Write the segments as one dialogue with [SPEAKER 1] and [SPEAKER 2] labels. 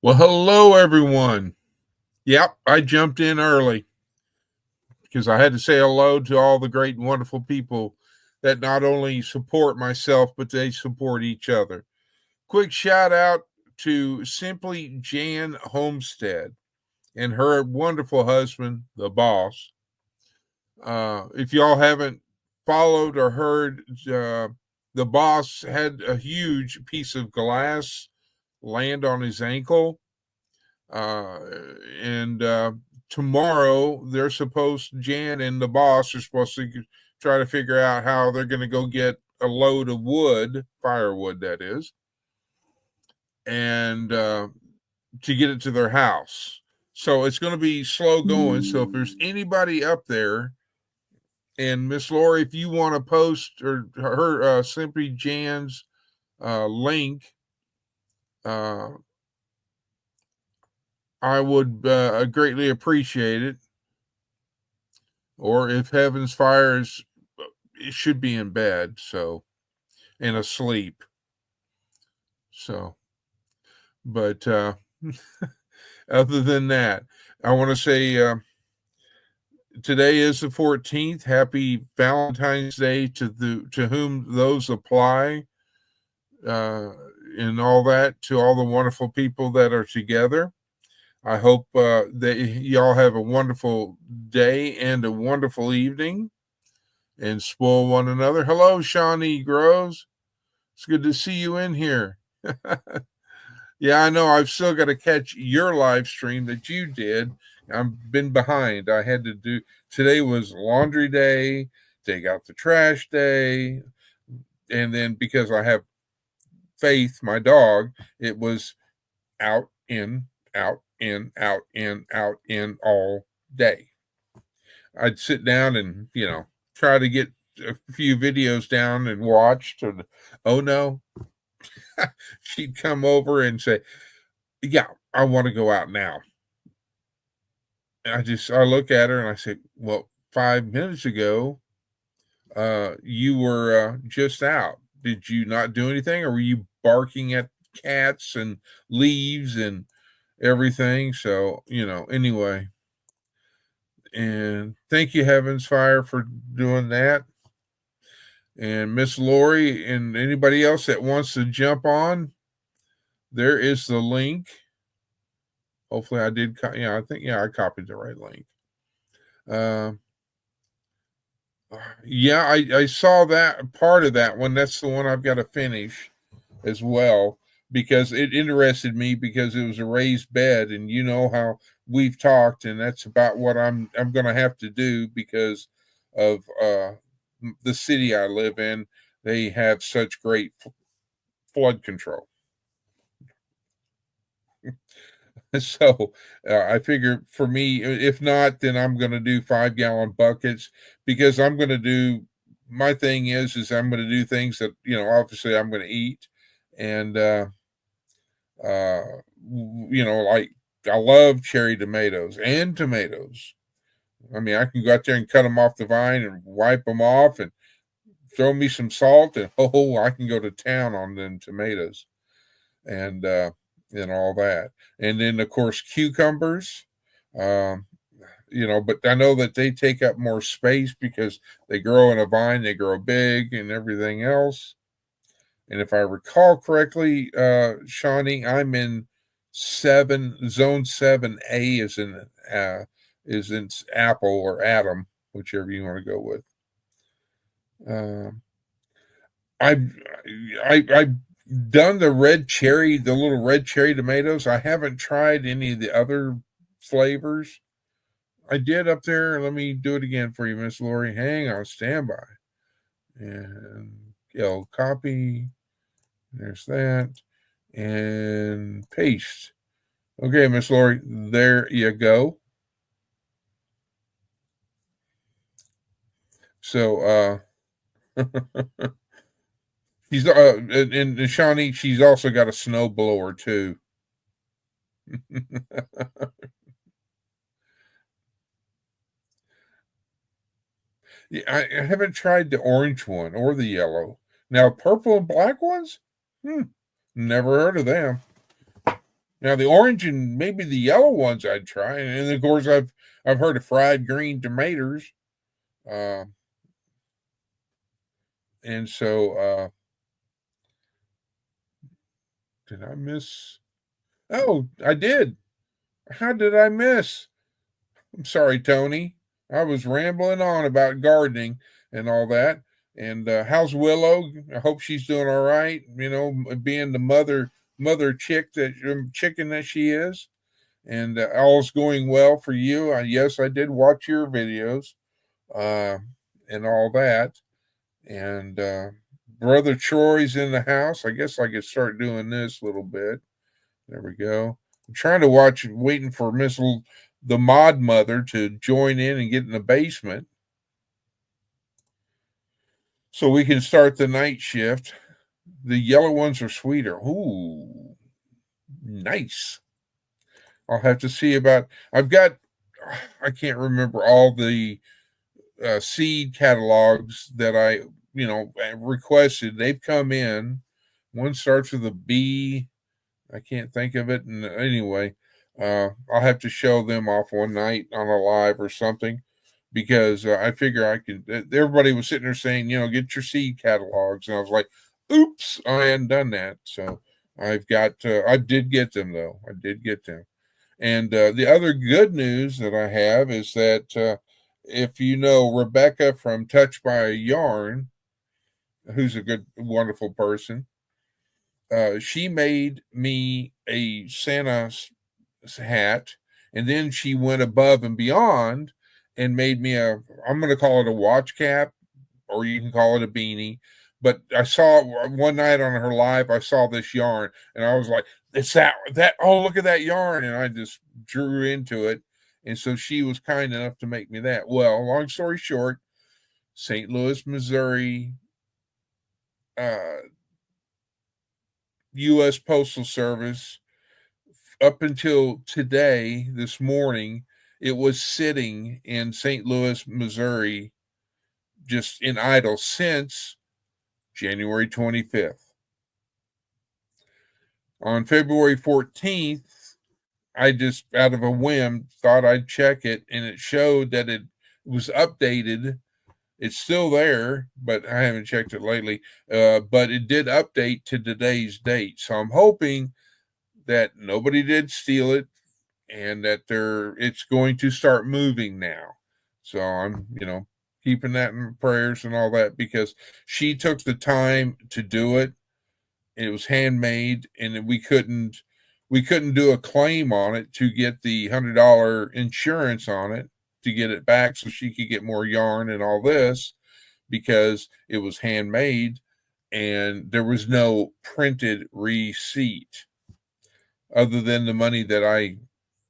[SPEAKER 1] Well, hello, everyone. Yep, I jumped in early because I had to say hello to all the great and wonderful people that not only support myself, but they support each other. Quick shout out to Simply Jan Homestead and her wonderful husband, the boss. If y'all haven't followed or heard, the boss had a huge piece of glass land on his ankle. Uh, and tomorrow they're supposed, Jan and the boss are supposed to try to figure out how they're going to go get a load of wood, firewood that is, and to get it to their house. So it's going to be slow going. So if there's anybody up there, and Miss Lori, if you want to post or her Simply Jan's link, I would greatly appreciate it. Or if Heaven's Fire is, it should be in bed, so, and asleep. So, but other than that, I want to say today is the 14th. Happy Valentine's Day to whom those apply, and all that, to all the wonderful people that are together. I hope that y'all have a wonderful day and a wonderful evening and spoil one another. Hello, Shawnee Groves. It's good to see you in here. Yeah, I know. I've still got to catch your live stream that you did. I've been behind. I had to do, today was laundry day, take out the trash day. And then because I have Faith, my dog, it was out, in, out, in, out, in, out, in all day. I'd sit down and, try to get a few videos down and watched. And, oh no, she'd come over and say, yeah, I want to go out now. I look at her and I say, well, 5 minutes ago, you were just out. Did you not do anything? Or were you barking at cats and leaves and everything? So, anyway. And thank you, Heaven's Fire, for doing that. And Miss Lori and anybody else that wants to jump on, there is the link. Hopefully I did. I copied the right link. Yeah, I saw that part of that one. That's the one I've got to finish as well because it interested me because it was a raised bed, and you know how we've talked, and that's about what I'm going to have to do because of the city I live in. They have such great flood control. So I figure for me, if not, then I'm going to do 5-gallon buckets because I'm going to do, my thing is I'm going to do things that, obviously I'm going to eat. And, like I love cherry tomatoes and tomatoes. I mean, I can go out there and cut them off the vine and wipe them off and throw me some salt and I can go to town on them tomatoes. And all that. And then, of course, cucumbers. But I know that they take up more space because they grow in a vine, they grow big and everything else. And if I recall correctly, Shawnee, I'm in zone 7A is in apple or Adam, whichever you want to go with. I've done the little red cherry tomatoes. I haven't tried any of the other flavors. I did up there. Let me do it again for you, Miss Lori. Hang on, stand by. And copy. There's that. And paste. Okay, Miss Lori, there you go. So she's and Shawnee, she's also got a snow blower too. Yeah, I haven't tried the orange one or the yellow. Now, purple and black ones? Never heard of them. Now the orange and maybe the yellow ones I'd try, and of course I've heard of fried green tomatoes, uh, and so did I miss? Oh, I did. How did I miss? I'm sorry, Tony. I was rambling on about gardening and all that. And how's Willow? I hope she's doing all right. You know, being the mother chicken that she is, and all's going well for you. Yes, I did watch your videos uh, and all that. And brother Troy's in the house. I guess I could start doing this a little bit. There we go. I'm trying to watch, waiting for the mod mother to join in and get in the basement so we can start the night shift. The yellow ones are sweeter. Ooh, nice. I'll have to see about. I've got. I can't remember all the seed catalogs that I requested. They've come in. One starts with a B. I can't think of it. And anyway, I'll have to show them off one night on a live or something because I figure I can. Everybody was sitting there saying, get your seed catalogs, and I was like, "Oops, I hadn't done that." So I've got. I did get them though. I did get them. And the other good news that I have is that if you know Rebecca from Touched by a Yarn, who's a good, wonderful person, she made me a Santa hat, and then she went above and beyond and made me I'm going to call it a watch cap, or you can call it a beanie. But I saw one night on her live, I saw this yarn, and I was like, "It's that! Oh, look at that yarn!" And I just drew into it, and so she was kind enough to make me that. Well, long story short, St. Louis, Missouri, uh, U.S. Postal Service. Up until today, this morning, it was sitting in St. Louis, Missouri, just in idle since January 25th. On February 14th, I just out of a whim thought I'd check it, and it showed that it was updated. It's still there, but I haven't checked it lately. But it did update to today's date. So I'm hoping that nobody did steal it and that it's going to start moving now. So I'm, keeping that in prayers and all that because she took the time to do it. It was handmade, and we couldn't do a claim on it to get the $100 insurance on it to get it back so she could get more yarn and all this because it was handmade and there was no printed receipt other than the money that I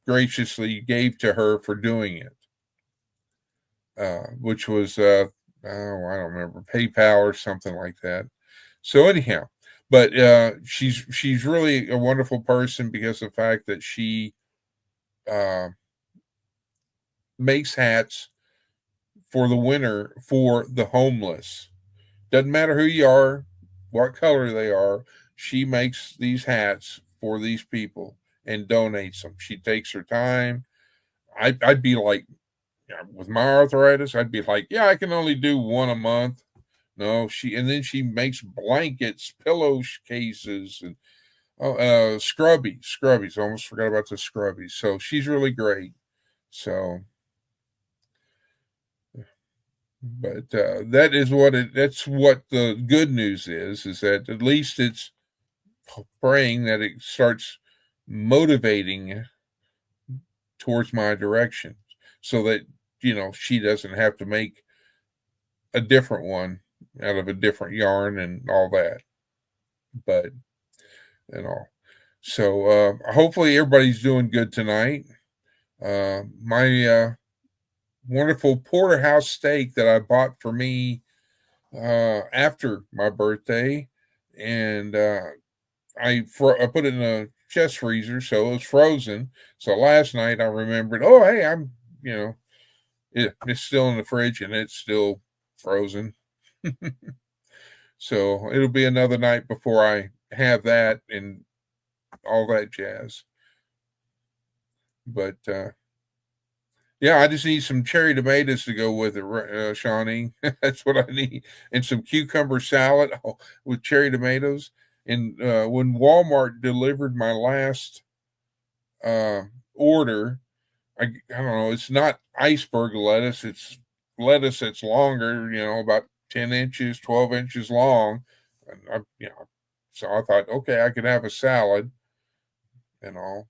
[SPEAKER 1] graciously gave to her for doing it, which was I don't remember, PayPal or something like that. So anyhow, but she's really a wonderful person because of the fact that she uh, makes hats for the winter for the homeless. Doesn't matter who you are, what color they are. She makes these hats for these people and donates them. She takes her time. I'd be like, with my arthritis, I'd be like, yeah, I can only do one a month. No, and then she makes blankets, pillow cases, and scrubbies. I almost forgot about the scrubbies. So she's really great. So, but that's what the good news is that at least it's praying that it starts motivating towards my direction so that, she doesn't have to make a different one out of a different yarn and all that. But, and all. So hopefully everybody's doing good tonight. My wonderful porterhouse steak that I bought for me after my birthday, and I put it in a chest freezer, so it was frozen. So last night I remembered, oh hey, it's still in the fridge and it's still frozen. So it'll be another night before I have that and all that jazz. But yeah, I just need some cherry tomatoes to go with it, Shawnee. That's what I need, and some cucumber salad with cherry tomatoes. And when Walmart delivered my last order, I don't know. It's not iceberg lettuce. It's lettuce that's longer. About 10 inches, 12 inches long. And so I thought, okay, I could have a salad and all.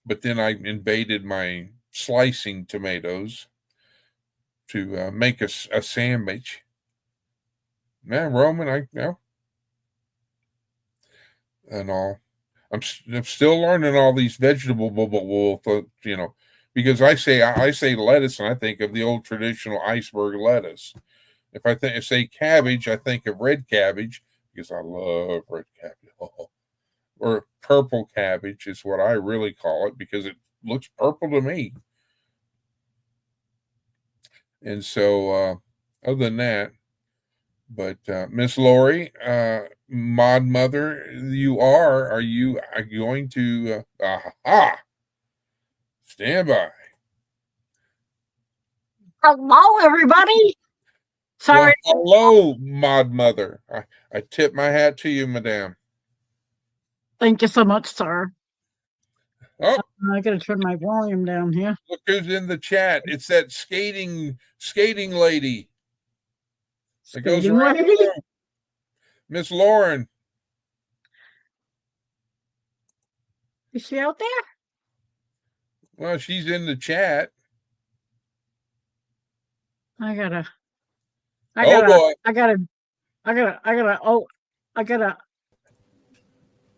[SPEAKER 1] But then I invaded my slicing tomatoes to make a sandwich. Man, Roman, and all. I'm still learning all these vegetable, because I say lettuce and I think of the old traditional iceberg lettuce. If I say cabbage, I think of red cabbage because I love red cabbage. Or purple cabbage is what I really call it because it looks purple to me. And so, other than that, but Miss Lori, Mod Mother, are you going to stand by?
[SPEAKER 2] Hello, everybody. Sorry.
[SPEAKER 1] Well, hello, Mod Mother. I tip my hat to you, Madame.
[SPEAKER 2] Thank you so much, sir.
[SPEAKER 1] Oh,
[SPEAKER 2] I gotta turn my volume down here.
[SPEAKER 1] Look who's in the chat. It's that skating lady.
[SPEAKER 2] Skating lady?
[SPEAKER 1] Miss Lauren.
[SPEAKER 2] Is she out there?
[SPEAKER 1] Well, she's in the chat.
[SPEAKER 2] I gotta.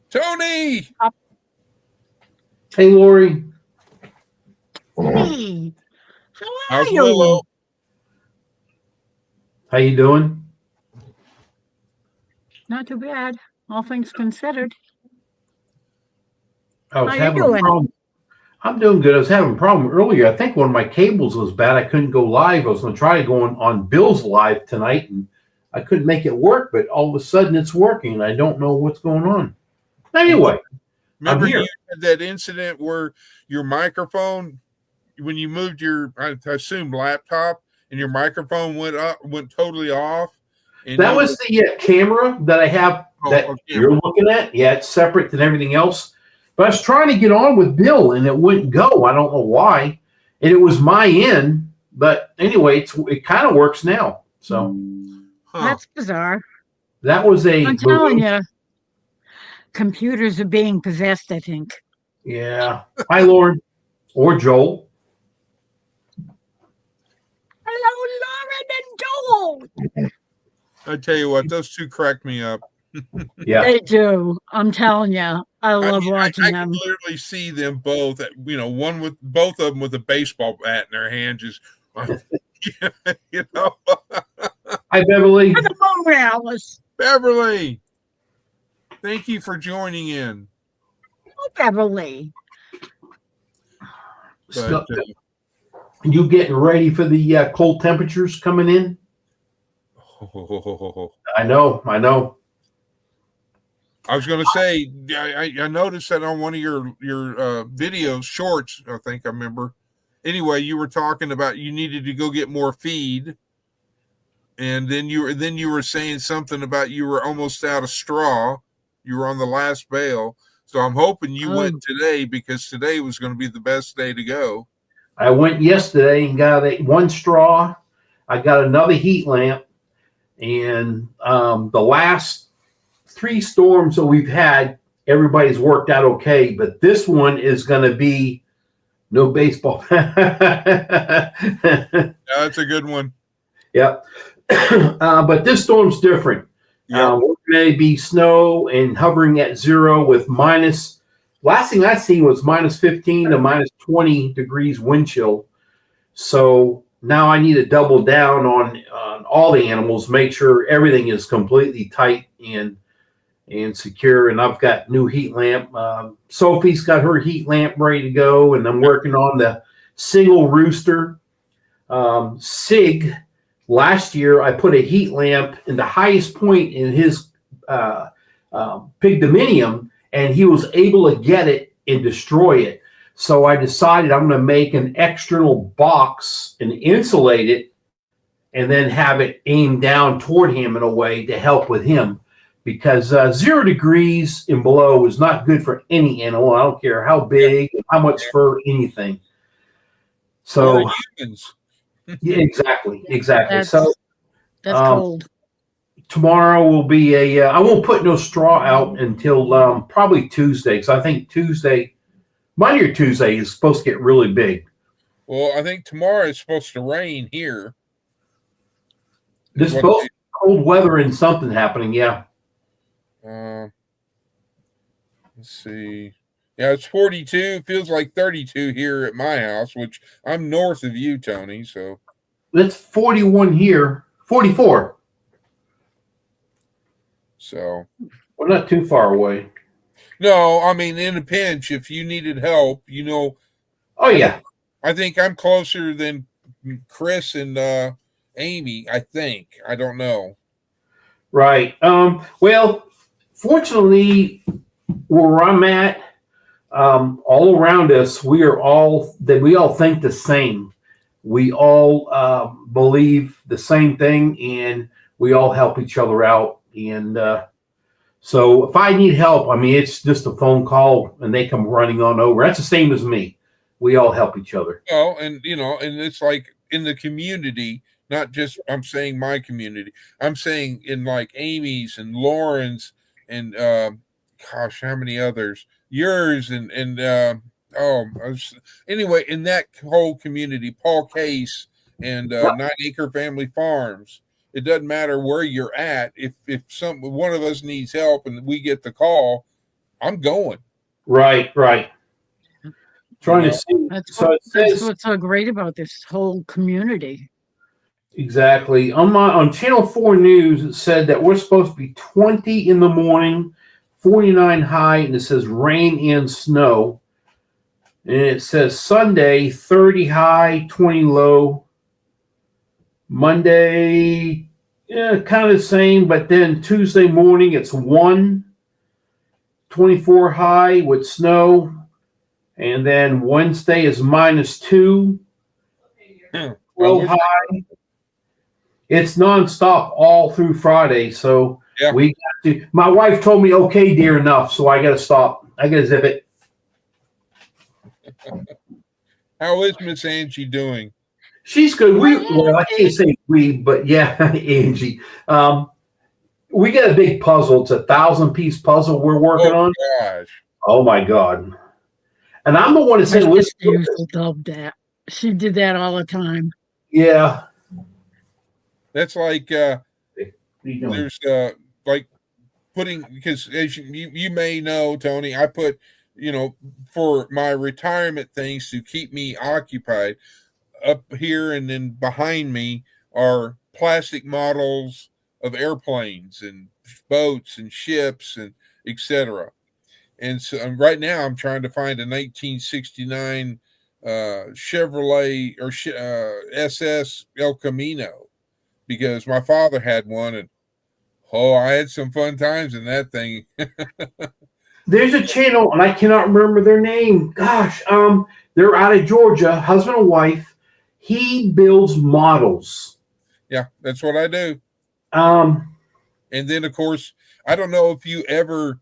[SPEAKER 1] Tony.
[SPEAKER 3] Hey, Lori.
[SPEAKER 2] Hey, how are
[SPEAKER 1] How's
[SPEAKER 2] you?
[SPEAKER 1] Willow?
[SPEAKER 3] How you doing?
[SPEAKER 2] Not too bad, all things considered.
[SPEAKER 3] I was
[SPEAKER 2] How you
[SPEAKER 3] having a
[SPEAKER 2] doing?
[SPEAKER 3] problem. I'm doing good. I was having a problem earlier. I think one of my cables was bad. I couldn't go live. I was going to try to go on Bill's live tonight, and I couldn't make it work. But all of a sudden, it's working, and I don't know what's going on. Anyway,
[SPEAKER 1] remember
[SPEAKER 3] I'm here.
[SPEAKER 1] You had that incident where your microphone, when you moved your, I assume, laptop, and your microphone went totally off. And
[SPEAKER 3] that was the camera that I have that you're looking at. Yeah, it's separate than everything else. But I was trying to get on with Bill, and it wouldn't go. I don't know why. And it was my end. But anyway, it kind of works now. So
[SPEAKER 2] That's bizarre.
[SPEAKER 3] That was
[SPEAKER 2] I'm telling you, computers are being possessed, I think.
[SPEAKER 3] Yeah. Hi, Lauren. Or Joel.
[SPEAKER 2] Hello, Lauren and Joel.
[SPEAKER 1] I tell you what, those two crack me up.
[SPEAKER 3] Yeah,
[SPEAKER 2] they do. I'm telling you, I love watching them.
[SPEAKER 1] I can literally see them both. One with both of them with a baseball bat in their hand, just
[SPEAKER 3] Hi, Beverly.
[SPEAKER 1] Beverly, thank you for joining in.
[SPEAKER 2] Oh, Beverly.
[SPEAKER 3] But, you getting ready for the cold temperatures coming in? I know.
[SPEAKER 1] I was going to say, I noticed that on one of your videos, shorts, I think I remember. Anyway, you were talking about you needed to go get more feed, and then you were saying something about you were almost out of straw. You were on the last bale, so I'm hoping you went today because today was going to be the best day to go.
[SPEAKER 3] I went yesterday and got one straw. I got another heat lamp, and the last 3 storms that we've had, everybody's worked out okay. But this one is going to be no baseball.
[SPEAKER 1] Yeah, that's a good one.
[SPEAKER 3] Yep. But this storm's different.
[SPEAKER 1] Yep.
[SPEAKER 3] We're going to be snow and hovering at 0 with minus. Last thing I seen was minus 15 to minus 20 degrees wind chill. So now I need to double down on all the animals, make sure everything is completely tight and secure. And I've got new heat lamp. Sophie's got her heat lamp ready to go, and I'm working on the single rooster. Sig, last year I put a heat lamp in the highest point in his pig dominium, and he was able to get it and destroy it. So I decided I'm going to make an external box and insulate it, and then have it aimed down toward him in a way to help with him. Because 0 degrees and below is not good for any animal. I don't care how big, how much fur, anything. So,
[SPEAKER 1] or humans.
[SPEAKER 3] yeah, exactly.
[SPEAKER 2] That's
[SPEAKER 3] So,
[SPEAKER 2] cold.
[SPEAKER 3] tomorrow will be I won't put no straw out until probably Tuesday, because I think Monday or Tuesday is supposed to get really big.
[SPEAKER 1] Well, I think tomorrow is supposed to rain here.
[SPEAKER 3] There's supposed to be cold weather and something happening, yeah.
[SPEAKER 1] Let's see. Yeah, it's 42. Feels like 32 here at my house, which I'm north of you, Tony. So
[SPEAKER 3] it's 41 here, 44.
[SPEAKER 1] So
[SPEAKER 3] we're not too far away.
[SPEAKER 1] No, I mean, in a pinch, if you needed help,
[SPEAKER 3] Oh, yeah.
[SPEAKER 1] I think I'm closer than Chris and Amy, I think. I don't know.
[SPEAKER 3] Right. Well, fortunately, where I'm at, all around us, we all think the same. We all believe the same thing, and we all help each other out. And so if I need help, I mean, it's just a phone call and they come running on over. That's the same as me. We all help each other.
[SPEAKER 1] Well, and it's like in the community, not just, I'm saying my community. I'm saying in like Amy's and Lauren's and gosh, how many others? Yours and anyway, in that whole community, Paul Case and 9 Acre Family Farms. It doesn't matter where you're at. If one of us needs help and we get the call, I'm going.
[SPEAKER 3] Right. Trying to see.
[SPEAKER 2] That's what's so great about this whole community.
[SPEAKER 3] Exactly. On Channel 4 News, it said that we're supposed to be 20 in the morning, 49 high, and it says rain and snow. And it says Sunday, 30 high, 20 low. Monday, kind of the same, but then Tuesday morning, it's 24 high with snow. And then Wednesday is -2, 12 high. It's nonstop all through Friday. So we got to. My wife told me, okay, dear enough. So I got to stop. I got to zip it.
[SPEAKER 1] How is Miss Angie doing?
[SPEAKER 3] She's good. I can't say we, but yeah, Angie. We got a big puzzle. It's a 1,000-piece puzzle we're working on.
[SPEAKER 1] Gosh.
[SPEAKER 3] Oh my God. And I'm the one that said,
[SPEAKER 2] "Listen." Loved that. She did that all the time.
[SPEAKER 3] Yeah.
[SPEAKER 1] That's like there's like putting, because as you may know, Tony, I put for my retirement things to keep me occupied. Up here and then behind me are plastic models of airplanes and boats and ships and etc. And so right now I'm trying to find a 1969 Chevrolet or SS El Camino, because my father had one, and I had some fun times in that thing.
[SPEAKER 3] There's a channel, and I cannot remember their name. Gosh, they're out of Georgia, husband and wife. He builds models.
[SPEAKER 1] Yeah, that's what I do.
[SPEAKER 3] And
[SPEAKER 1] then of course, I don't know if you ever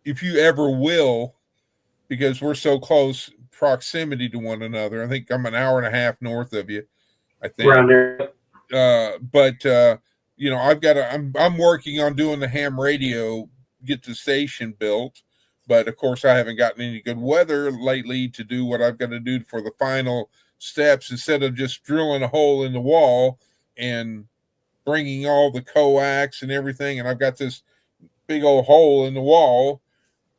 [SPEAKER 1] will, because we're so close proximity to one another. I think I'm an hour and a half north of you, I think.
[SPEAKER 3] Around there.
[SPEAKER 1] But I'm working on doing the ham radio, get the station built. But of course, I haven't gotten any good weather lately to do what I've got to do for the final steps, instead of just drilling a hole in the wall and bringing all the coax and everything. And I've got this big old hole in the wall,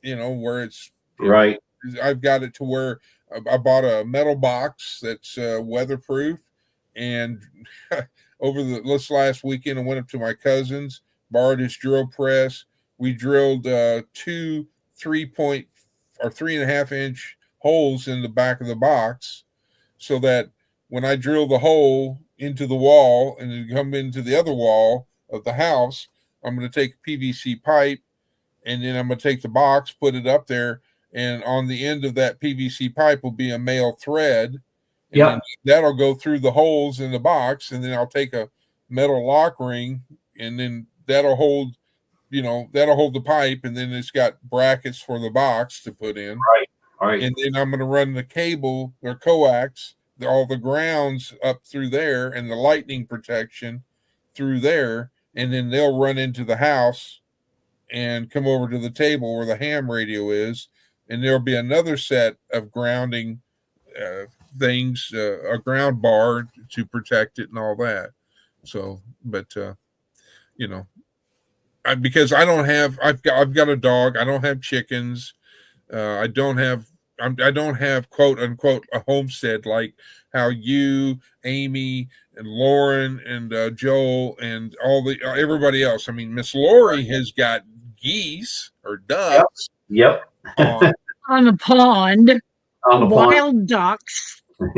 [SPEAKER 1] where it's
[SPEAKER 3] right.
[SPEAKER 1] I've got it to where I bought a metal box that's weatherproof. And over this last weekend, I went up to my cousin's, borrowed his drill press. We drilled 2 3.5 inch holes in the back of the box, so that when I drill the hole into the wall and then come into the other wall of the house, I'm going to take PVC pipe, and then I'm going to take the box, put it up there, and on the end of that PVC pipe will be a male thread, and
[SPEAKER 3] Yep.
[SPEAKER 1] then that'll go through the holes in the box, and then I'll take a metal lock ring, and then that'll hold the pipe, and then it's got brackets for the box to put in.
[SPEAKER 3] All right.
[SPEAKER 1] And then I'm going to run the cable or coax, all the grounds up through there, and the lightning protection through there, and then they'll run into the house and come over to the table where the ham radio is, and there'll be another set of grounding things, a ground bar to protect it and all that. So, but because I've got a dog. I don't have chickens. I don't have quote unquote a homestead like how you, Amy, and Lauren and Joel and everybody else. I mean, Miss Lori has got geese or ducks.
[SPEAKER 3] Yep.
[SPEAKER 2] On the pond,
[SPEAKER 3] On the
[SPEAKER 2] wild ducks,
[SPEAKER 3] pond.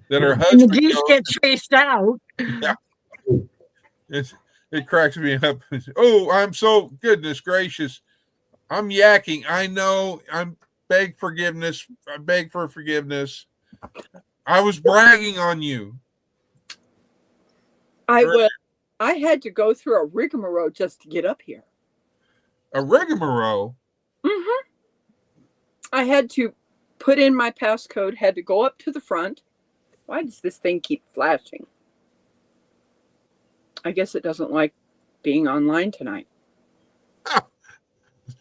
[SPEAKER 1] That her
[SPEAKER 2] and the
[SPEAKER 1] husband
[SPEAKER 2] geese get chased out.
[SPEAKER 1] Yeah. It cracks me up. Oh, I'm so goodness gracious. I'm yakking. I know. I beg forgiveness. I beg for forgiveness. I was bragging on you.
[SPEAKER 4] I had to go through a rigmarole just to get up here.
[SPEAKER 1] A rigmarole.
[SPEAKER 4] Mm-hmm. I had to put in my passcode, had to go up to the front. Why does this thing keep flashing? I guess it doesn't like being online tonight.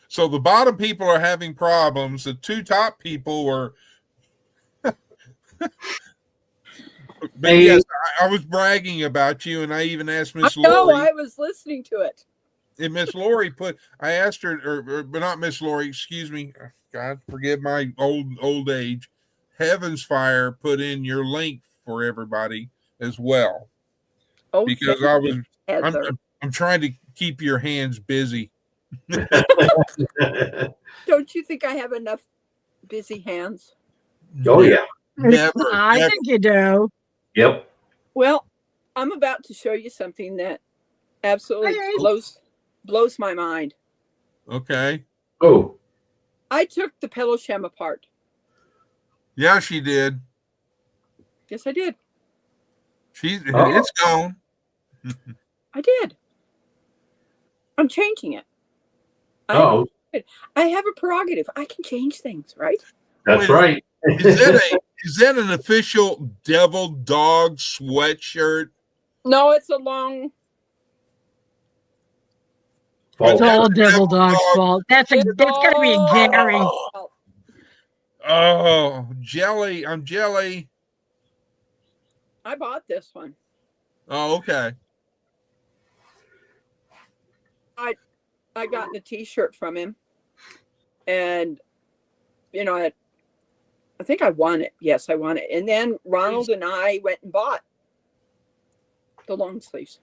[SPEAKER 1] So the bottom people are having problems. The two top people were. But yes, I was bragging about you, and I even asked Miss Lori.
[SPEAKER 4] No, I was listening to it.
[SPEAKER 1] And Miss Lori I asked her, but not Miss Lori, excuse me. God, forgive my old age. Heaven's Fire put in your link for everybody as well.
[SPEAKER 4] Oh,
[SPEAKER 1] because I'm trying to keep your hands busy.
[SPEAKER 4] Don't you think I have enough busy hands?
[SPEAKER 3] Oh yeah.
[SPEAKER 1] Never.
[SPEAKER 2] I think you do.
[SPEAKER 3] Yep.
[SPEAKER 4] Well, I'm about to show you something that absolutely blows my mind.
[SPEAKER 1] Okay.
[SPEAKER 3] Oh.
[SPEAKER 4] I took the pedal shem apart.
[SPEAKER 1] Yeah, she did.
[SPEAKER 4] Yes, I did.
[SPEAKER 1] It's gone.
[SPEAKER 4] I did. I'm changing it.
[SPEAKER 3] Oh.
[SPEAKER 4] I have a prerogative. I can change things, right?
[SPEAKER 3] That's right.
[SPEAKER 1] Is that an official devil dog sweatshirt?
[SPEAKER 4] No, it's a long.
[SPEAKER 2] It's all devil dog's fault. That's got to be a Gary.
[SPEAKER 1] Oh, jelly! I'm jelly.
[SPEAKER 4] I bought this one.
[SPEAKER 1] Oh, okay.
[SPEAKER 4] I got the T-shirt from him, and I think I won it. Yes, I won it. And then Ronald and I went and bought the long sleeves.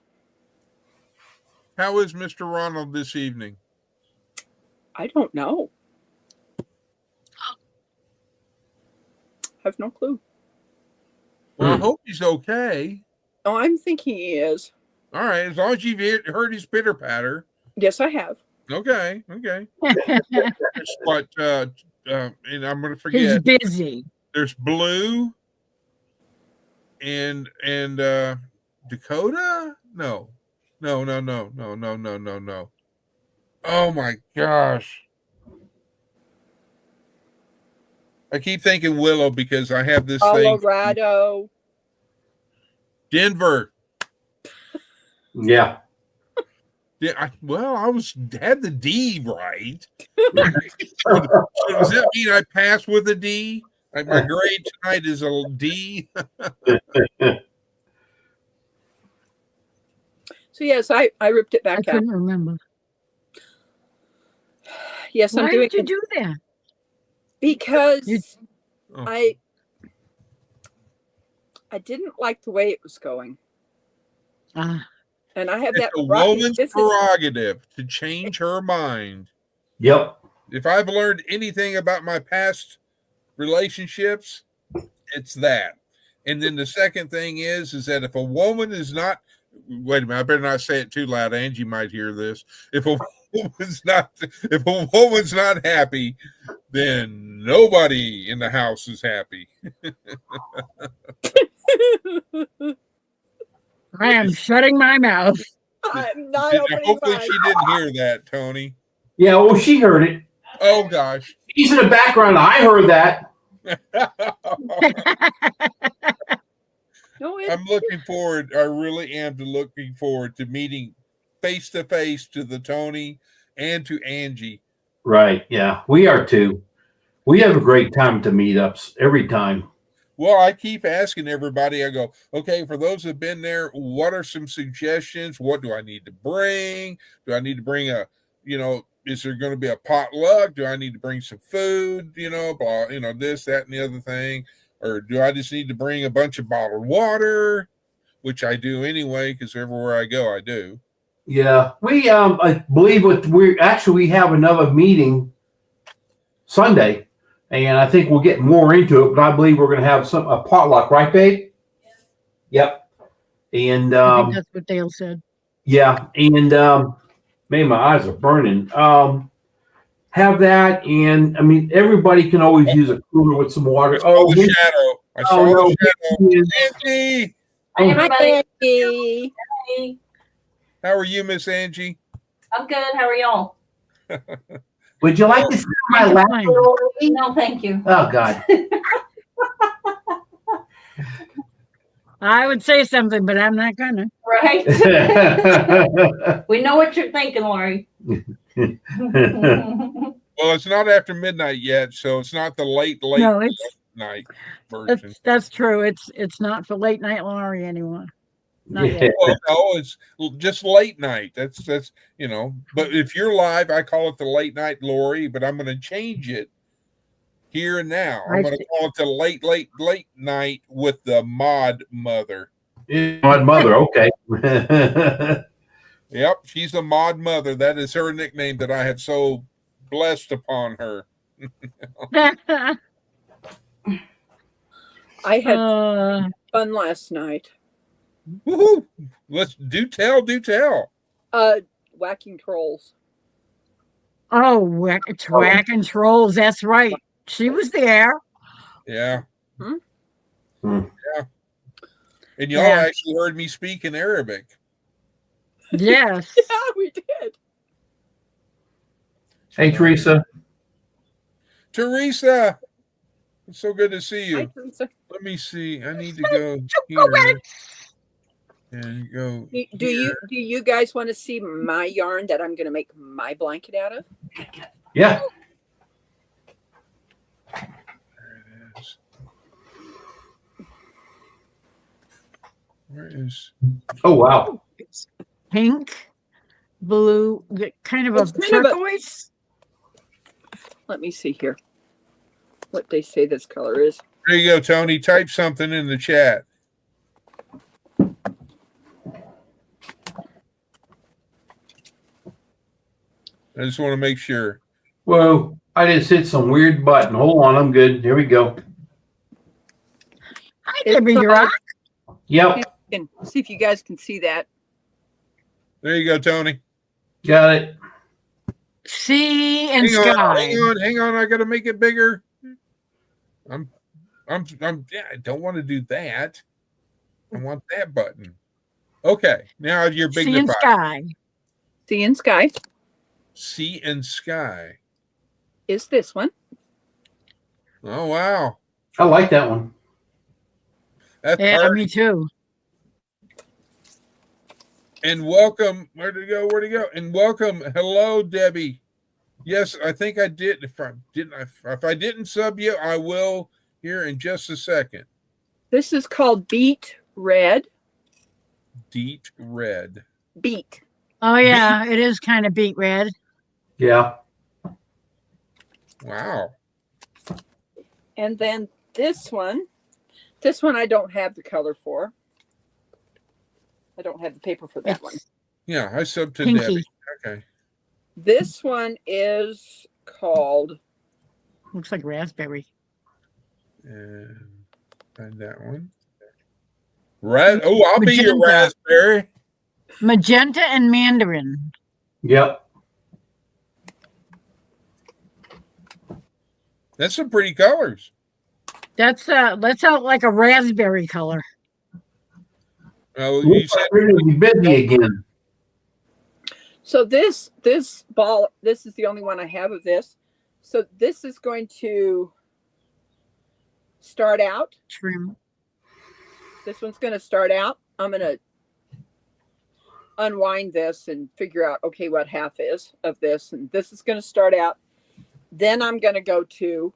[SPEAKER 1] How is Mr. Ronald this evening?
[SPEAKER 4] I don't know. I have no clue.
[SPEAKER 1] Well, I hope he's okay.
[SPEAKER 4] Oh, I'm thinking he is.
[SPEAKER 1] All right, as long as you've heard his pitter patter.
[SPEAKER 4] Yes, I have.
[SPEAKER 1] Okay. But and I'm going to forget.
[SPEAKER 2] He's busy.
[SPEAKER 1] There's Blue and Dakota. No. Oh my gosh. I keep thinking Willow because I have this
[SPEAKER 4] Colorado.
[SPEAKER 1] thing. Denver.
[SPEAKER 3] Yeah.
[SPEAKER 1] Yeah, I had the D right. So does that mean I passed with a D? Like my grade tonight is a D.
[SPEAKER 4] So yes, I ripped it back
[SPEAKER 2] I
[SPEAKER 4] out.
[SPEAKER 2] couldn't remember.
[SPEAKER 4] Yes,
[SPEAKER 2] Why
[SPEAKER 4] I'm doing
[SPEAKER 2] did you
[SPEAKER 4] it
[SPEAKER 2] do that?
[SPEAKER 4] because
[SPEAKER 1] Oh.
[SPEAKER 4] I didn't like the way it was going. And I have
[SPEAKER 1] It's
[SPEAKER 4] that
[SPEAKER 1] a woman's prerogative to change her mind.
[SPEAKER 3] Yep.
[SPEAKER 1] If I've learned anything about my past relationships, it's that. And then the second thing is that if a woman is not, wait a minute, I better not say it too loud. Angie might hear this. If if a woman's not happy, then nobody in the house is happy.
[SPEAKER 2] I am shutting my mouth.
[SPEAKER 4] I'm not opening
[SPEAKER 1] Hopefully
[SPEAKER 4] mine.
[SPEAKER 1] she didn't hear that, Tony.
[SPEAKER 3] Yeah, well, she heard it.
[SPEAKER 1] Oh gosh.
[SPEAKER 3] He's in the background. I heard that.
[SPEAKER 4] No,
[SPEAKER 1] I'm looking forward. I really am looking forward to meeting face to face to the Tony and to Angie.
[SPEAKER 3] Right. Yeah, we are too. We have a great time at the meetups every time.
[SPEAKER 1] Well, I keep asking everybody, I go, okay, for those who've been there, what are some suggestions? What do I need to bring? Do I need to bring is there going to be a potluck? Do I need to bring some food? Blah, this, that, and the other thing. Or do I just need to bring a bunch of bottled water, which I do anyway, because everywhere I go, I do.
[SPEAKER 3] Yeah, we I believe we have another meeting Sunday, and I think we'll get more into it. But I believe we're going to have a potluck, right, babe? Yep. And
[SPEAKER 2] I think that's what Dale said.
[SPEAKER 3] yeah, and man, my eyes are burning. Have that, and I mean, everybody can always use a cooler with some water.
[SPEAKER 1] I saw the shadow. I saw the shadow. Angie!
[SPEAKER 5] Hi, everybody.
[SPEAKER 4] Angie.
[SPEAKER 5] Hey,
[SPEAKER 1] How are you, Miss Angie?
[SPEAKER 5] I'm good. How are y'all?
[SPEAKER 3] Would you like to see my
[SPEAKER 2] I'm
[SPEAKER 3] lap?
[SPEAKER 2] fine.
[SPEAKER 5] No, thank you.
[SPEAKER 3] Oh God.
[SPEAKER 2] I would say something, but I'm not gonna.
[SPEAKER 5] Right? We know what you're thinking, Lori.
[SPEAKER 1] Well, it's not after midnight yet, so it's not the late
[SPEAKER 2] No, it's
[SPEAKER 1] night version.
[SPEAKER 2] that's true. It's not for late night Laurie anymore. Not
[SPEAKER 3] Yeah.
[SPEAKER 2] yet.
[SPEAKER 1] Well, no, it's just late night. That's But if you're live, I call it the late night Lori. But I'm going to change it here and now. I'm going to call it the late night with the Mod Mother.
[SPEAKER 3] My mother. Okay.
[SPEAKER 1] Yep, she's the Mod Mother. That is her nickname that I have so blessed upon her.
[SPEAKER 4] I had fun last night.
[SPEAKER 1] Woohoo! Let's do tell.
[SPEAKER 4] Whacking trolls.
[SPEAKER 2] It's whacking trolls. That's right. She was there.
[SPEAKER 1] Yeah.
[SPEAKER 4] Hmm?
[SPEAKER 1] Yeah. And y'all actually heard me speak in Arabic.
[SPEAKER 2] Yes.
[SPEAKER 4] Yeah, we did.
[SPEAKER 3] Hey, Teresa.
[SPEAKER 1] Teresa, it's so good to see you.
[SPEAKER 4] Hi, Teresa.
[SPEAKER 1] Let me see. I need to go here and go.
[SPEAKER 4] Do you guys want to see my yarn that I'm going to make my blanket out of?
[SPEAKER 3] Yeah.
[SPEAKER 1] There it is. Where is?
[SPEAKER 3] Oh wow.
[SPEAKER 2] Pink, blue, kind of a turquoise.
[SPEAKER 4] Let me see here. What they say this color is.
[SPEAKER 1] There you go, Tony. Type something in the chat. I just want to make sure.
[SPEAKER 3] Whoa. I just hit some weird button. Hold on. I'm good. Here we go.
[SPEAKER 2] Hi, Debbie Rock.
[SPEAKER 3] Yep.
[SPEAKER 4] And see if you guys can see that.
[SPEAKER 1] There you go, Tony.
[SPEAKER 3] Got it.
[SPEAKER 2] Sea and
[SPEAKER 1] Hang
[SPEAKER 2] sky.
[SPEAKER 1] on. I got to make it bigger. I don't want to do that. I want that button. Okay, now you're big.
[SPEAKER 2] Sea and sky.
[SPEAKER 4] Sea and sky.
[SPEAKER 1] Sea and sky
[SPEAKER 4] is this one.
[SPEAKER 1] Oh wow!
[SPEAKER 3] I like that one.
[SPEAKER 1] That's
[SPEAKER 2] me too.
[SPEAKER 1] And welcome. Where'd it go? And welcome. Hello, Debbie. Yes, I think I did. If I didn't sub you, I will here in just a second.
[SPEAKER 4] This is called Beet Red.
[SPEAKER 1] Beet Red.
[SPEAKER 4] Beet.
[SPEAKER 2] Oh yeah, it is kind of beet red.
[SPEAKER 3] Yeah.
[SPEAKER 1] Wow.
[SPEAKER 4] And then this one I don't have the color for. I don't have the paper for that one.
[SPEAKER 1] Yeah, I subbed to
[SPEAKER 2] Pinky.
[SPEAKER 1] Debbie. Okay.
[SPEAKER 4] This one is called.
[SPEAKER 2] Looks like raspberry.
[SPEAKER 1] And find that one. Red. Oh, I'll be your raspberry.
[SPEAKER 2] Magenta and mandarin.
[SPEAKER 3] Yep.
[SPEAKER 1] That's some pretty colors.
[SPEAKER 2] That's out like a raspberry color.
[SPEAKER 1] Oh, you
[SPEAKER 3] Looks
[SPEAKER 1] said
[SPEAKER 3] like we're going to be busy again.
[SPEAKER 4] So this ball, this is the only one I have of this. So this is going to start out.
[SPEAKER 2] Trim.
[SPEAKER 4] This one's going to start out. I'm going to unwind this and figure out, okay, what half is of this. And this is going to start out. Then I'm going to go to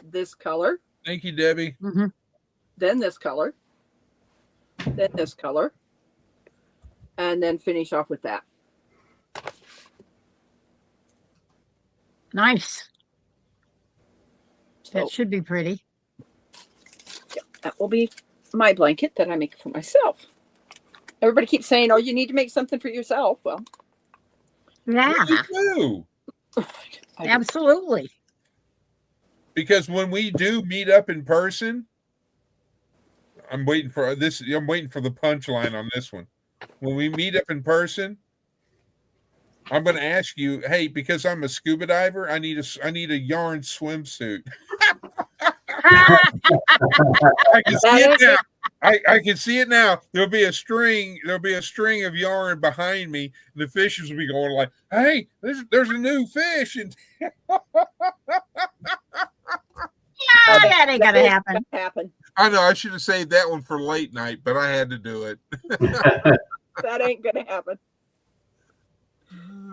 [SPEAKER 4] this color.
[SPEAKER 1] thank you, Debbie.
[SPEAKER 2] Mm-hmm.
[SPEAKER 4] Then this color. Then this color. And then finish off with that.
[SPEAKER 2] Nice.
[SPEAKER 4] So
[SPEAKER 2] That should be pretty.
[SPEAKER 4] that will be my blanket that I make for myself. Everybody keeps saying, oh, you need to make something for yourself. Well,
[SPEAKER 2] Yeah,
[SPEAKER 1] Me too.
[SPEAKER 4] I do.
[SPEAKER 2] absolutely.
[SPEAKER 1] Because when we do meet up in person, I'm waiting for this. I'm waiting for the punchline on this one. When we meet up in person, I'm going to ask you, hey, because I'm a scuba diver, I need a yarn swimsuit. I can see it now. I can see it now. There'll be a string of yarn behind me, and the fishes will be going like, "Hey, there's a new fish." And
[SPEAKER 2] That ain't gonna happen.
[SPEAKER 1] I know I should have saved that one for late night, but I had to do it.
[SPEAKER 4] That ain't gonna happen.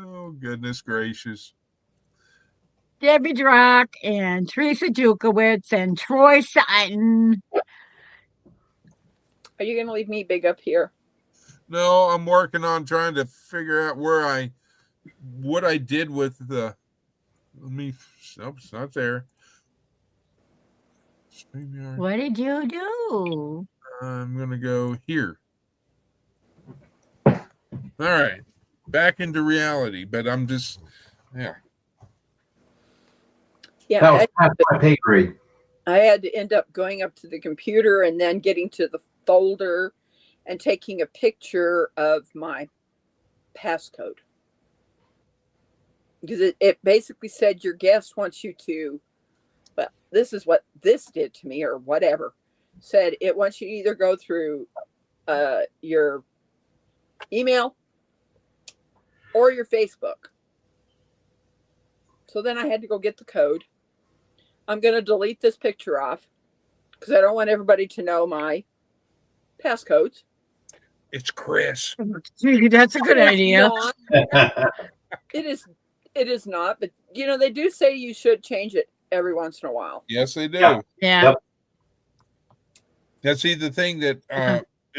[SPEAKER 1] Oh, goodness gracious.
[SPEAKER 2] Debbie Drock and Teresa Jukowitz and Troy Sutton.
[SPEAKER 4] Are you gonna leave me big up here?
[SPEAKER 1] No, I'm working on trying to figure out what I did with the. Nope, it's not there.
[SPEAKER 2] What did you do?
[SPEAKER 1] I'm gonna go here. All right, back into reality, but I'm just, yeah.
[SPEAKER 4] Yeah,
[SPEAKER 3] That was past my pay grade.
[SPEAKER 4] I had to end up going up to the computer and then getting to the folder and taking a picture of my passcode. Because it basically said your guest wants you to, well, this is what this did to me or whatever. Said it wants you to either go through your email or your Facebook. So then I had to go get the code. I'm going to delete this picture off because I don't want everybody to know my passcodes.
[SPEAKER 1] It's Chris.
[SPEAKER 2] That's a good idea.
[SPEAKER 4] It is not, but you know, they do say you should change it every once in a while.
[SPEAKER 1] Yes, they do.
[SPEAKER 3] Yeah.
[SPEAKER 2] Yeah.
[SPEAKER 3] Yep.
[SPEAKER 1] That's the thing that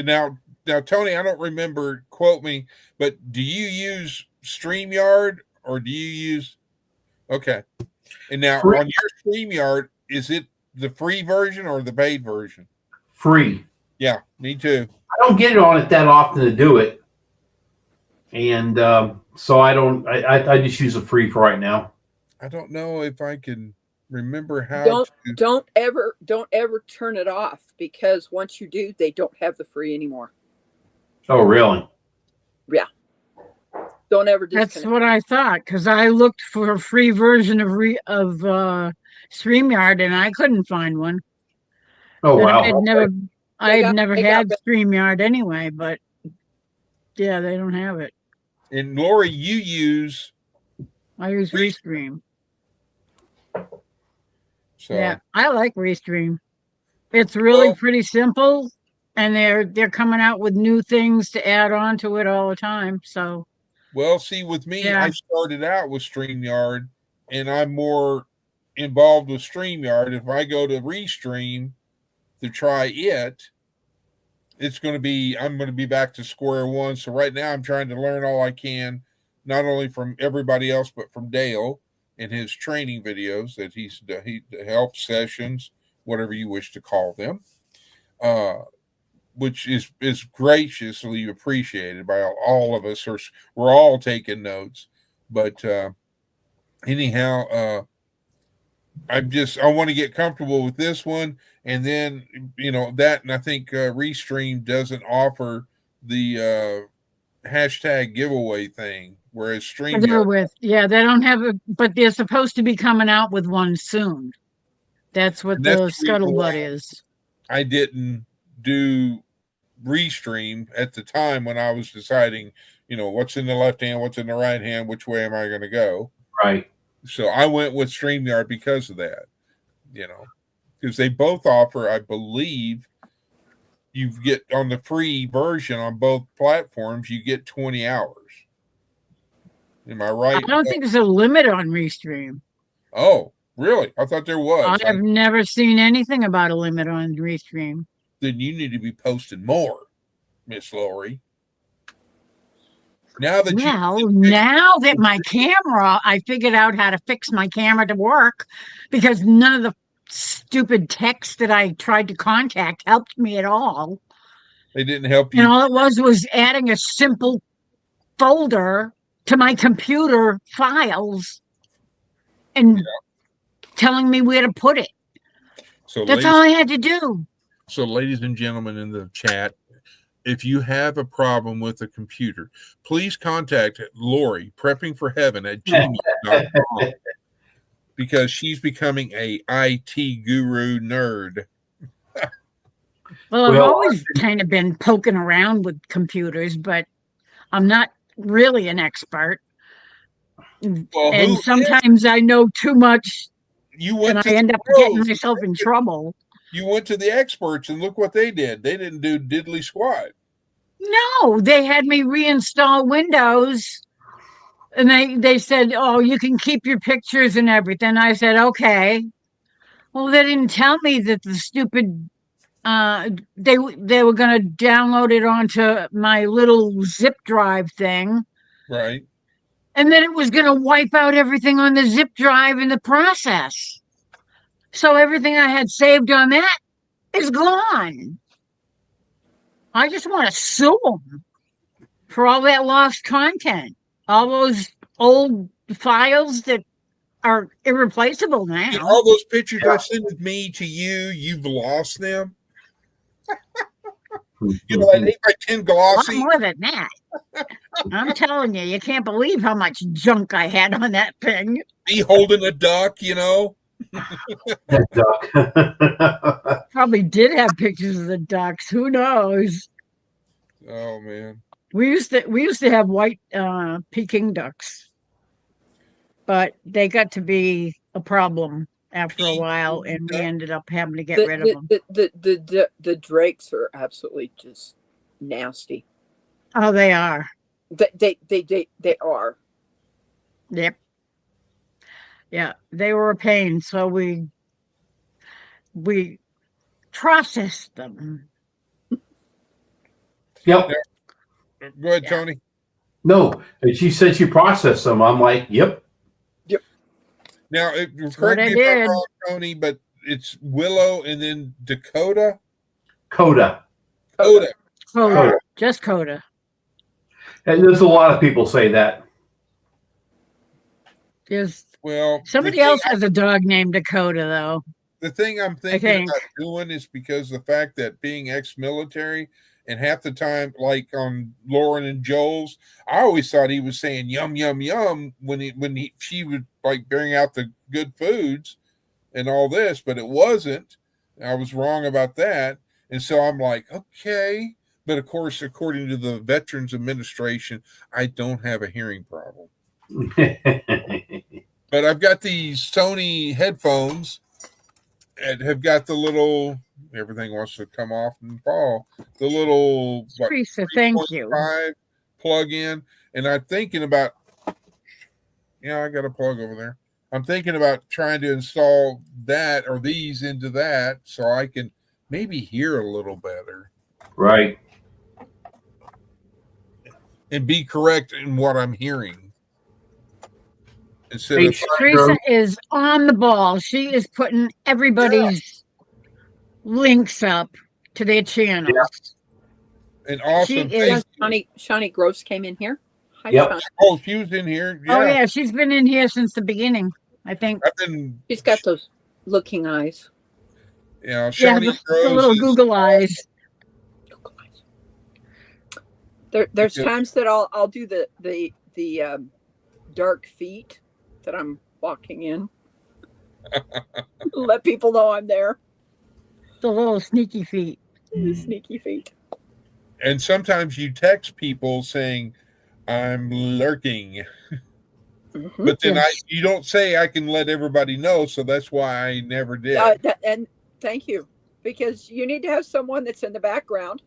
[SPEAKER 1] now Tony, I don't remember, quote me, but do you use StreamYard or do you use okay. And now on your StreamYard, is it the free version or the paid version?
[SPEAKER 3] Free.
[SPEAKER 1] Yeah, me too.
[SPEAKER 3] I don't get it on it that often to do it. And so I just use it free for right now.
[SPEAKER 1] I don't know if I can remember how
[SPEAKER 4] Don't ever turn it off because once you do, they don't have the free anymore.
[SPEAKER 3] Oh, really?
[SPEAKER 4] Yeah. Don't ever disconnect.
[SPEAKER 2] That's what I thought because I looked for a free version of StreamYard and I couldn't find one.
[SPEAKER 3] Oh,
[SPEAKER 2] But
[SPEAKER 3] wow.
[SPEAKER 2] I had never
[SPEAKER 4] they
[SPEAKER 2] had
[SPEAKER 4] got-
[SPEAKER 2] StreamYard anyway, but yeah, they don't have it.
[SPEAKER 1] And Lori, you use
[SPEAKER 2] I use Restream.
[SPEAKER 1] so
[SPEAKER 2] Yeah, I like Restream. It's really pretty simple, and they're coming out with new things to add on to it all the time. So,
[SPEAKER 1] well, see, with me,
[SPEAKER 2] Yeah.
[SPEAKER 1] I started out with StreamYard, and I'm more involved with StreamYard. If I go to Restream to try it, I'm going to be back to square one. So right now I'm trying to learn all I can, not only from everybody else, but from Dale and his training videos that he help sessions, whatever you wish to call them, which is graciously appreciated by all of us. We're all taking notes, but anyhow, I want to get comfortable with this one, and then that, and I think Restream doesn't offer the hashtag giveaway thing whereas
[SPEAKER 2] They're
[SPEAKER 1] StreamYard,
[SPEAKER 2] they don't have a, but they're supposed to be coming out with one soon. That's what
[SPEAKER 1] and that's
[SPEAKER 2] the
[SPEAKER 1] the reason why
[SPEAKER 2] scuttlebutt is.
[SPEAKER 1] I didn't do Restream at the time when I was deciding, what's in the left hand, what's in the right hand, which way am I going to go?
[SPEAKER 3] Right.
[SPEAKER 1] So I went with StreamYard because of that, because they both offer, I believe, you get on the free version on both platforms, you get 20 hours. Am I right?
[SPEAKER 2] I don't think there's a limit on Restream.
[SPEAKER 1] Oh, really? I thought there was.
[SPEAKER 2] I have never seen anything about a limit on Restream.
[SPEAKER 1] Then you need to be posting more, Miss Lori. Now that my camera, I figured out how to fix my camera to work, because none of the stupid text that I tried to contact helped me at all. They didn't help you.
[SPEAKER 2] And all it was adding a simple folder to my computer files and telling me where to put it.
[SPEAKER 1] So
[SPEAKER 2] that's all I had to do.
[SPEAKER 1] So, ladies and gentlemen in the chat, if you have a problem with a computer, please contact Lori, preppingforheaven@gmail.com, because she's becoming a IT guru nerd.
[SPEAKER 2] Well, I've always kind of been poking around with computers, but I'm not really an expert. Well, and sometimes I know too much, and I end up getting myself in trouble.
[SPEAKER 1] You went to the experts, and look what they did. They didn't do diddly squat.
[SPEAKER 2] No, they had me reinstall Windows, and they said, "Oh, you can keep your pictures and everything." I said, "Okay." Well, they didn't tell me that the stupid they were going to download it onto my little zip drive thing,
[SPEAKER 1] right?
[SPEAKER 2] And then it was going to wipe out everything on the zip drive in the process. So everything I had saved on that is gone. I just want to sue them for all that lost content, all those old files that are irreplaceable now.
[SPEAKER 1] And all those pictures I sent of me to you, you've lost them. That 8x10 glossy.
[SPEAKER 2] A lot more than that. I'm telling you, you can't believe how much junk I had on that thing.
[SPEAKER 1] Me holding a duck,
[SPEAKER 3] That duck.
[SPEAKER 2] Probably did have pictures of the ducks. Who knows?
[SPEAKER 1] Oh man.
[SPEAKER 2] We used to have white Peking ducks, but they got to be a problem after a while, and we ended up having to get rid of them.
[SPEAKER 4] The drakes are absolutely just nasty.
[SPEAKER 2] Oh, they are.
[SPEAKER 4] They are.
[SPEAKER 2] Yep. Yeah, they were a pain, so we processed them.
[SPEAKER 3] Yep.
[SPEAKER 1] Go ahead, Tony.
[SPEAKER 3] No, she said she processed them. I'm like, yep.
[SPEAKER 1] Now, correct me if I'm wrong, Tony, but it's Willow and then Dakota?
[SPEAKER 3] Coda.
[SPEAKER 2] Just Coda.
[SPEAKER 3] And there's a lot of people say that.
[SPEAKER 2] Somebody else has a dog named Dakota, though.
[SPEAKER 1] The thing I'm thinking about doing is because the fact that being ex-military, and half the time, like on Lauren and Joel's, I always thought he was saying yum yum yum when she would like bring out the good foods and all this, but it wasn't. I was wrong about that, and so I'm like, okay. But of course, according to the Veterans Administration, I don't have a hearing problem. But I've got these Sony headphones and have got the little, everything wants to come off and fall, the little
[SPEAKER 2] thank you
[SPEAKER 1] plug in. And I'm thinking about, I got a plug over there. I'm thinking about trying to install that or these into that so I can maybe hear a little better.
[SPEAKER 3] Right.
[SPEAKER 1] And be correct in what I'm hearing.
[SPEAKER 2] Teresa is on the ball. She is putting everybody's links up to their channels.
[SPEAKER 1] Yeah. And awesome.
[SPEAKER 4] Shawnee Gross came in here.
[SPEAKER 3] Hi, yep.
[SPEAKER 1] Oh, she was in here.
[SPEAKER 2] Yeah. Oh, yeah. She's been in here since the beginning, I think.
[SPEAKER 4] She's got those looking eyes.
[SPEAKER 1] Yeah, Shawnee Gross.
[SPEAKER 2] The little Google eyes.
[SPEAKER 4] There's times that I'll do the the dark feet that I'm walking in. Let people know I'm there.
[SPEAKER 2] The little sneaky feet.
[SPEAKER 4] Sneaky feet.
[SPEAKER 1] And sometimes you text people saying, I'm lurking.
[SPEAKER 4] Mhm.
[SPEAKER 1] But then
[SPEAKER 2] Yes.
[SPEAKER 1] you don't say I can let everybody know, so that's why I never did.
[SPEAKER 4] And thank you, because you need to have someone that's in the background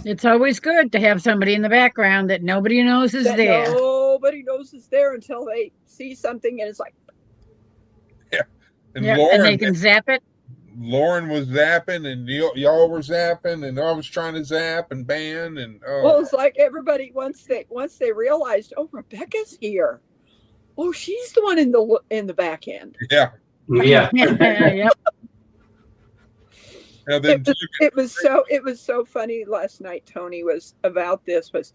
[SPEAKER 2] It's always good to have somebody in the background that nobody knows is
[SPEAKER 4] that
[SPEAKER 2] there.
[SPEAKER 4] nobody knows is there until they see something and it's like,
[SPEAKER 1] And
[SPEAKER 2] Yeah, and they can zap it.
[SPEAKER 1] Lauren was zapping, and y'all were zapping, and I was trying to zap and ban, and
[SPEAKER 4] well, it's like everybody once they realized, oh, Rebecca's here. Oh, she's the one in the back end.
[SPEAKER 1] yeah.
[SPEAKER 3] Yeah.
[SPEAKER 2] Yep.
[SPEAKER 1] And then
[SPEAKER 4] It was so funny last night. Tony was about this was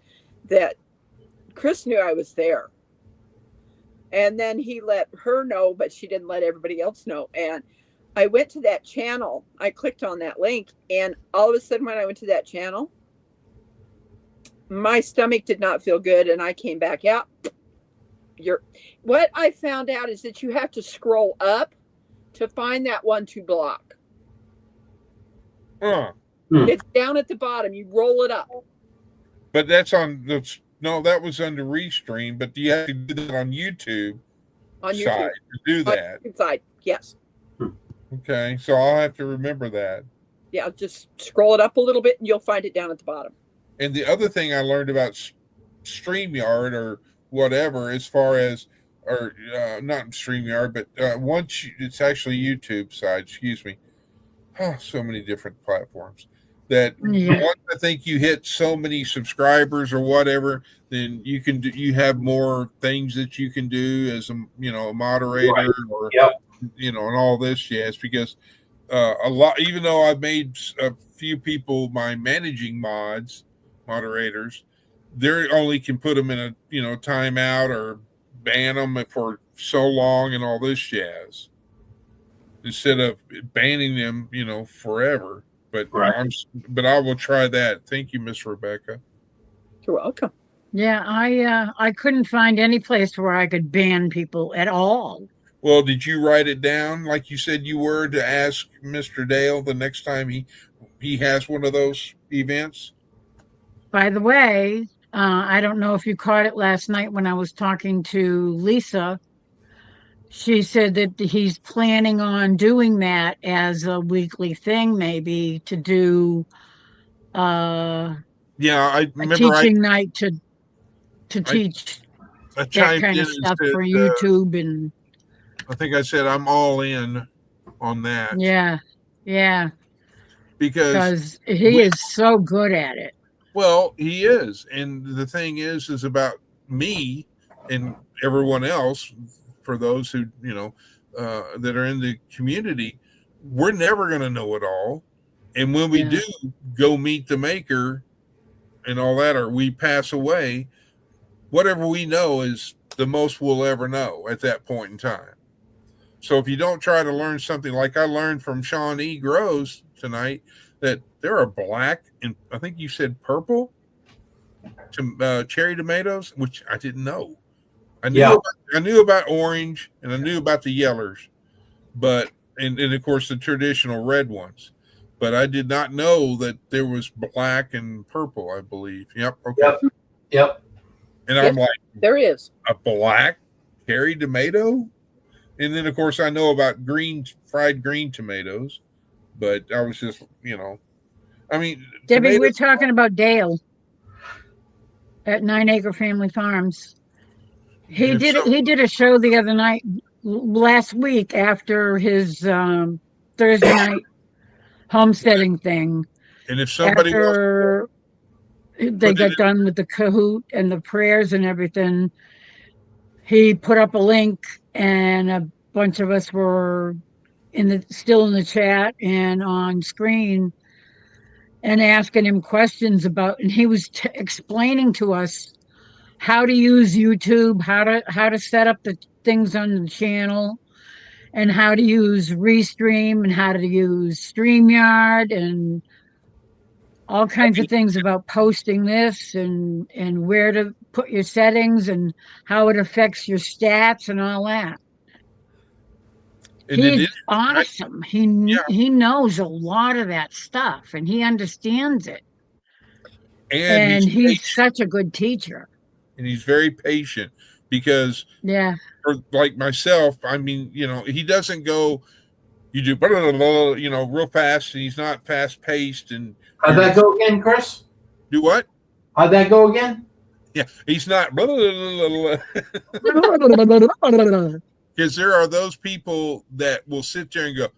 [SPEAKER 4] that Chris knew I was there, and then he let her know, but she didn't let everybody else know. And I went to that channel. I clicked on that link, and all of a sudden, when I went to that channel, my stomach did not feel good, and I came back out. What I found out is that you have to scroll up to find that one to block. It's down at the bottom. You roll it up.
[SPEAKER 1] But that's on that was under Restream, but you have to do that on YouTube
[SPEAKER 4] On
[SPEAKER 1] side
[SPEAKER 4] YouTube.
[SPEAKER 1] to do that.
[SPEAKER 4] Inside, yes.
[SPEAKER 1] Okay, so I'll have to remember that.
[SPEAKER 4] Yeah, just scroll it up a little bit and you'll find it down at the bottom.
[SPEAKER 1] And the other thing I learned about StreamYard or whatever, as far as, or not StreamYard, but it's actually YouTube side, excuse me. Oh, so many different platforms. That
[SPEAKER 2] Yeah.
[SPEAKER 1] once I think you hit so many subscribers or whatever, then you have more things that you can do as a moderator,
[SPEAKER 3] Right.
[SPEAKER 1] or
[SPEAKER 3] Yep.
[SPEAKER 1] and all this jazz, because a lot, even though I've made a few people my managing moderators, they only can put them in a timeout or ban them for so long and all this jazz, instead of banning them forever. But
[SPEAKER 3] Right.
[SPEAKER 1] but I will try that. Thank you, Miss Rebecca.
[SPEAKER 4] You're welcome.
[SPEAKER 2] Yeah, I couldn't find any place where I could ban people at all.
[SPEAKER 1] Well, did you write it down like you said you were, to ask Mr. Dale the next time he has one of those events?
[SPEAKER 2] By the way, I don't know if you caught it last night when I was talking to Lisa. She said that he's planning on doing that as a weekly thing, maybe to do
[SPEAKER 1] Yeah, I
[SPEAKER 2] a
[SPEAKER 1] remember.
[SPEAKER 2] teaching night to
[SPEAKER 1] I
[SPEAKER 2] teach that
[SPEAKER 1] chimed
[SPEAKER 2] kind
[SPEAKER 1] in
[SPEAKER 2] of
[SPEAKER 1] and
[SPEAKER 2] stuff
[SPEAKER 1] said,
[SPEAKER 2] for YouTube. And
[SPEAKER 1] I think I said I'm all in on that,
[SPEAKER 2] yeah,
[SPEAKER 1] because
[SPEAKER 2] because he is so good at it.
[SPEAKER 1] well, he is, and the thing is about me and everyone else. For those who that are in the community, we're never going to know it all, and when we do go meet the maker and all that, or we pass away, whatever we know is the most we'll ever know at that point in time. So if you don't try to learn something, like I learned from Sean E. Groves tonight, that there are black and I think you said purple cherry tomatoes, which I didn't know. I knew about orange, and I knew about the yellers, but and of course the traditional red ones. But I did not know that there was black and purple, I believe. Yep. Okay.
[SPEAKER 3] Yep.
[SPEAKER 1] And I'm like,
[SPEAKER 4] there is
[SPEAKER 1] a black cherry tomato? And then, of course, I know about fried green tomatoes, but I was just, I mean,
[SPEAKER 2] Debbie, we're talking about Dale at 9 Acre Family Farms. He did a show the other night, last week, after his Thursday night homesteading thing.
[SPEAKER 1] And if somebody
[SPEAKER 2] after they got done with the Kahoot and the prayers and everything, he put up a link, and a bunch of us were still in the chat and on screen and asking him questions about, and he was explaining to us how to use YouTube, how to set up the things on the channel, and how to use Restream, and how to use StreamYard, and all kinds of things about posting this and where to put your settings and how it affects your stats and all that.
[SPEAKER 1] And it
[SPEAKER 2] He's
[SPEAKER 1] is
[SPEAKER 2] awesome.
[SPEAKER 1] Yeah.
[SPEAKER 2] He knows a lot of that stuff and he understands it.
[SPEAKER 1] and
[SPEAKER 2] And he's
[SPEAKER 1] patient,
[SPEAKER 2] such a good teacher.
[SPEAKER 1] and he's very patient because
[SPEAKER 2] Yeah.
[SPEAKER 1] for like myself, I mean, he doesn't go, you do, blah, blah, blah, blah, real fast, and he's not fast paced. And
[SPEAKER 3] How'd that go again, Chris?
[SPEAKER 1] do what?
[SPEAKER 3] How'd that go again?
[SPEAKER 1] Yeah, he's not, blah, blah, blah, blah. Because there are those people that will sit there and go,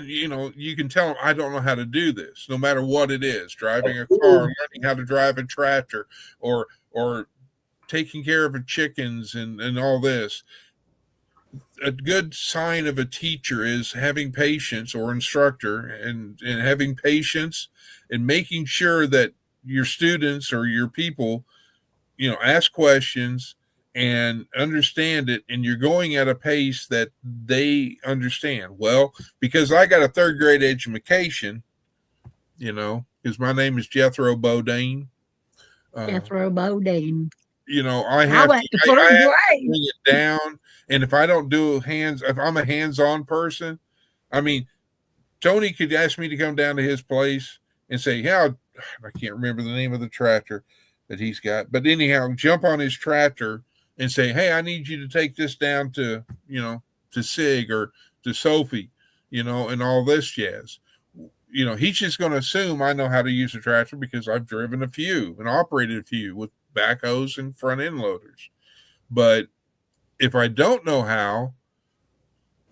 [SPEAKER 1] you can tell them, I don't know how to do this, no matter what it is, driving a car, learning how to drive a tractor, or taking care of the chickens and all this. A good sign of a teacher is having patience, or instructor, and having patience and making sure that your students or your people, ask questions and understand it, and you're going at a pace that they understand. Well, because I got a third grade education, because my name is Jethro Bodine.
[SPEAKER 2] Jethro Bodine.
[SPEAKER 1] I
[SPEAKER 2] I
[SPEAKER 1] have
[SPEAKER 2] went to
[SPEAKER 1] I
[SPEAKER 2] third
[SPEAKER 1] have to
[SPEAKER 2] grade.
[SPEAKER 1] bring it down. And if I don't do if I'm a hands-on person, I mean, Tony could ask me to come down to his place and say, "Yeah, I can't remember the name of the tractor that he's got, but anyhow, jump on his tractor and say, hey, I need you to take this down to, to Sig or to Sophie, and all this jazz." He's just going to assume I know how to use a tractor because I've driven a few and operated a few with backhoes and front end loaders. But if I don't know how,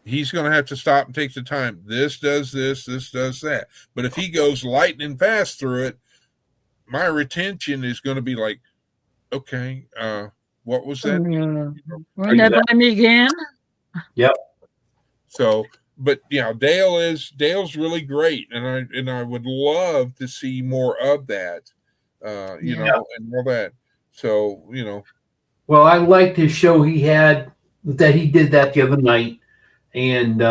[SPEAKER 1] he's going to have to stop and take the time. This does this, this does that. But if he goes lightning fast through it, my retention is going to be like, okay, what was that?
[SPEAKER 2] Run that by me again.
[SPEAKER 3] Yep.
[SPEAKER 1] So, but Dale's really great, and I would love to see more of that, and all that. So,
[SPEAKER 3] Well, I liked his show he did that the other night, and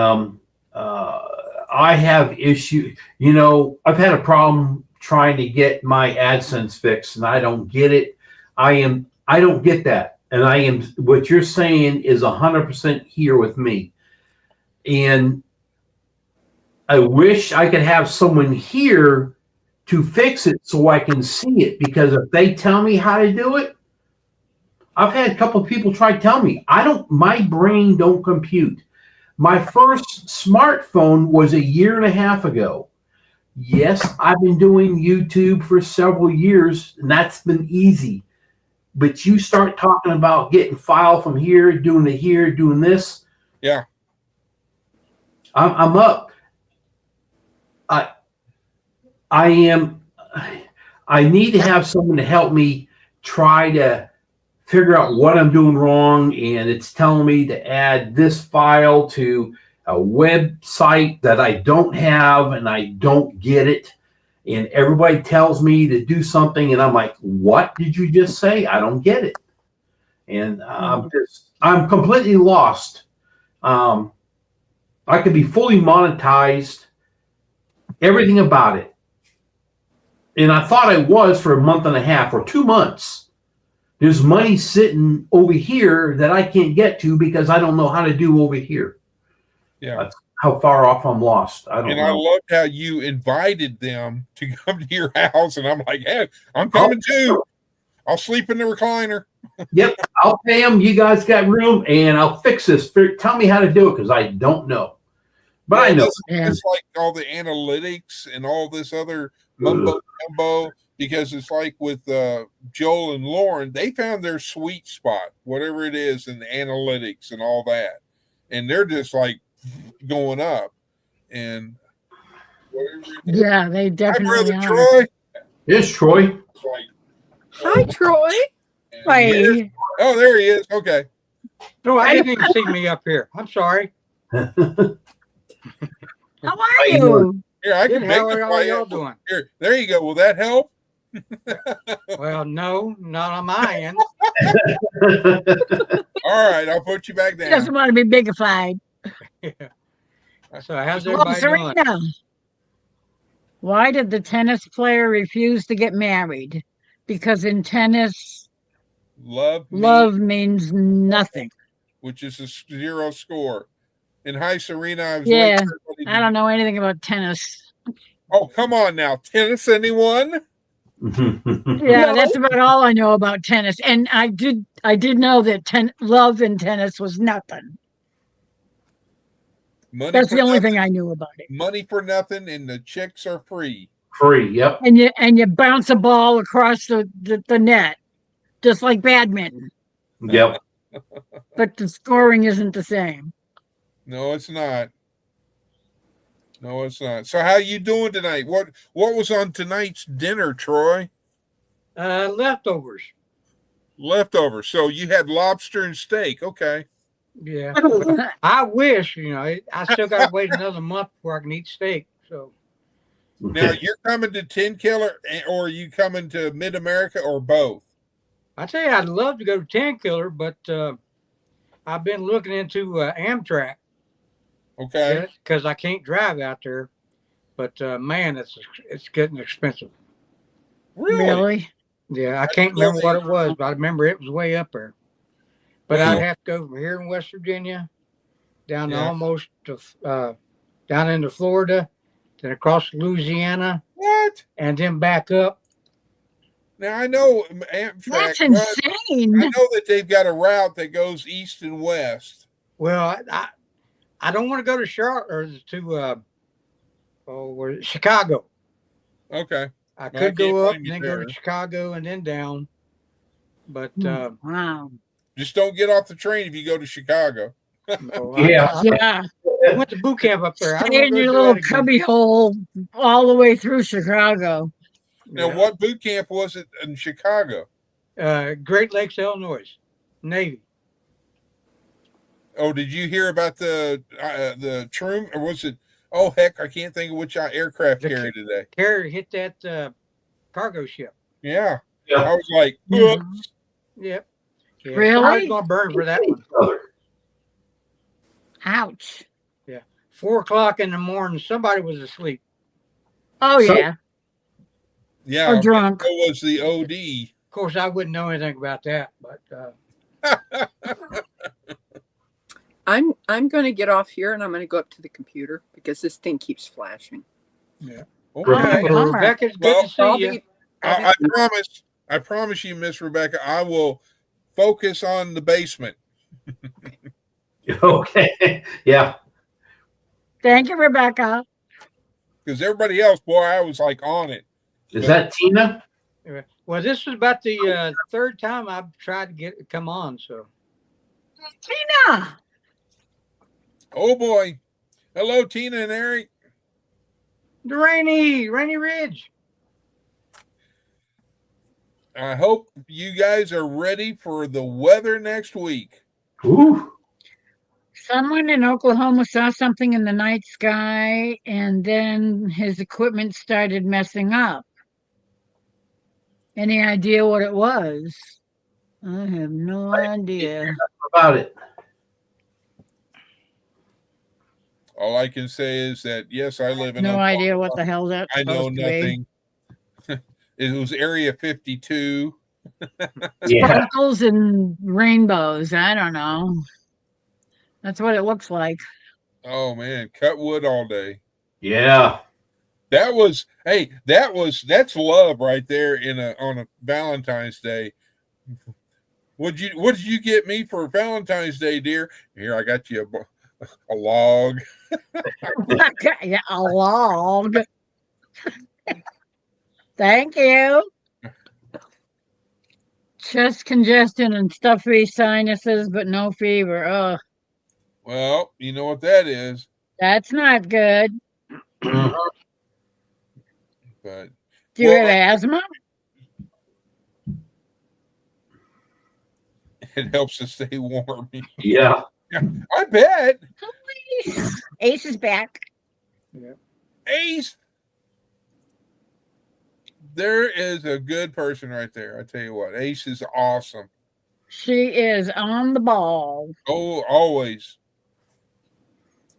[SPEAKER 3] I have issues. I've had a problem trying to get my AdSense fixed, and I don't get it. I don't get that, and what you're saying is 100% here with me, and I wish I could have someone here to fix it so I can see it, because if they tell me how to do it, I've had a couple of people try to tell me. My brain don't compute. My first smartphone was a year and a half ago. Yes, I've been doing YouTube for several years, and that's been easy. But you start talking about getting file from here, doing it here, doing this.
[SPEAKER 1] Yeah.
[SPEAKER 3] I'm up. I need to have someone to help me try to figure out what I'm doing wrong, and it's telling me to add this file to a website that I don't have, and I don't get it. And everybody tells me to do something, and I'm like, what did you just say? I don't get it. And I'm completely lost. I could be fully monetized, everything about it. And I thought I was for a month and a half or 2 months. There's money sitting over here that I can't get to because I don't know how to do over here.
[SPEAKER 1] Yeah.
[SPEAKER 3] That's how far off I'm lost. I don't know.
[SPEAKER 1] I loved how you invited them to come to your house, and I'm like, hey, I'm coming too. I'll sleep in the recliner.
[SPEAKER 3] Yep, I'll pay them. You guys got room, and I'll fix this. Tell me how to do it, because I don't know. But I know.
[SPEAKER 1] It's like all the analytics and all this other mumbo jumbo, because it's like with Joel and Lauren, they found their sweet spot, whatever it is, in the analytics and all that. And they're just like going up. And whatever it is.
[SPEAKER 2] Yeah, they definitely
[SPEAKER 1] Hi, Brother
[SPEAKER 2] are.
[SPEAKER 1] Troy.
[SPEAKER 3] Here's Troy.
[SPEAKER 4] Hi, Troy.
[SPEAKER 2] Hi.
[SPEAKER 1] Oh, there he is. Okay.
[SPEAKER 6] No, I didn't even see me up here. I'm sorry.
[SPEAKER 2] How are you?
[SPEAKER 1] Here, I
[SPEAKER 6] Good,
[SPEAKER 1] can
[SPEAKER 6] how are
[SPEAKER 1] magnify
[SPEAKER 6] y'all
[SPEAKER 1] it.
[SPEAKER 6] doing?
[SPEAKER 1] Here, there you go. Will that help?
[SPEAKER 6] Well, no, not on my end.
[SPEAKER 1] All right, I'll put you back
[SPEAKER 2] He
[SPEAKER 1] down.
[SPEAKER 2] doesn't want to be bigified.
[SPEAKER 6] So how's
[SPEAKER 2] Well,
[SPEAKER 6] everybody doing?
[SPEAKER 2] Serena, why did the tennis player refuse to get married? Because in tennis,
[SPEAKER 1] Love me,
[SPEAKER 2] Love means nothing.
[SPEAKER 1] which is a 0 score. And hi, Serena. I was
[SPEAKER 2] Yeah,
[SPEAKER 1] waiting for everybody
[SPEAKER 2] I
[SPEAKER 1] to
[SPEAKER 2] don't know anything about tennis.
[SPEAKER 1] Oh, come on now. Tennis, anyone?
[SPEAKER 2] Yeah,
[SPEAKER 4] No.
[SPEAKER 2] that's about all I know about tennis. And I did know that love in tennis was nothing.
[SPEAKER 1] Money
[SPEAKER 2] That's
[SPEAKER 1] for
[SPEAKER 2] the only
[SPEAKER 1] nothing.
[SPEAKER 2] thing I knew about it.
[SPEAKER 1] Money for nothing, and the chicks are free.
[SPEAKER 3] Free. Yep.
[SPEAKER 2] And you bounce a ball across the net, just like badminton.
[SPEAKER 3] Yep.
[SPEAKER 2] But the scoring isn't the same.
[SPEAKER 1] No, it's not. No, it's not. So, how you doing tonight? What was on tonight's dinner, Troy?
[SPEAKER 6] Leftovers.
[SPEAKER 1] Leftovers. So you had lobster and steak. Okay.
[SPEAKER 6] Yeah. I wish, I still got to wait another month before I can eat steak. So
[SPEAKER 1] Now you're coming to 10 Killer, or are you coming to Mid America, or both?
[SPEAKER 6] I tell you, I'd love to go to 10 Killer, but I've been looking into Amtrak.
[SPEAKER 1] Okay.
[SPEAKER 6] Because I can't drive out there. But man, it's getting expensive.
[SPEAKER 1] Really?
[SPEAKER 6] Yeah, I can't remember what it was, but I remember it was way up there. But I'd have to go from here in West Virginia down to almost to, down into Florida, then across Louisiana.
[SPEAKER 1] What?
[SPEAKER 6] And then back up.
[SPEAKER 1] Now I know Amtrak.
[SPEAKER 2] That's insane.
[SPEAKER 1] I know that they've got a route that goes east and west.
[SPEAKER 6] Well, I don't want to go to Charlotte or to Chicago.
[SPEAKER 1] Okay.
[SPEAKER 6] I could go up and then go to Chicago and then down. But
[SPEAKER 2] wow.
[SPEAKER 1] Just don't get off the train if you go to Chicago.
[SPEAKER 2] Yeah.
[SPEAKER 6] I went to boot camp up there.
[SPEAKER 2] Stay in your little cubby hole all the way through Chicago.
[SPEAKER 1] Now, what boot camp was it in Chicago?
[SPEAKER 6] Great Lakes, Illinois, Navy.
[SPEAKER 1] Oh, did you hear about the Troom, or was it? Oh heck, I can't think of which aircraft carrier today.
[SPEAKER 6] Carrier hit that cargo ship.
[SPEAKER 1] Yeah. I was like, oops.
[SPEAKER 6] Yep. Yeah,
[SPEAKER 2] really?
[SPEAKER 6] I was gonna burn for that one.
[SPEAKER 2] Ouch.
[SPEAKER 6] Yeah. 4:00 in the morning, somebody was asleep.
[SPEAKER 2] Oh yeah.
[SPEAKER 1] Yeah.
[SPEAKER 2] Or drunk.
[SPEAKER 1] It was the OD.
[SPEAKER 6] Of course, I wouldn't know anything about that, but
[SPEAKER 4] I'm going to get off here and I'm going to go up to the computer because this thing keeps flashing.
[SPEAKER 6] Yeah.
[SPEAKER 1] Okay.
[SPEAKER 2] Oh,
[SPEAKER 6] Rebecca, it's good to see you.
[SPEAKER 1] I promise you, Miss Rebecca, I will focus on the basement.
[SPEAKER 3] Okay. Yeah.
[SPEAKER 2] Thank you, Rebecca.
[SPEAKER 1] Because everybody else, boy, I was like on it.
[SPEAKER 3] Is that Tina?
[SPEAKER 6] Well, this is about the third time I've tried to come on. So,
[SPEAKER 2] Tina.
[SPEAKER 1] Oh boy. Hello, Tina and Eric.
[SPEAKER 6] The Rainy Ridge.
[SPEAKER 1] I hope you guys are ready for the weather next week.
[SPEAKER 3] Ooh.
[SPEAKER 2] Someone in Oklahoma saw something in the night sky, and then his equipment started messing up. Any idea what it was? I have no idea.
[SPEAKER 3] About it.
[SPEAKER 1] All I can say is that, yes, I live in
[SPEAKER 2] No
[SPEAKER 1] Oklahoma.
[SPEAKER 2] idea what the hell that's
[SPEAKER 1] I know
[SPEAKER 2] supposed to be.
[SPEAKER 1] nothing. It was Area 52.
[SPEAKER 3] Yeah.
[SPEAKER 2] Sparkles and rainbows. I don't know. That's what it looks like.
[SPEAKER 1] Oh man, cut wood all day.
[SPEAKER 3] Yeah.
[SPEAKER 1] That's love right there on a Valentine's Day. What did you get me for Valentine's Day, dear? Here, I got you a log.
[SPEAKER 2] Yeah, a log. Thank you. Chest congestion and stuffy sinuses, but no fever. Oh,
[SPEAKER 1] Well, you know what that is.
[SPEAKER 2] that's not good.
[SPEAKER 1] But
[SPEAKER 2] Do you have asthma?
[SPEAKER 1] it helps to stay warm.
[SPEAKER 3] Yeah.
[SPEAKER 1] I bet.
[SPEAKER 2] Ace is back.
[SPEAKER 6] Yeah.
[SPEAKER 1] Ace. There is a good person right there. I tell you what, Ace is awesome.
[SPEAKER 2] She is on the ball.
[SPEAKER 1] Oh, always.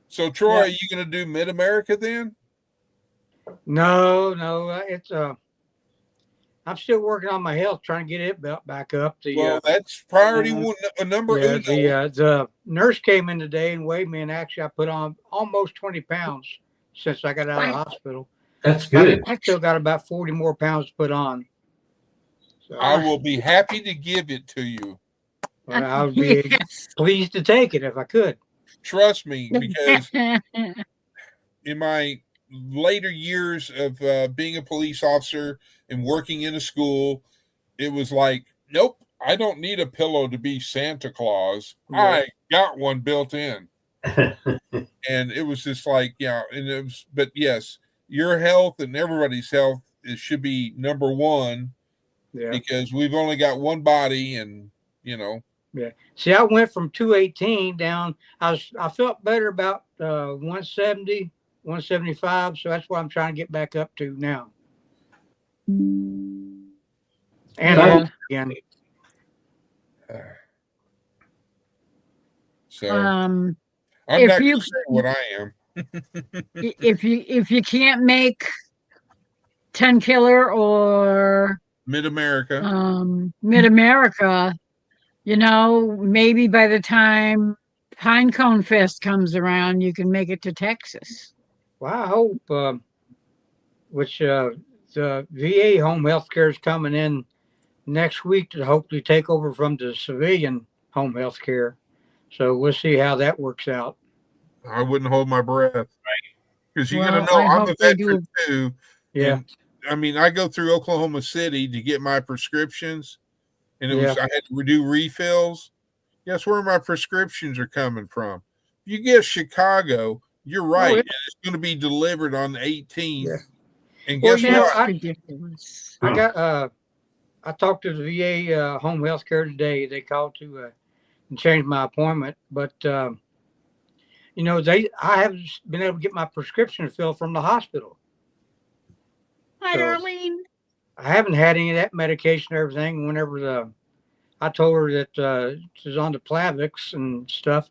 [SPEAKER 1] So, Troy, are you going to do Mid America then?
[SPEAKER 6] No, it's I'm still working on my health, trying to get it back up.
[SPEAKER 1] Well, that's priority number
[SPEAKER 6] yeah,
[SPEAKER 1] uno.
[SPEAKER 6] the nurse came in today and weighed me, and actually I put on almost 20 pounds since I got out of the hospital.
[SPEAKER 3] That's good.
[SPEAKER 6] I still got about 40 more pounds to put on. So
[SPEAKER 1] I will be happy to give it to you.
[SPEAKER 6] well, I would be pleased to take it if I could.
[SPEAKER 1] Trust me, because in my later years of being a police officer and working in a school, it was like, nope, I don't need a pillow to be Santa Claus.
[SPEAKER 6] Yeah.
[SPEAKER 1] I got one built in. And it was just like, yeah, and it was, but yes, your health and everybody's health should be number one.
[SPEAKER 6] Yeah.
[SPEAKER 1] Because we've only got one body, and you know.
[SPEAKER 6] Yeah. See, I went from 218 down. I felt better about 170, 175. So that's what I'm trying to get back up to now. And again.
[SPEAKER 1] So I'm not going to say what I am.
[SPEAKER 2] if you can't make 10 Killer or
[SPEAKER 1] Mid-America,
[SPEAKER 2] you know, maybe by the time Pinecone Fest comes around, you can make it to Texas.
[SPEAKER 6] Well, I hope, the VA home health care is coming in next week to hopefully take over from the civilian home health care. So we'll see how that works out.
[SPEAKER 1] I wouldn't hold my breath. Because you got to know, I'm a veteran too.
[SPEAKER 6] Yeah.
[SPEAKER 1] And, I mean, I go through Oklahoma City to get my prescriptions, and I had to do refills. Guess where my prescriptions are coming from? You get Chicago, you're right. And it's going to be delivered on the 18th. Yeah. And guess
[SPEAKER 6] what? I talked to the VA home health care today. They called to and change my appointment, but you know, I haven't been able to get my prescription filled from the hospital.
[SPEAKER 2] Hi, Darlene.
[SPEAKER 6] I haven't had any of that medication or everything. Whenever I told her that she's on the Plavix and stuff,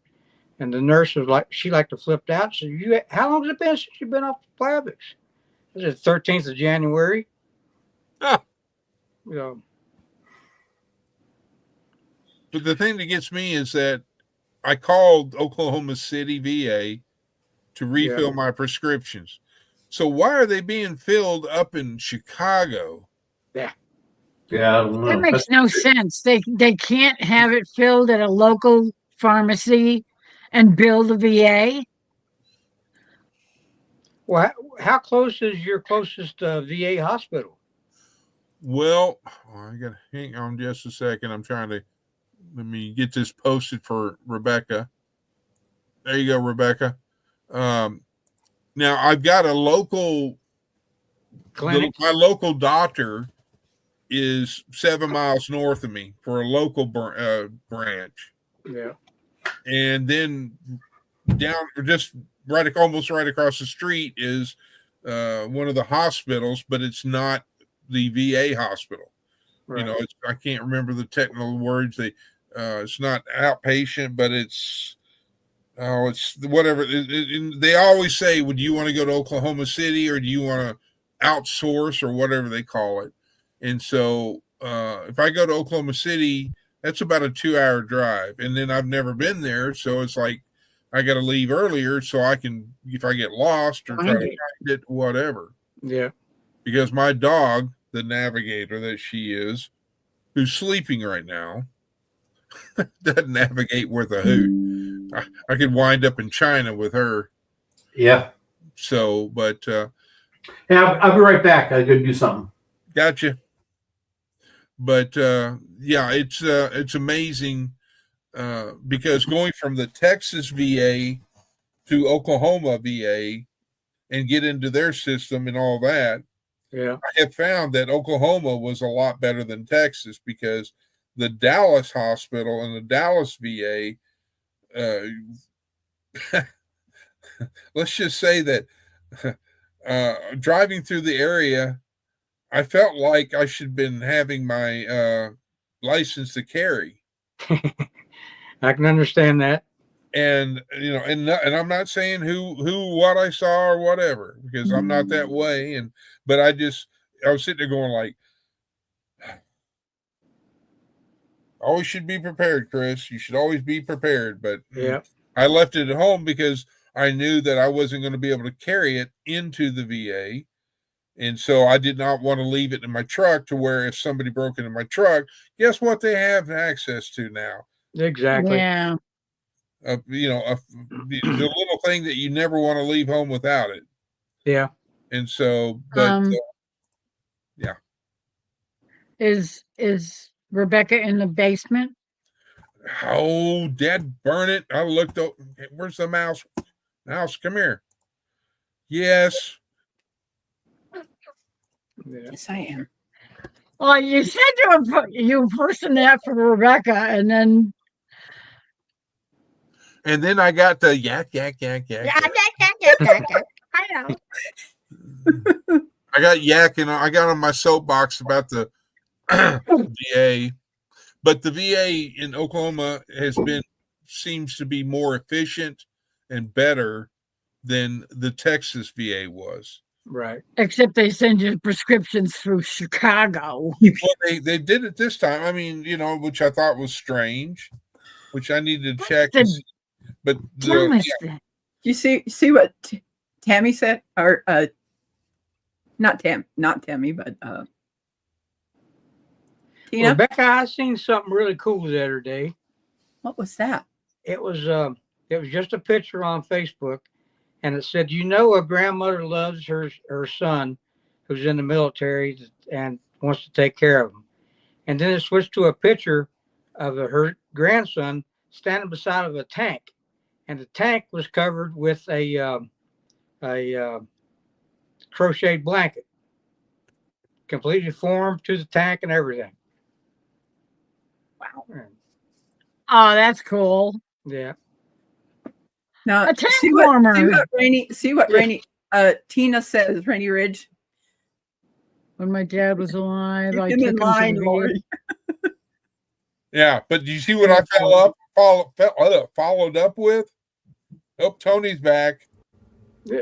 [SPEAKER 6] and the nurse was like, she liked to flip out. She said, how long has it been since you've been off the Plavix? It was the 13th of January.
[SPEAKER 1] Oh.
[SPEAKER 6] You know.
[SPEAKER 1] But the thing that gets me is that I called Oklahoma City VA to refill my prescriptions. So why are they being filled up in Chicago?
[SPEAKER 6] Yeah.
[SPEAKER 2] That makes no sense. They can't have it filled at a local pharmacy and bill the VA.
[SPEAKER 6] Well, how close is your closest VA hospital?
[SPEAKER 1] Well, I got to hang on just a second. I'm trying to let me get this posted for Rebecca. There you go, Rebecca. Now I've got a local clinic. My local doctor is 7 miles north of me for a local branch.
[SPEAKER 6] Yeah.
[SPEAKER 1] And then down just almost right across the street is one of the hospitals, but it's not the VA hospital. Right. You know, I can't remember the technical words. It's not outpatient, but it's whatever. They always say, would you want to go to Oklahoma City or do you want to outsource or whatever they call it? And so if I go to Oklahoma City, that's about a 2-hour drive. And then I've never been there. So it's like I got to leave earlier so I can, if I get lost or try to find it, whatever.
[SPEAKER 6] Yeah.
[SPEAKER 1] Because my dog, the navigator that she is, who's sleeping right now, doesn't navigate worth a hoot. I could wind up in China with her.
[SPEAKER 3] Yeah.
[SPEAKER 1] So, but
[SPEAKER 3] hey, I'll be right back. I gotta do something.
[SPEAKER 1] Gotcha. But yeah, it's amazing because going from the Texas VA to Oklahoma VA and get into their system and all that.
[SPEAKER 6] Yeah.
[SPEAKER 1] I have found that Oklahoma was a lot better than Texas because the Dallas hospital and the Dallas VA, let's just say that driving through the area, I felt like I should have been having my license to carry.
[SPEAKER 6] I can understand that.
[SPEAKER 1] And, you know, and I'm not saying what I saw or whatever, because I'm not that way. But I was sitting there going like, Always should be prepared, Chris. You should always be prepared. But
[SPEAKER 6] Yeah.
[SPEAKER 1] I left it at home because I knew that I wasn't going to be able to carry it into the VA. And so I did not want to leave it in my truck to where if somebody broke into my truck, guess what they have access to now?
[SPEAKER 6] Exactly.
[SPEAKER 2] Yeah.
[SPEAKER 1] The little thing that you never want to leave home without it.
[SPEAKER 6] Yeah.
[SPEAKER 1] And so, but yeah.
[SPEAKER 2] Is Rebecca in the basement?
[SPEAKER 1] Oh, Dad, burn it. I looked up. Where's the mouse? Mouse, come here. Yes.
[SPEAKER 6] Yeah.
[SPEAKER 4] Yes, I am.
[SPEAKER 2] Well, you said you personed that for Rebecca, and then
[SPEAKER 1] I got the yak.
[SPEAKER 2] I know.
[SPEAKER 1] I got yak, and I got on my soapbox about the VA, but the VA in Oklahoma seems to be more efficient and better than the Texas VA was.
[SPEAKER 6] Right.
[SPEAKER 2] Except they send you prescriptions through Chicago.
[SPEAKER 1] Well, they did it this time. I mean, which I thought was strange, which I needed to check. But
[SPEAKER 4] you see what Tammy said, or not Tammy, but Tina.
[SPEAKER 6] Rebecca, I seen something really cool the other day.
[SPEAKER 4] What was that?
[SPEAKER 6] It was just a picture on Facebook, and it said, a grandmother loves her son who's in the military and wants to take care of him. And then it switched to a picture of her grandson standing beside of a tank, and the tank was covered with a crocheted blanket, completely formed to the tank and everything.
[SPEAKER 4] Wow.
[SPEAKER 2] Oh, that's cool.
[SPEAKER 6] Yeah.
[SPEAKER 4] Now,
[SPEAKER 2] a tank warmer.
[SPEAKER 4] See what Rainy Tina says, Rainy Ridge.
[SPEAKER 2] When my dad was alive, I
[SPEAKER 4] Keep him in
[SPEAKER 2] took
[SPEAKER 4] line,
[SPEAKER 2] him to
[SPEAKER 4] Lori.
[SPEAKER 1] Yeah, but do you see what I followed up with? Oh, Tony's back.
[SPEAKER 6] Yeah.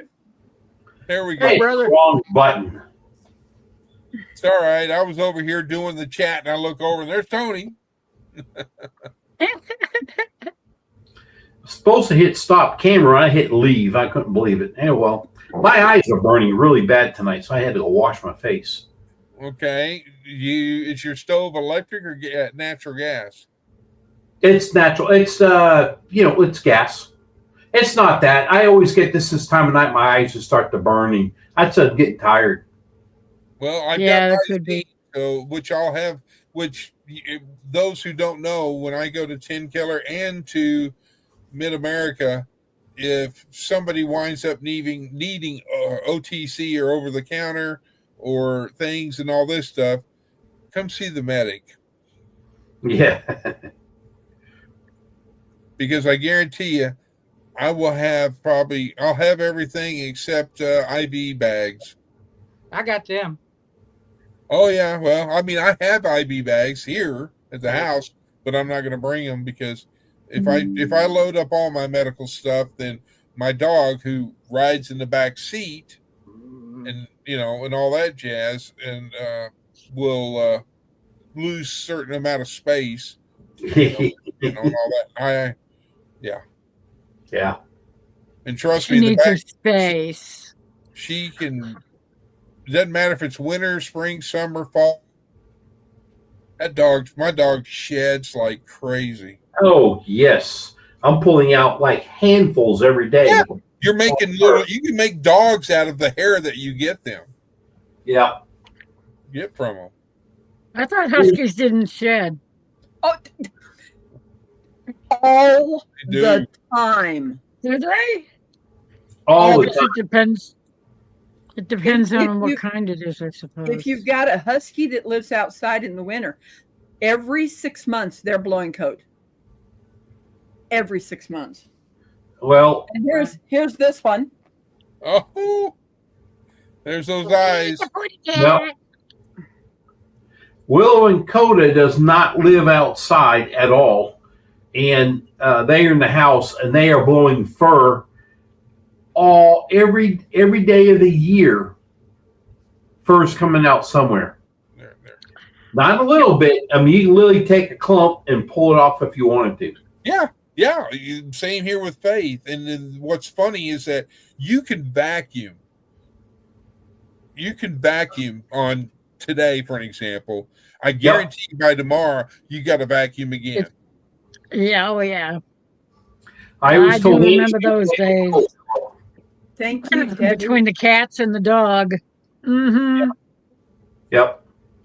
[SPEAKER 1] There we go.
[SPEAKER 3] Hey,
[SPEAKER 6] brother.
[SPEAKER 3] Wrong button.
[SPEAKER 1] It's all right. I was over here doing the chat, and I look over, and there's Tony.
[SPEAKER 3] Supposed to hit stop camera. I hit leave. I couldn't believe it. Hey, well, my eyes are burning really bad tonight, so I had to go wash my face.
[SPEAKER 1] Okay. Is your stove electric or natural gas?
[SPEAKER 3] It's natural. It's it's gas. It's not that. I always get this time of night. My eyes just start to burn, and I start getting tired.
[SPEAKER 1] Well, I've
[SPEAKER 2] Yeah,
[SPEAKER 1] got
[SPEAKER 2] that could be.
[SPEAKER 1] so which I'll have. Which those who don't know, when I go to 10 Killer and to Mid America, if somebody winds up needing OTC or over the counter or things and all this stuff, come see the medic.
[SPEAKER 3] Yeah.
[SPEAKER 1] Because I guarantee you, I'll have everything except IV bags.
[SPEAKER 6] I got them.
[SPEAKER 1] Oh yeah, well, I mean, I have IV bags here at the house, but I'm not going to bring them because if I load up all my medical stuff, then my dog who rides in the back seat and and all that jazz and will lose certain amount of space, and all that.
[SPEAKER 3] Yeah.
[SPEAKER 1] And trust
[SPEAKER 2] She
[SPEAKER 1] me,
[SPEAKER 2] needs her space.
[SPEAKER 1] she can. It doesn't matter if it's winter, spring, summer, fall. My dog sheds like crazy.
[SPEAKER 3] Oh yes, I'm pulling out like handfuls every day.
[SPEAKER 1] Yeah. You're making you can make dogs out of the hair that you get from them.
[SPEAKER 2] I thought huskies didn't shed.
[SPEAKER 4] Oh, all
[SPEAKER 1] They do.
[SPEAKER 4] the time.
[SPEAKER 2] Do they?
[SPEAKER 3] All the
[SPEAKER 2] It
[SPEAKER 3] time.
[SPEAKER 2] depends. It depends
[SPEAKER 4] If
[SPEAKER 2] on what
[SPEAKER 4] you-
[SPEAKER 2] kind it is, I suppose.
[SPEAKER 4] If you've got a husky that lives outside in the winter, every 6 months they're blowing coat. Every 6 months.
[SPEAKER 3] Well,
[SPEAKER 4] And here's this one.
[SPEAKER 1] Oh, there's those eyes.
[SPEAKER 3] well, Willow and Coda does not live outside at all, and they are in the house, and they are blowing fur every day of the year. Fur's coming out somewhere.
[SPEAKER 1] There.
[SPEAKER 3] Not a little bit. I mean, you can literally take a clump and pull it off if you wanted to.
[SPEAKER 1] Yeah. Same here with Faith. And then what's funny is that you can vacuum. You can vacuum on today, for an example. I guarantee you by tomorrow, you got to vacuum again.
[SPEAKER 2] Yeah, oh yeah.
[SPEAKER 3] I
[SPEAKER 2] do remember those days.
[SPEAKER 4] Thank you, Debbie.
[SPEAKER 2] Between the cats and the dog. Mm-hmm.
[SPEAKER 3] Yep.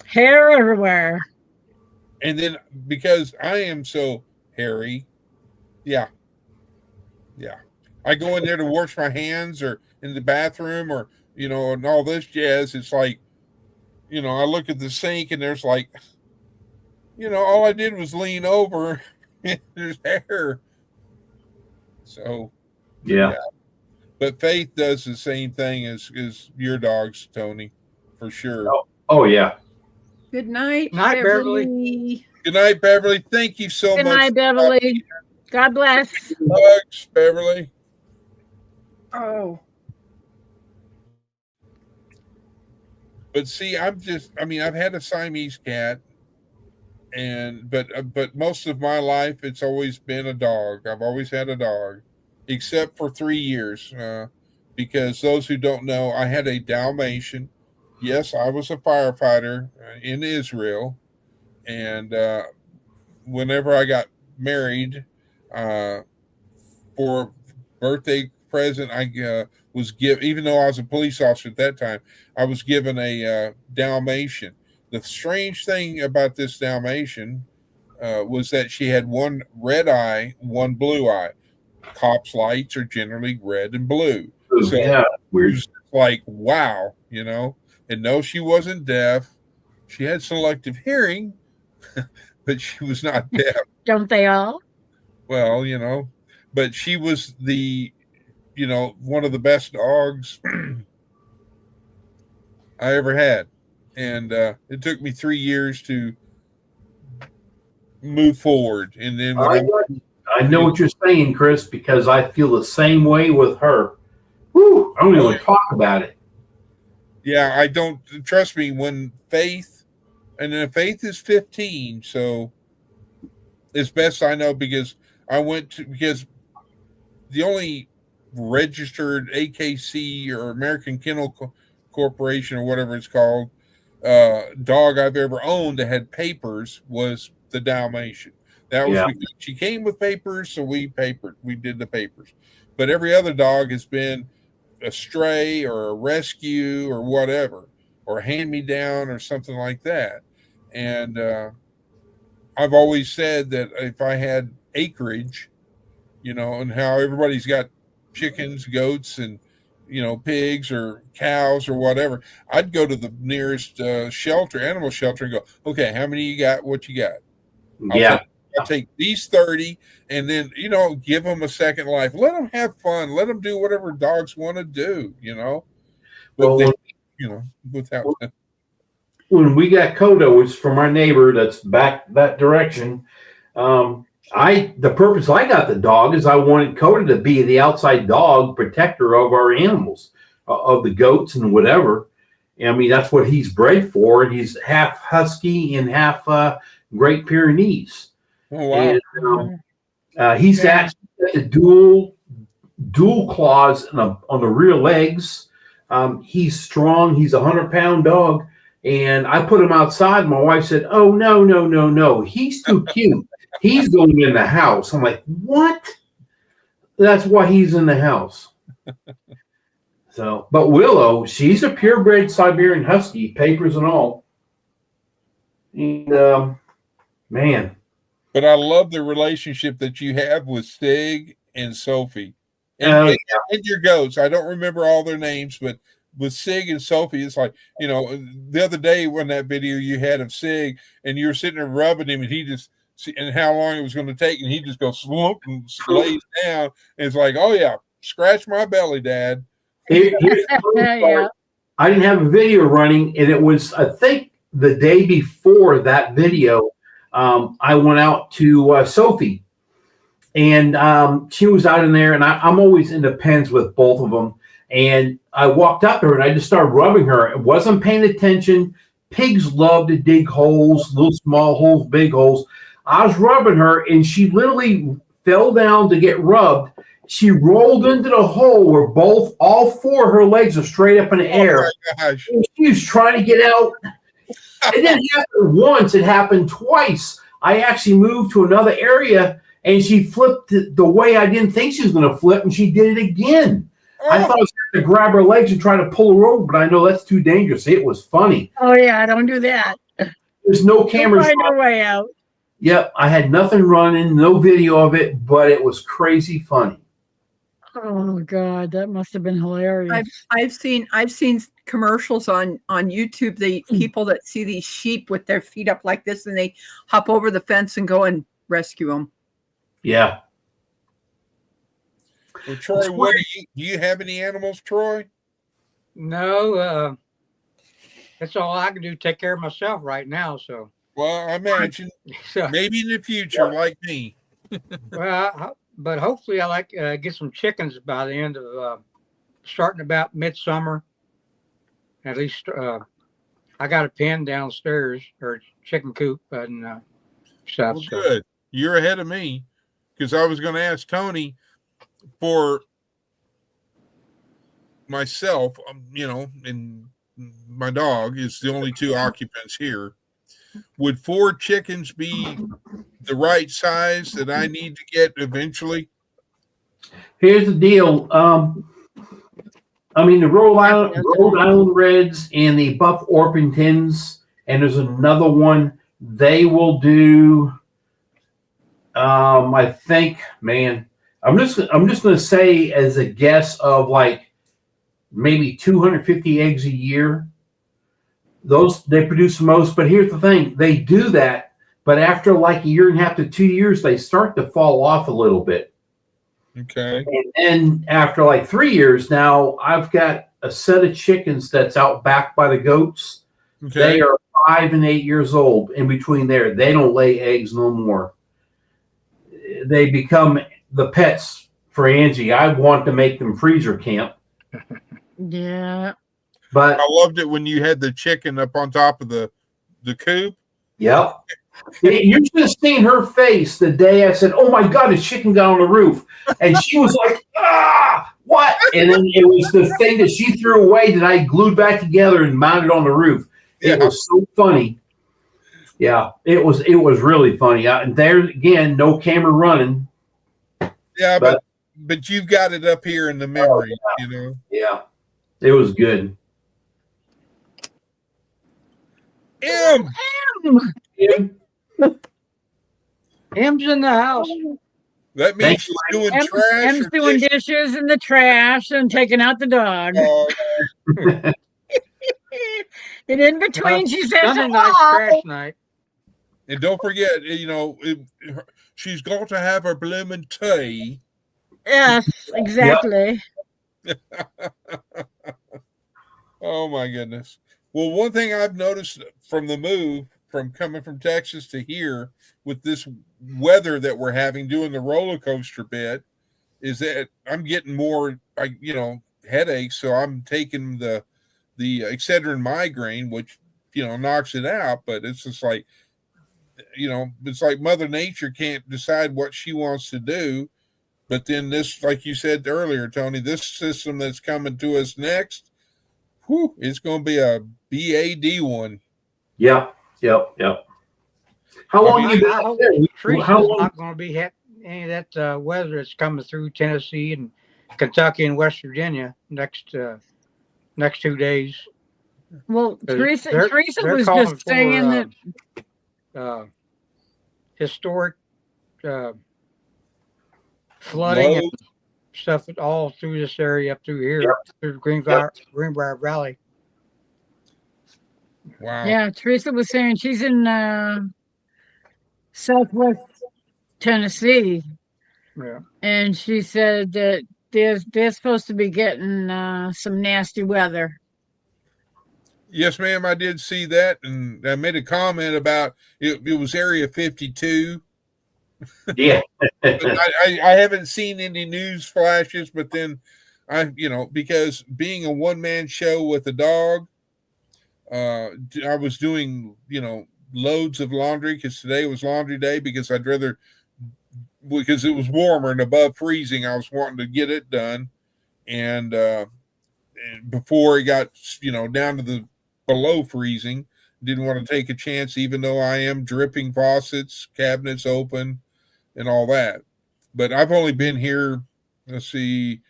[SPEAKER 2] Hair everywhere.
[SPEAKER 1] And then because I am so hairy, yeah. I go in there to wash my hands or in the bathroom or, and all this jazz. It's like, I look at the sink and there's like, all I did was lean over and there's hair. So,
[SPEAKER 3] yeah.
[SPEAKER 1] But Faith does the same thing as your dogs, Tony, for sure.
[SPEAKER 3] Oh yeah.
[SPEAKER 4] Good night,
[SPEAKER 6] Night,
[SPEAKER 4] Beverly.
[SPEAKER 1] Good night, Beverly. Thank you so much.
[SPEAKER 2] Good night, Beverly. God bless.
[SPEAKER 1] Hugs, Beverly.
[SPEAKER 4] Oh.
[SPEAKER 1] But see, I've had a Siamese cat, but most of my life it's always been a dog. I've always had a dog, except for 3 years, because those who don't know, I had a Dalmatian. Yes, I was a firefighter in Israel, and whenever I got married, for birthday present, I was given, even though I was a police officer at that time, I was given a Dalmatian. The strange thing about this Dalmatian was that she had one red eye, one blue eye. Cops' lights are generally red and blue. So
[SPEAKER 3] yeah, weird.
[SPEAKER 1] It was like, wow, And no, she wasn't deaf. She had selective hearing, but she was not deaf.
[SPEAKER 2] Don't they all?
[SPEAKER 1] Well, but she was the, one of the best dogs I ever had. And it took me 3 years to move forward. And then
[SPEAKER 3] I know what you're saying, Chris, because I feel the same way with her. Whew, I don't even want to talk about it.
[SPEAKER 1] Yeah, I don't, trust me, when Faith is 15, so as best I know, because because the only registered AKC or American Kennel Corporation or whatever it's called, dog I've ever owned that had papers was the Dalmatian. That was because she came with papers, so we did the papers. But every other dog has been a stray or a rescue or whatever, or a hand-me-down or something like that. And I've always said that if I had acreage, and how everybody's got chickens, goats, and pigs or cows or whatever, I'd go to the nearest animal shelter, and go, okay, how many you got? What you got? I'll take these 30, and then give them a second life. Let them have fun. Let them do whatever dogs want to do. But
[SPEAKER 3] well,
[SPEAKER 1] without.
[SPEAKER 3] When we got Kodo, it's from our neighbor that's back that direction. The purpose I got the dog is I wanted Kodo to be the outside dog protector of our animals, of the goats and whatever. I mean, that's what he's bred for. And he's half Husky and half Great Pyrenees.
[SPEAKER 1] Oh, wow.
[SPEAKER 3] And, he's actually got the dual claws on the rear legs. He's strong. He's a 100-pound dog. And I put him outside. My wife said, "Oh, no. He's too cute. He's going in the house." I'm like, "What?" That's why he's in the house. But Willow, she's a purebred Siberian Husky, papers and all. And, man.
[SPEAKER 1] But I love the relationship that you have with Stig and Sophie. And your goats. I don't remember all their names, but with Sig and Sophie, it's like, the other day when that video you had of Sig and you were sitting there rubbing him and how long it was going to take, and he just goes slump and lays down. And it's like, oh yeah, scratch my belly, Dad.
[SPEAKER 3] Yeah. I didn't have a video running, and it was, I think, the day before that video, I went out to Sophie, and she was out in there, and I'm always in the pens with both of them. And I walked up to her and I just started rubbing her. I wasn't paying attention. Pigs love to dig holes, little small holes, big holes. I was rubbing her, and she literally fell down to get rubbed. She rolled into the hole where all four of her legs are straight up in the air.
[SPEAKER 1] Oh my gosh.
[SPEAKER 3] And she was trying to get out. It didn't happen once, it happened twice. I actually moved to another area, and she flipped the way I didn't think she was going to flip, and she did it again. I thought I was going to grab her legs and try to pull her over, but I know that's too dangerous. It was funny.
[SPEAKER 2] Oh yeah, don't do that.
[SPEAKER 3] There's no cameras.
[SPEAKER 2] Find your way out.
[SPEAKER 3] Yep, I had nothing running, no video of it, but it was crazy funny.
[SPEAKER 2] Oh God, that must have been hilarious.
[SPEAKER 4] I've seen commercials on YouTube. The people that see these sheep with their feet up like this, and they hop over the fence and go and rescue them.
[SPEAKER 3] Yeah.
[SPEAKER 1] Well, Troy, do you have any animals, Troy?
[SPEAKER 6] No, that's all I can do. Take care of myself right now. So,
[SPEAKER 1] Well, I imagine
[SPEAKER 6] so
[SPEAKER 1] maybe in the future, like me.
[SPEAKER 6] well, but hopefully I like get some chickens by the end of starting about midsummer. At least I got a pen downstairs or chicken coop and stuff.
[SPEAKER 1] Well,
[SPEAKER 6] so.
[SPEAKER 1] good. You're ahead of me because I was going to ask Tony for myself, and my dog is the only two occupants here. Would 4 chickens be the right size that I need to get eventually?
[SPEAKER 3] Here's the deal. The Rhode Island Reds and the Buff Orpingtons, and there's another one. They will do. I think, man. I'm just going to say as a guess of like maybe 250 eggs a year. Those they produce the most. But here's the thing: they do that, but after like a year and a half to 2 years, they start to fall off a little bit.
[SPEAKER 1] Okay.
[SPEAKER 3] And then after like 3 years, now I've got a set of chickens that's out back by the goats.
[SPEAKER 1] Okay.
[SPEAKER 3] They are 5 and 8 years old. In between there, they don't lay eggs no more. They become the pets for Angie. I want to make them freezer camp.
[SPEAKER 2] Yeah.
[SPEAKER 3] But
[SPEAKER 1] I loved it when you had the chicken up on top of the coop.
[SPEAKER 3] yep. You should have seen her face the day I said, "Oh my God, a chicken got on the roof," and she was like, "Ah, what?" And then it was the thing that she threw away that I glued back together and mounted on the roof. It was so funny. Yeah, it was really funny. And there again, no camera running.
[SPEAKER 1] Yeah, but you've got it up here in the memory,
[SPEAKER 3] Yeah, it was good.
[SPEAKER 1] M.
[SPEAKER 6] M's in the house.
[SPEAKER 1] That means she's doing trash.
[SPEAKER 2] M's doing dishes in the trash and taking out the dog. And in between, she says,
[SPEAKER 6] Sunday night, trash night.
[SPEAKER 1] And don't forget, she's got to have her blooming tea.
[SPEAKER 2] Yes, exactly.
[SPEAKER 1] Yep. Oh my goodness. Well, one thing I've noticed from the move from coming from Texas to here with this weather that we're having doing the roller coaster bit is that I'm getting more, headaches. So I'm taking the Excedrin migraine, which, knocks it out. But it's just like, it's like Mother Nature can't decide what she wants to do. But then this, like you said earlier, Tony, this system that's coming to us next, it's going to be a BAD one.
[SPEAKER 3] Yep. How long you been there?
[SPEAKER 6] Teresa's not going to be any of that weather that's coming through Tennessee and Kentucky and West Virginia next 2 days.
[SPEAKER 2] Well, Teresa
[SPEAKER 6] They're
[SPEAKER 2] was
[SPEAKER 6] calling
[SPEAKER 2] just saying
[SPEAKER 6] that historic flooding and stuff all through this area up through here, up through Greenbrier Valley.
[SPEAKER 1] Wow.
[SPEAKER 2] Yeah, Teresa was saying she's in Southwest Tennessee.
[SPEAKER 6] Yeah.
[SPEAKER 2] And she said that they're supposed to be getting some nasty weather.
[SPEAKER 1] Yes, ma'am, I did see that, and I made a comment about it was Area 52.
[SPEAKER 3] Yeah.
[SPEAKER 1] I haven't seen any news flashes, but then because being a one-man show with a dog, I was doing, loads of laundry because today was laundry day because because it was warmer and above freezing, I was wanting to get it done. And before it got, down to the below freezing, didn't want to take a chance, even though I am dripping faucets, cabinets open, and all that. But I've only been here, let's see,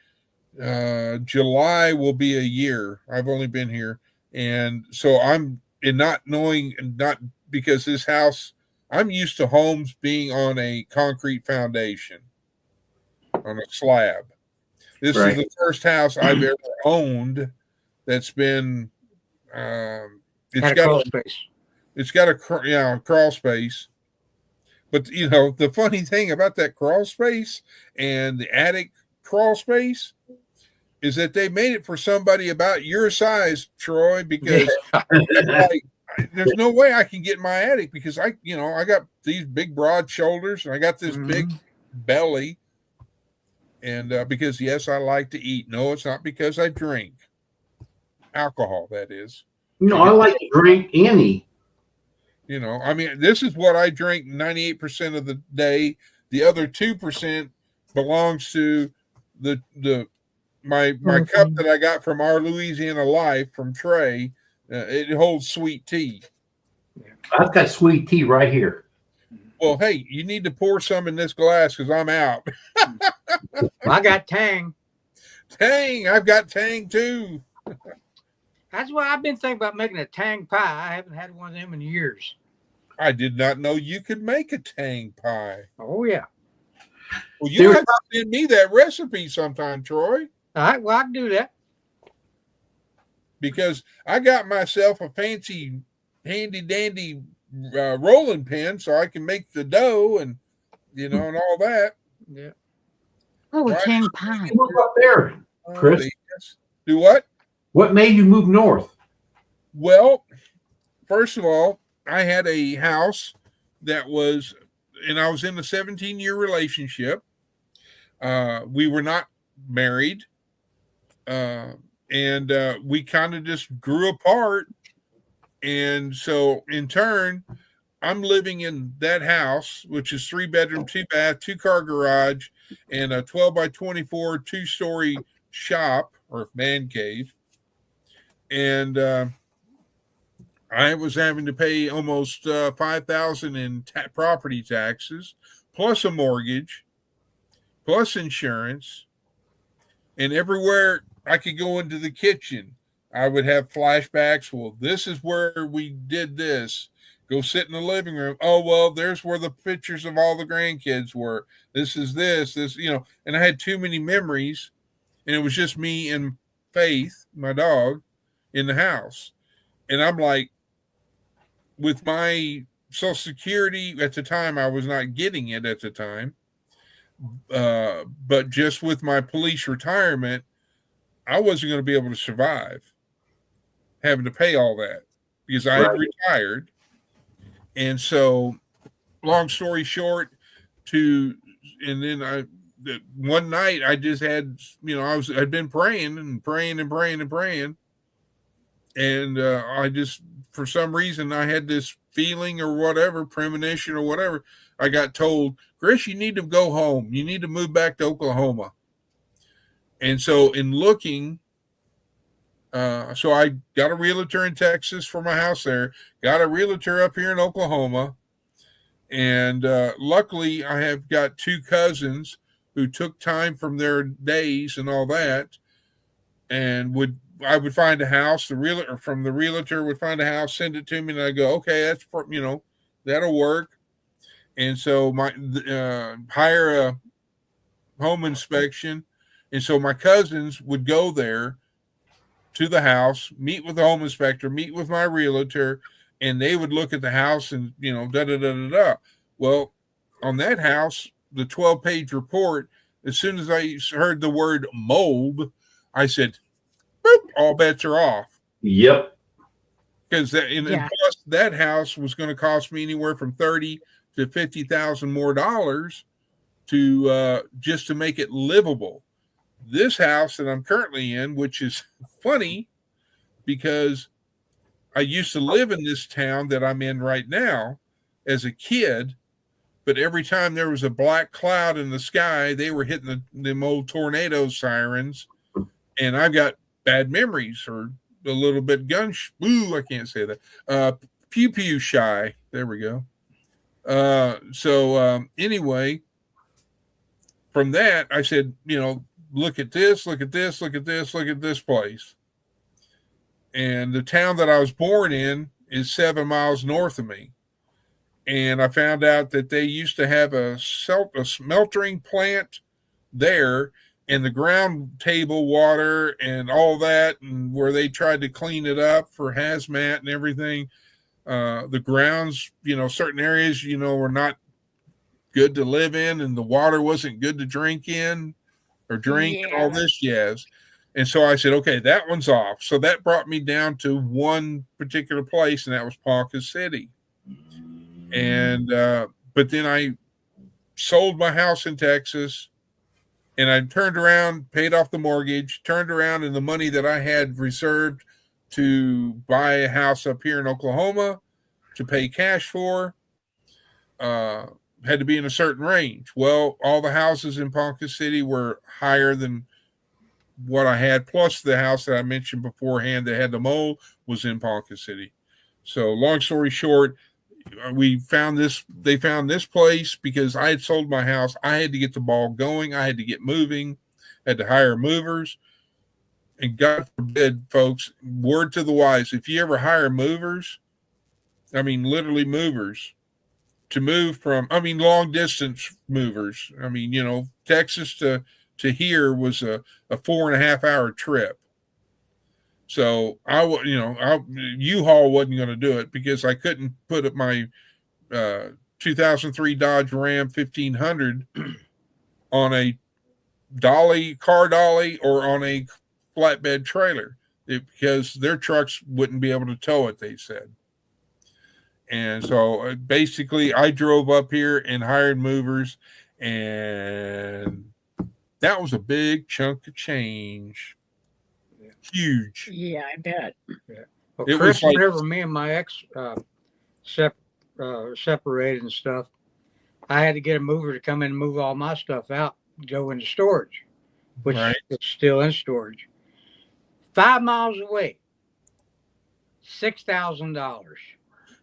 [SPEAKER 1] July will be a year. I've only been here. And so not because this house, I'm used to homes being on a concrete foundation, on a slab. This is the first house I've ever owned that's been, it's got a crawl space. But the funny thing about that crawl space and the attic crawl space is that they made it for somebody about your size, Troy, because there's no way I can get in my attic because I got these big broad shoulders and I got this big belly. And because, yes, I like to eat. No, it's not because I drink alcohol, that is.
[SPEAKER 3] No, I like to drink and eat.
[SPEAKER 1] This is what I drink 98% of the day. The other 2% belongs to my cup that I got from Our Louisiana Life from Trey. It holds sweet tea.
[SPEAKER 3] I've got sweet tea right here.
[SPEAKER 1] Well, hey, you need to pour some in this glass because I'm out.
[SPEAKER 6] I got Tang.
[SPEAKER 1] Tang, I've got Tang too.
[SPEAKER 6] That's why I've been thinking about making a Tang pie. I haven't had one of them in years.
[SPEAKER 1] I did not know you could make a Tang pie.
[SPEAKER 6] Oh, yeah.
[SPEAKER 1] Well, you have to send me that recipe sometime, Troy.
[SPEAKER 6] All right, well, I can do that.
[SPEAKER 1] Because I got myself a fancy, handy-dandy rolling pin so I can make the dough and, and all that.
[SPEAKER 6] Yeah.
[SPEAKER 2] Oh, a Tang pie.
[SPEAKER 3] Look up there, Chris.
[SPEAKER 1] Do what?
[SPEAKER 3] What made you move north?
[SPEAKER 1] Well, first of all, I had a house and I was in a 17-year relationship. We were not married. And we kind of just grew apart. And so in turn, I'm living in that house, which is 3-bedroom, 2-bath, 2-car garage, and a 12 by 24, 2-story shop or man cave. And I was having to pay almost $5,000 in property taxes, plus a mortgage, plus insurance. And everywhere I could go into the kitchen, I would have flashbacks. Well, this is where we did this. Go sit in the living room. Oh, well, there's where the pictures of all the grandkids were. This is this, and I had too many memories. And it was just me and Faith, my dog, in the house. And I'm like, with my Social Security at the time, I was not getting it at the time. But just with my police retirement, I wasn't going to be able to survive having to pay all that because I had retired. And so, long story short, one night I just had, I'd been praying and praying and praying and praying. And I just, for some reason, I had this feeling or whatever, premonition or whatever. I got told, Chris, you need to go home. You need to move back to Oklahoma. And so in looking, so I got a realtor in Texas for my house there, got a realtor up here in Oklahoma. And luckily I have got 2 cousins who took time from their days and all that. And I would find a house, the realtor would find a house, send it to me. And I go, okay, that's, that'll work. And so hire a home inspection. And so my cousins would go there to the house, meet with the home inspector, meet with my realtor, and they would look at the house and, da-da-da-da-da. Well, on that house, the 12-page report, as soon as I heard the word mold, I said, boop, all bets are off.
[SPEAKER 3] Yep.
[SPEAKER 1] Because plus that house was going to cost me anywhere from $30,000 to $50,000 more dollars to just to make it livable. This house that I'm currently in, which is funny because I used to live in this town that I'm in right now as a kid, but every time there was a black cloud in the sky, they were hitting them old tornado sirens, and I've got bad memories or a little bit I can't say that. Pew pew shy. There we go. Anyway, from that, I said, look at this, look at this, look at this, look at this place. And the town that I was born in is 7 miles north of me. And I found out that they used to have a smeltering plant there, and the ground table water and all that, and where they tried to clean it up for hazmat and everything. The grounds, certain areas, were not good to live in, and the water wasn't good to drink in or drink and all this jazz. And so I said, okay, that one's off. So that brought me down to one particular place, and that was Ponca City. And but then I sold my house in Texas, and I turned around, paid off the mortgage, turned around, and the money that I had reserved to buy a house up here in Oklahoma to pay cash for had to be in a certain range. Well, all the houses in Ponca City were higher than what I had, plus the house that I mentioned beforehand that had the mold was in Ponca City. So long story short, they found this place because I had sold my house. I had to get the ball going. I had to get moving, had to hire movers. And God forbid, folks, word to the wise, if you ever hire movers, I mean, literally movers, to move from, long distance movers. Texas to here was a 4.5 hour trip. So U-Haul wasn't going to do it because I couldn't put up my 2003 Dodge Ram 1500 on a car dolly or on a flatbed trailer because their trucks wouldn't be able to tow it, they said. And so basically I drove up here and hired movers, and that was a big chunk of change. Huge.
[SPEAKER 2] Yeah, I bet.
[SPEAKER 6] Yeah. Well,
[SPEAKER 1] It
[SPEAKER 6] Chris,
[SPEAKER 1] was like-
[SPEAKER 6] whenever me and my ex separated and stuff, I had to get a mover to come in and move all my stuff out, go into storage, which
[SPEAKER 1] Right.
[SPEAKER 6] is still in storage. 5 miles away, $6,000.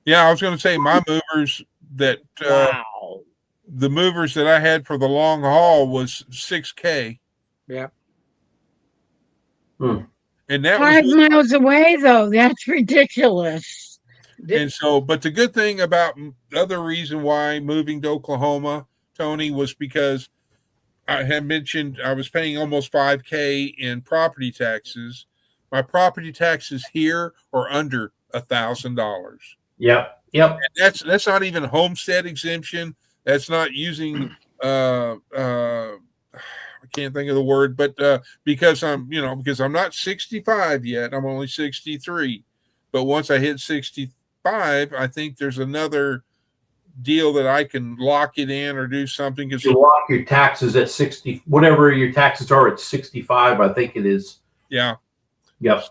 [SPEAKER 1] Yeah, I was going to say my movers that
[SPEAKER 2] Wow.
[SPEAKER 1] the movers that I had for the long haul was $6,000.
[SPEAKER 6] Yeah.
[SPEAKER 1] And that
[SPEAKER 2] 5
[SPEAKER 1] was,
[SPEAKER 2] miles away, though. That's ridiculous.
[SPEAKER 1] and so, but the good thing about the other reason why moving to Oklahoma, Tony, was because I had mentioned I was paying almost $5,000 in property taxes. My property taxes here are under $1,000.
[SPEAKER 3] Yep.
[SPEAKER 1] And that's not even homestead exemption. That's not using I can't think of the word, but because I'm not 65 yet, I'm only 63. But once I hit 65, I think there's another deal that I can lock it in or do something.
[SPEAKER 3] You lock your taxes at 60, whatever your taxes are at 65, I think it is.
[SPEAKER 1] Yeah.
[SPEAKER 3] Yep.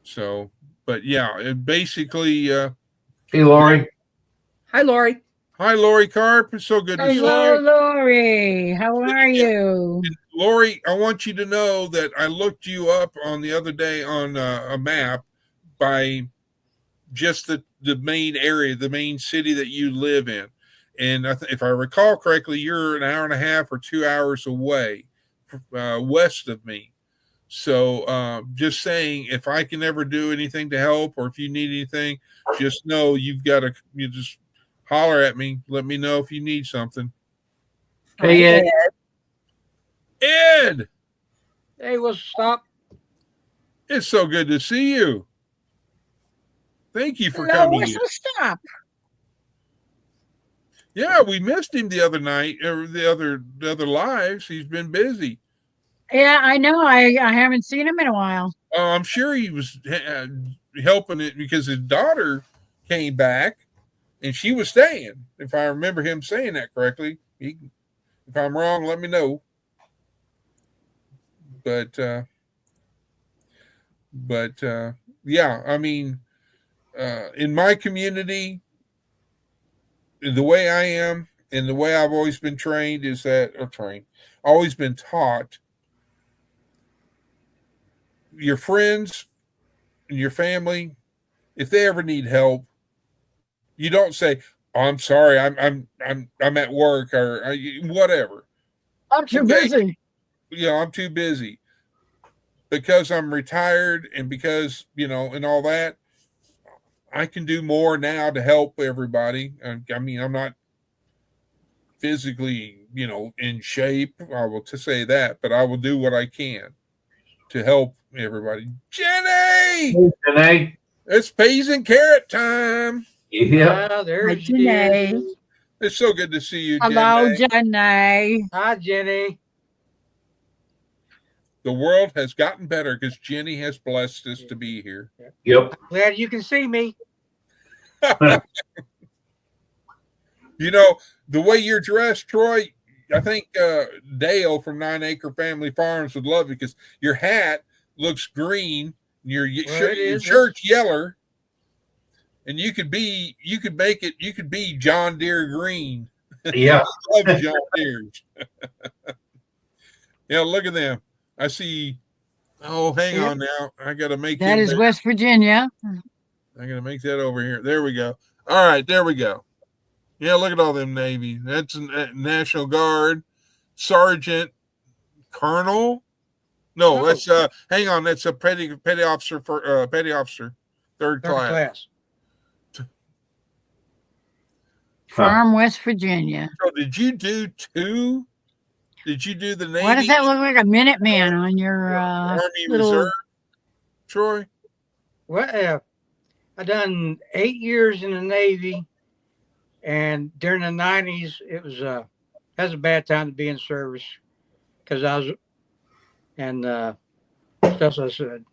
[SPEAKER 1] So, but yeah, it basically.
[SPEAKER 3] Hey, Lori.
[SPEAKER 4] Hi, Lori.
[SPEAKER 1] Hi, Lori Carp. It's so good to see you.
[SPEAKER 2] Hello, Lori. How are you?
[SPEAKER 1] Lori, I want you to know that I looked you up on the other day on a map by just the main area, the main city that you live in. And if I recall correctly, you're an hour and a half or 2 hours away west of me. So just saying, if I can ever do anything to help, or if you need anything, just know you just holler at me. Let me know if you need something.
[SPEAKER 3] Hey, Ed.
[SPEAKER 1] Ed,
[SPEAKER 6] Hey, what's stop?
[SPEAKER 1] it's so good to see you. Thank you for
[SPEAKER 2] Hello,
[SPEAKER 1] coming
[SPEAKER 2] what's
[SPEAKER 1] in.
[SPEAKER 2] the stop?
[SPEAKER 1] Yeah, we missed him the other night, or the other lives. He's been busy.
[SPEAKER 2] Yeah, I know. I haven't seen him in a while.
[SPEAKER 1] I'm sure he was helping it because his daughter came back and she was staying. If I remember him saying that correctly, if I'm wrong, let me know. But yeah, I mean, in my community, the way I am and the way I've always been trained is that, always been taught, your friends and your family, if they ever need help, you don't say, oh, "I'm sorry, I'm at work," or whatever.
[SPEAKER 2] I'm too
[SPEAKER 1] Okay,
[SPEAKER 2] busy.
[SPEAKER 1] I'm too busy because I'm retired and because and all that. I can do more now to help everybody. I mean, I'm not physically, in shape. I will to say that, but I will do what I can to help everybody. Jenny,
[SPEAKER 3] Janae?
[SPEAKER 1] it's peas and carrot time.
[SPEAKER 3] Yep.
[SPEAKER 6] Ah, there
[SPEAKER 2] Hi,
[SPEAKER 6] she
[SPEAKER 2] Janae.
[SPEAKER 6] is.
[SPEAKER 1] It's so good to see you,
[SPEAKER 2] Hello,
[SPEAKER 1] Jenny.
[SPEAKER 2] Jenny.
[SPEAKER 6] Hi, Jenny.
[SPEAKER 1] The world has gotten better because Jenny has blessed us to be here.
[SPEAKER 3] Yep.
[SPEAKER 6] Glad you can see me.
[SPEAKER 1] The way you're dressed, Troy, I think Dale from 9 Acre Family Farms would love it because your hat looks green, and your
[SPEAKER 6] Well, it is.
[SPEAKER 1] shirt's yeller, and you could be John Deere green.
[SPEAKER 3] Yeah.
[SPEAKER 1] I love John Deere's. Yeah, look at them. I see. Oh, hang
[SPEAKER 6] Yep.
[SPEAKER 1] on now. I got to make
[SPEAKER 2] That
[SPEAKER 1] him
[SPEAKER 2] is
[SPEAKER 1] there.
[SPEAKER 2] West Virginia.
[SPEAKER 1] I got to make that over here. There we go. All right, there we go. Yeah, look at all them Navy. That's National Guard, Sergeant, Colonel. No,
[SPEAKER 6] Oh.
[SPEAKER 1] that's hang on. That's a petty officer for petty officer, third class.
[SPEAKER 2] Farm, West Virginia.
[SPEAKER 1] So did you do two? Did you do the Navy?
[SPEAKER 2] Why does that look like a Minuteman on your
[SPEAKER 1] Army
[SPEAKER 2] little?
[SPEAKER 1] Reserve, Troy?
[SPEAKER 6] Well, I done 8 years in the Navy, and during the '90s, it was that was a bad time to be in service because I was and stuff. So I said,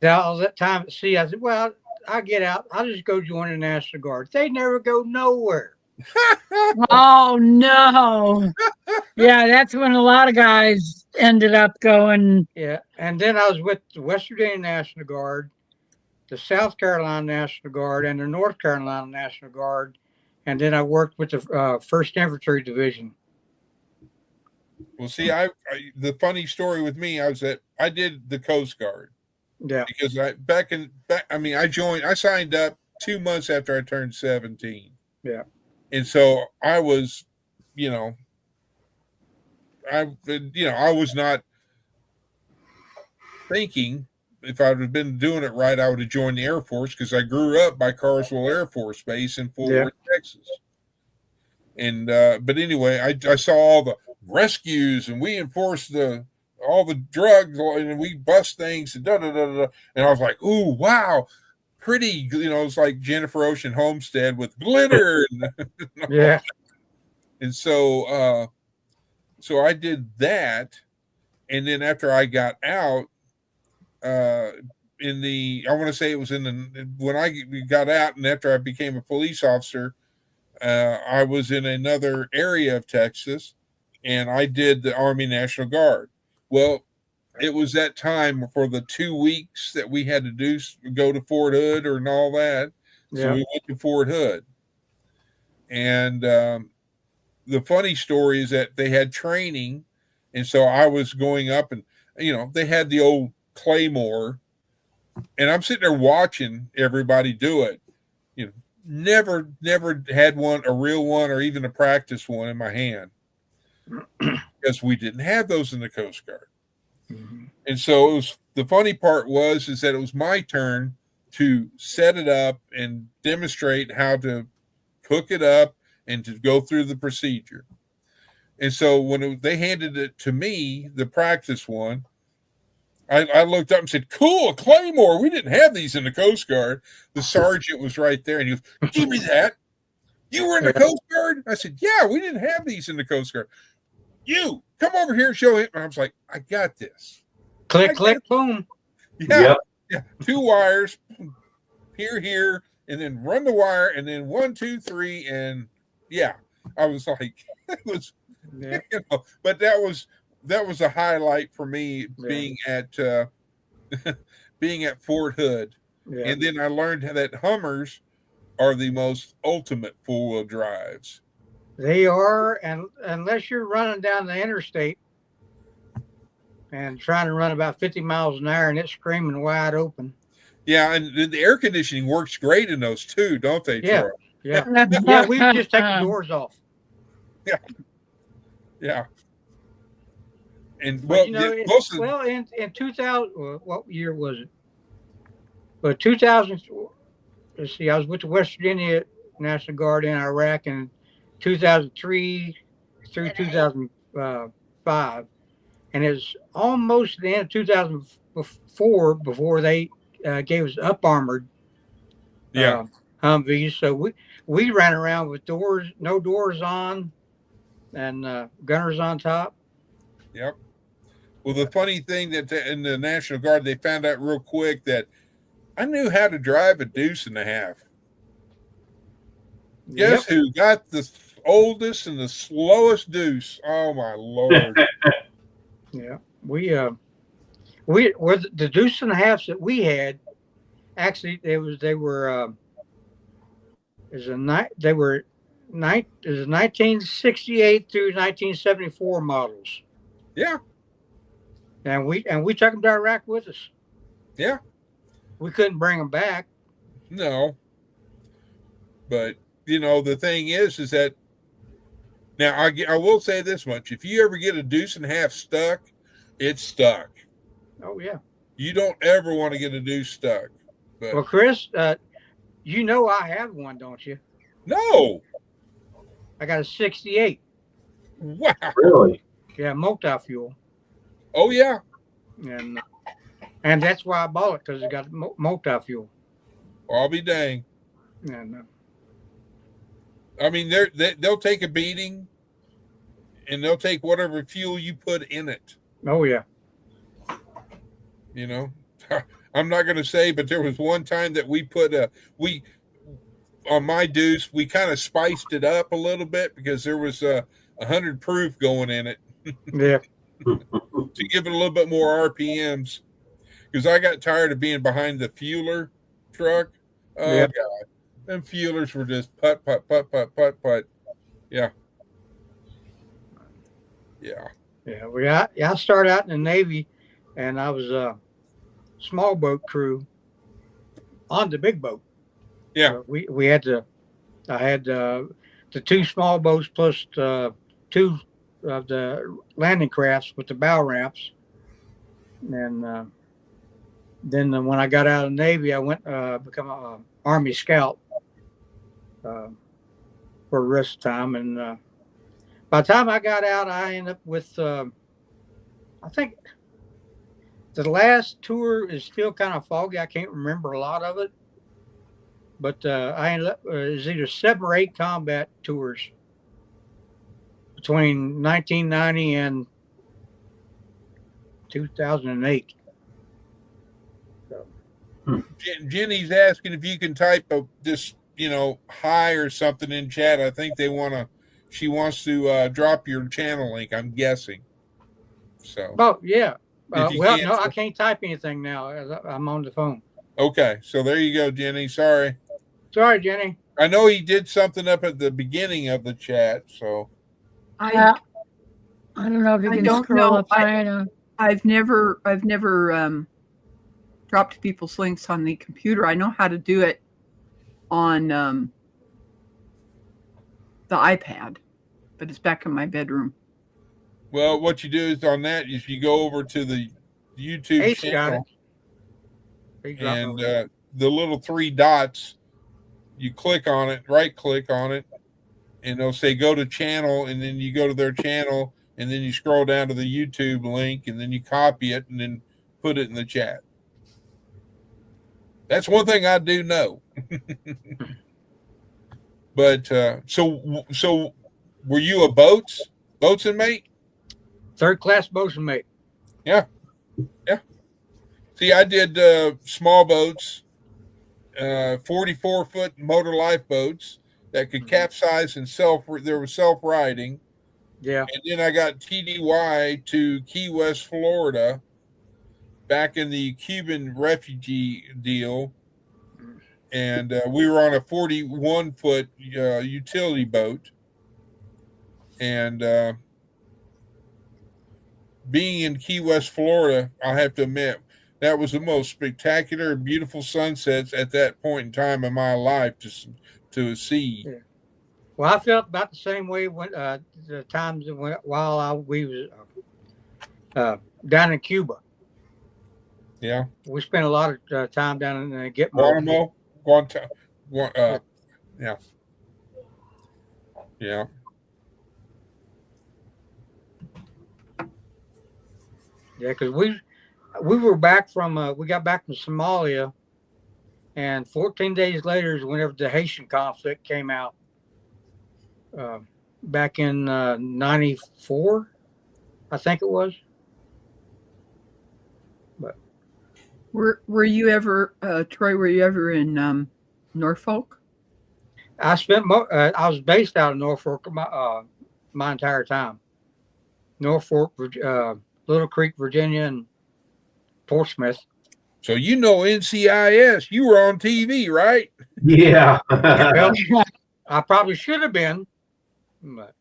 [SPEAKER 6] all that time at sea, I said, well, I get out. I'll just go join the National Guard. They never go nowhere.
[SPEAKER 2] Oh no! Yeah, that's when a lot of guys ended up going.
[SPEAKER 6] Yeah, and then I was with the West Virginia National Guard, the South Carolina National Guard, and the North Carolina National Guard, and then I worked with the First Infantry Division.
[SPEAKER 1] Well, see, the funny story with me, I did the Coast Guard.
[SPEAKER 6] Yeah,
[SPEAKER 1] because I signed up 2 months after I turned 17.
[SPEAKER 6] Yeah,
[SPEAKER 1] and so I was, I was not thinking if I would have been doing it right, I would have joined the Air Force because I grew up by Carswell Air Force Base in Fort Worth, Texas. And but anyway, I saw all the rescues and we enforced all the drugs and we bust things and and I was like, ooh, wow, pretty. It's like Jennifer Ocean Homestead with glitter.
[SPEAKER 6] yeah.
[SPEAKER 1] And so I did that, and then after I got out, I want to say it was when I got out, and after I became a police officer, I was in another area of Texas, and I did the Army National Guard. Well, it was that time for the 2 weeks that we had to go to Fort Hood and all that. So we went to Fort Hood. And the funny story is that they had training. And so I was going up and, they had the old Claymore. And I'm sitting there watching everybody do it. Never had a real one or even a practice one in my hand. Because we didn't have those in the Coast Guard. Mm-hmm. And so the funny part is that it was my turn to set it up and demonstrate how to cook it up and to go through the procedure. And so when they handed it to me, the practice one, I looked up and said, cool, a Claymore. We didn't have these in the Coast Guard. The sergeant was right there and he goes, give me that. You were in the Coast Guard? I said, yeah, we didn't have these in the Coast Guard. You come over here and show it. And I was like, I got this.
[SPEAKER 6] Click, boom.
[SPEAKER 1] Yeah. Yep. Yeah. 2 wires here, and then run the wire, and then 1, 2, 3. And yeah, I was like, it was, but that was a highlight for me being at being at Fort Hood.
[SPEAKER 6] Yeah.
[SPEAKER 1] And then I learned that Hummers are the most ultimate four-wheel drives.
[SPEAKER 6] They are, and unless you're running down the interstate and trying to run about 50 miles an hour and it's screaming wide open.
[SPEAKER 1] Yeah, and the air conditioning works great in those too, don't they,
[SPEAKER 6] Yeah.
[SPEAKER 1] Troy?
[SPEAKER 6] Yeah. Yeah, we just take the doors off.
[SPEAKER 1] Yeah. And
[SPEAKER 6] But,
[SPEAKER 1] well,
[SPEAKER 6] in 2000, what year was it? But 2000, let's see, I was with the West Virginia National Guard in Iraq in 2003 through 2005. And it was almost the end of 2004 before they gave us up armored Humvees. So we ran around with no doors on, and gunners on top.
[SPEAKER 1] Yep. Well, the funny thing that in the National Guard, they found out real quick that I knew how to drive a deuce and a half. Guess who got the oldest and the slowest deuce? Oh my Lord!
[SPEAKER 6] Yeah, we were the deuce and a halves that we had. Actually, they were 1968 through 1974 models.
[SPEAKER 1] Yeah,
[SPEAKER 6] and we took them to Iraq with us.
[SPEAKER 1] Yeah,
[SPEAKER 6] we couldn't bring them back.
[SPEAKER 1] No, but the thing is that now I will say this much: if you ever get a deuce and a half stuck, it's stuck.
[SPEAKER 6] Oh yeah.
[SPEAKER 1] You don't ever want to get a deuce stuck. But,
[SPEAKER 6] well, Chris, I have one, don't you?
[SPEAKER 1] No.
[SPEAKER 6] I got a 68.
[SPEAKER 1] Wow.
[SPEAKER 3] Really?
[SPEAKER 6] Yeah, multi-fuel.
[SPEAKER 1] Oh yeah.
[SPEAKER 6] And that's why I bought it, because it got multi-fuel.
[SPEAKER 1] I'll be dang.
[SPEAKER 6] And
[SPEAKER 1] I mean, they'll take a beating, and they'll take whatever fuel you put in it.
[SPEAKER 6] Oh yeah.
[SPEAKER 1] I'm not going to say, but there was one time that we put on my deuce, we kind of spiced it up a little bit because there was 100 proof going in it.
[SPEAKER 6] Yeah.
[SPEAKER 1] To give it a little bit more RPMs, because I got tired of being behind the fueler truck. Oh yeah. God, them fuelers were just putt. Yeah. Yeah.
[SPEAKER 6] Yeah. Well, I started out in the Navy, and I was a small boat crew on the big boat.
[SPEAKER 1] Yeah.
[SPEAKER 6] We had I had the two small boats plus two of the landing crafts with the bow ramps. And then when I got out of the Navy, I went become an Army Scout for the rest of the time. And by the time I got out, I ended up with, I think the last tour is still kind of foggy. I can't remember a lot of it. But I ended up, it was either 7 or 8 combat tours between 1990 and 2008. So.
[SPEAKER 1] Jenny's asking if you can type this, hi or something in chat. I think she wants to drop your channel link, I'm guessing. So.
[SPEAKER 6] Oh, yeah. No, I can't type anything now. I'm on the phone.
[SPEAKER 1] Okay. So there you go, Jenny. Sorry,
[SPEAKER 6] Jenny.
[SPEAKER 1] I know he did something up at the beginning of the chat, so.
[SPEAKER 2] I don't know if you can scroll up high enough.
[SPEAKER 4] I've never dropped people's links on the computer. I know how to do it on the iPad, but it's back in my bedroom.
[SPEAKER 1] Well, what you do is on that is you go over to the YouTube channel, and the little 3 dots, you click on it, right click on it, and they'll say go to channel, and then you go to their channel, and then you scroll down to the YouTube link, and then you copy it and then put it in the chat. That's one thing I do know. But so were you a boatswain mate?
[SPEAKER 6] 3rd class boatswain mate.
[SPEAKER 1] Yeah. See, I did small boats, 44-foot motor lifeboats that could capsize and there was self-riding.
[SPEAKER 6] Yeah.
[SPEAKER 1] And then I got TDY to Key West, Florida, back in the Cuban refugee deal, and we were on a 41-foot utility boat, and being in Key West, Florida, I have to admit that was the most spectacular, beautiful sunsets at that point in time in my life to see.
[SPEAKER 6] Yeah. Well, I felt about the same way when the times while we was down in Cuba.
[SPEAKER 1] Yeah,
[SPEAKER 6] We spent a lot of time down in Gitmo.
[SPEAKER 1] Guantanamo, yeah, yeah.
[SPEAKER 6] Yeah, because we were back from we got back from Somalia, and 14 days later is whenever the Haitian conflict came out. Back in '94, I think it was. But
[SPEAKER 4] Were you ever, Troy? Were you ever in Norfolk?
[SPEAKER 6] I spent I was based out of Norfolk my entire time. Norfolk, Little Creek, Virginia, and Portsmouth.
[SPEAKER 1] So you know NCIS, you were on TV, right?
[SPEAKER 3] Yeah.
[SPEAKER 6] Well, I probably should have been, but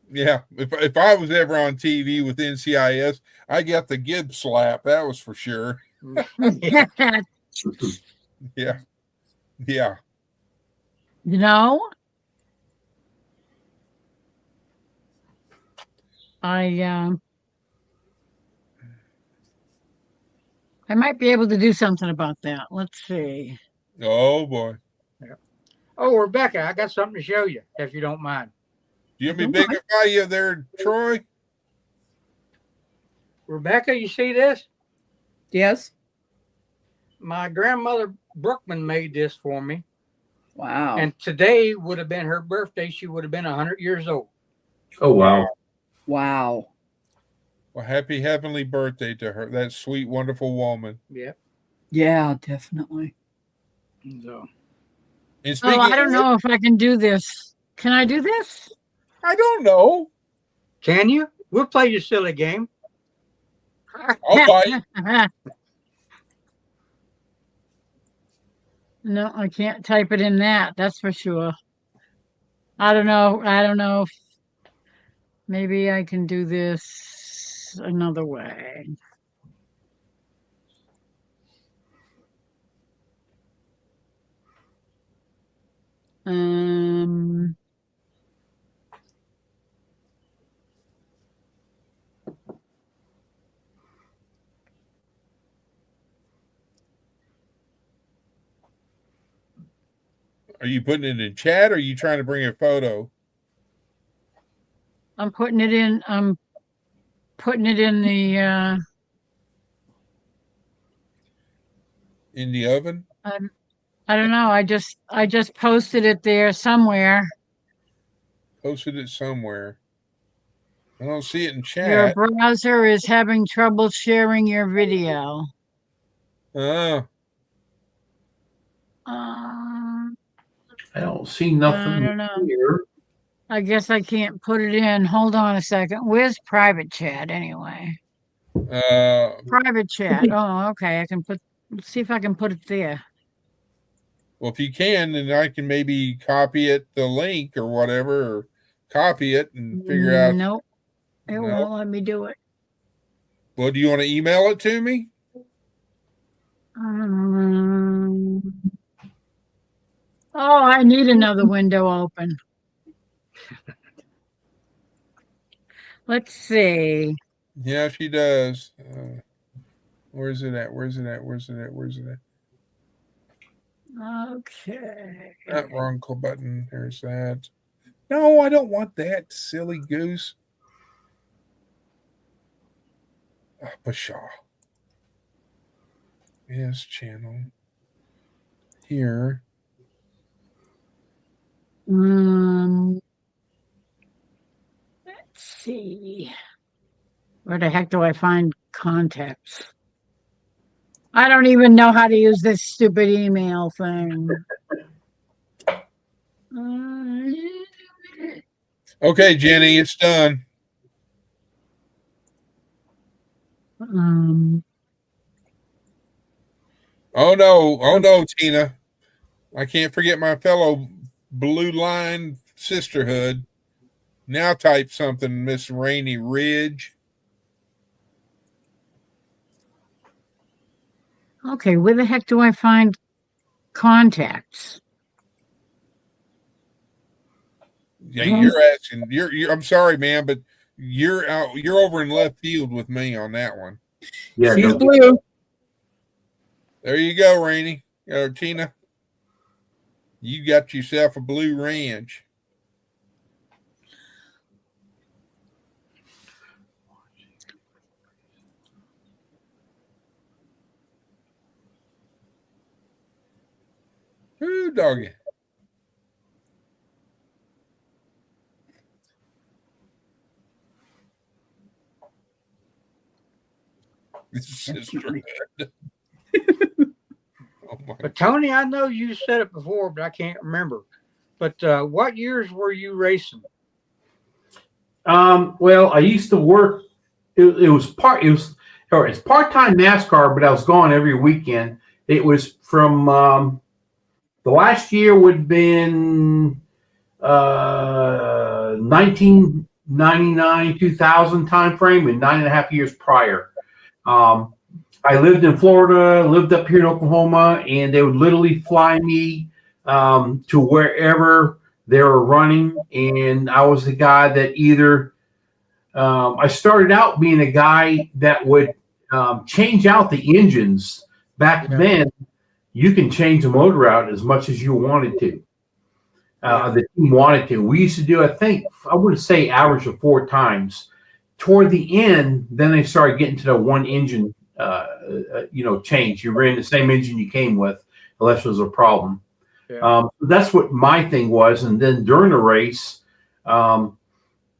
[SPEAKER 1] Yeah, if I was ever on TV with NCIS, I got the Gibbs slap. That was for sure. Yeah, yeah.
[SPEAKER 2] You know, I might be able to do something about that. Let's see.
[SPEAKER 1] Oh boy.
[SPEAKER 6] yeah. Oh, Rebecca, I got something to show you, if you don't mind.
[SPEAKER 1] Do you want me to bigify you there, Troy?
[SPEAKER 6] Rebecca, you see this?
[SPEAKER 4] Yes.
[SPEAKER 6] My grandmother Brookman made this for me.
[SPEAKER 4] Wow.
[SPEAKER 6] And today would have been her birthday. She would have been 100 years old.
[SPEAKER 3] Oh, wow.
[SPEAKER 4] Wow.
[SPEAKER 1] Well, happy heavenly birthday to her, that sweet, wonderful woman.
[SPEAKER 6] Yeah.
[SPEAKER 4] Yeah, definitely.
[SPEAKER 6] So,
[SPEAKER 1] And
[SPEAKER 2] Oh, I don't know if I can do this. Can I do this?
[SPEAKER 1] I don't know.
[SPEAKER 6] can you? We'll play your silly game.
[SPEAKER 1] I'll bite.
[SPEAKER 2] No, I can't type it in that. That's for sure. I don't know. I don't know if maybe I can do this another way. Um,
[SPEAKER 1] Are you putting it in chat or are you trying to bring a photo?
[SPEAKER 2] I'm putting it in. I'm putting it in the.
[SPEAKER 1] In the oven?
[SPEAKER 2] I don't know. I just posted it there somewhere.
[SPEAKER 1] Posted it somewhere. I don't see it in
[SPEAKER 2] Your
[SPEAKER 1] chat.
[SPEAKER 2] browser is having trouble sharing your video.
[SPEAKER 3] I don't see nothing
[SPEAKER 2] I don't know.
[SPEAKER 3] here.
[SPEAKER 2] I guess I can't put it in. Hold on a second. Where's private chat anyway? Private chat. Oh, okay. I can put. Let's see if I can put it there.
[SPEAKER 1] Well, if you can, then I can maybe copy it, the link or whatever, or copy it and figure out.
[SPEAKER 2] Nope. It
[SPEAKER 1] No.
[SPEAKER 2] won't let me do it.
[SPEAKER 1] Well, do you want to email it to me?
[SPEAKER 2] Oh, I need another window open. Let's see.
[SPEAKER 1] Yeah, she does. Where's it at? Where's it at? Where's it at? Where's it at?
[SPEAKER 2] Okay.
[SPEAKER 1] That wrong button. There's that. No, I don't want that, silly goose. Pshaw. Yes, channel. Here.
[SPEAKER 2] Let's see. Where the heck do I find contacts? I don't even know how to use this stupid email thing.
[SPEAKER 1] Okay, Jenny, it's done.
[SPEAKER 2] Um,
[SPEAKER 1] Oh no, Tina. I can't forget my fellow Blue Line sisterhood. Now type something, Miss Rainy Ridge.
[SPEAKER 2] okay, where the heck do I find contacts?
[SPEAKER 1] Yeah, you're asking. You're. I'm sorry, man, but you're out. You're over in left field with me on that one.
[SPEAKER 3] Yeah,
[SPEAKER 4] She's
[SPEAKER 3] no,
[SPEAKER 4] blue.
[SPEAKER 1] There you go, Rainy. Tina. You got yourself a blue ranch. Ooh, doggy. Sisterhood. Oh my
[SPEAKER 6] But Tony, I know you said it before, but I can't remember. But what years were you racing?
[SPEAKER 3] well, I used to work. It's part-time NASCAR, but I was gone every weekend. It was from the last year would have been 1999, 2000 time frame, and 9.5 years prior. I lived in Florida, lived up here in Oklahoma, and they would literally fly me to wherever they were running. And I was the guy that either I started out being a guy that would change out the engines. Back then, you can change the motor out as much as you wanted to. The team wanted to. We used to do, I think, I would say average of 4 times. Toward the end, then they started getting to the one engine, change. You ran the same engine you came with, unless there was a problem.
[SPEAKER 6] Yeah.
[SPEAKER 3] That's what my thing was. And then during the race, you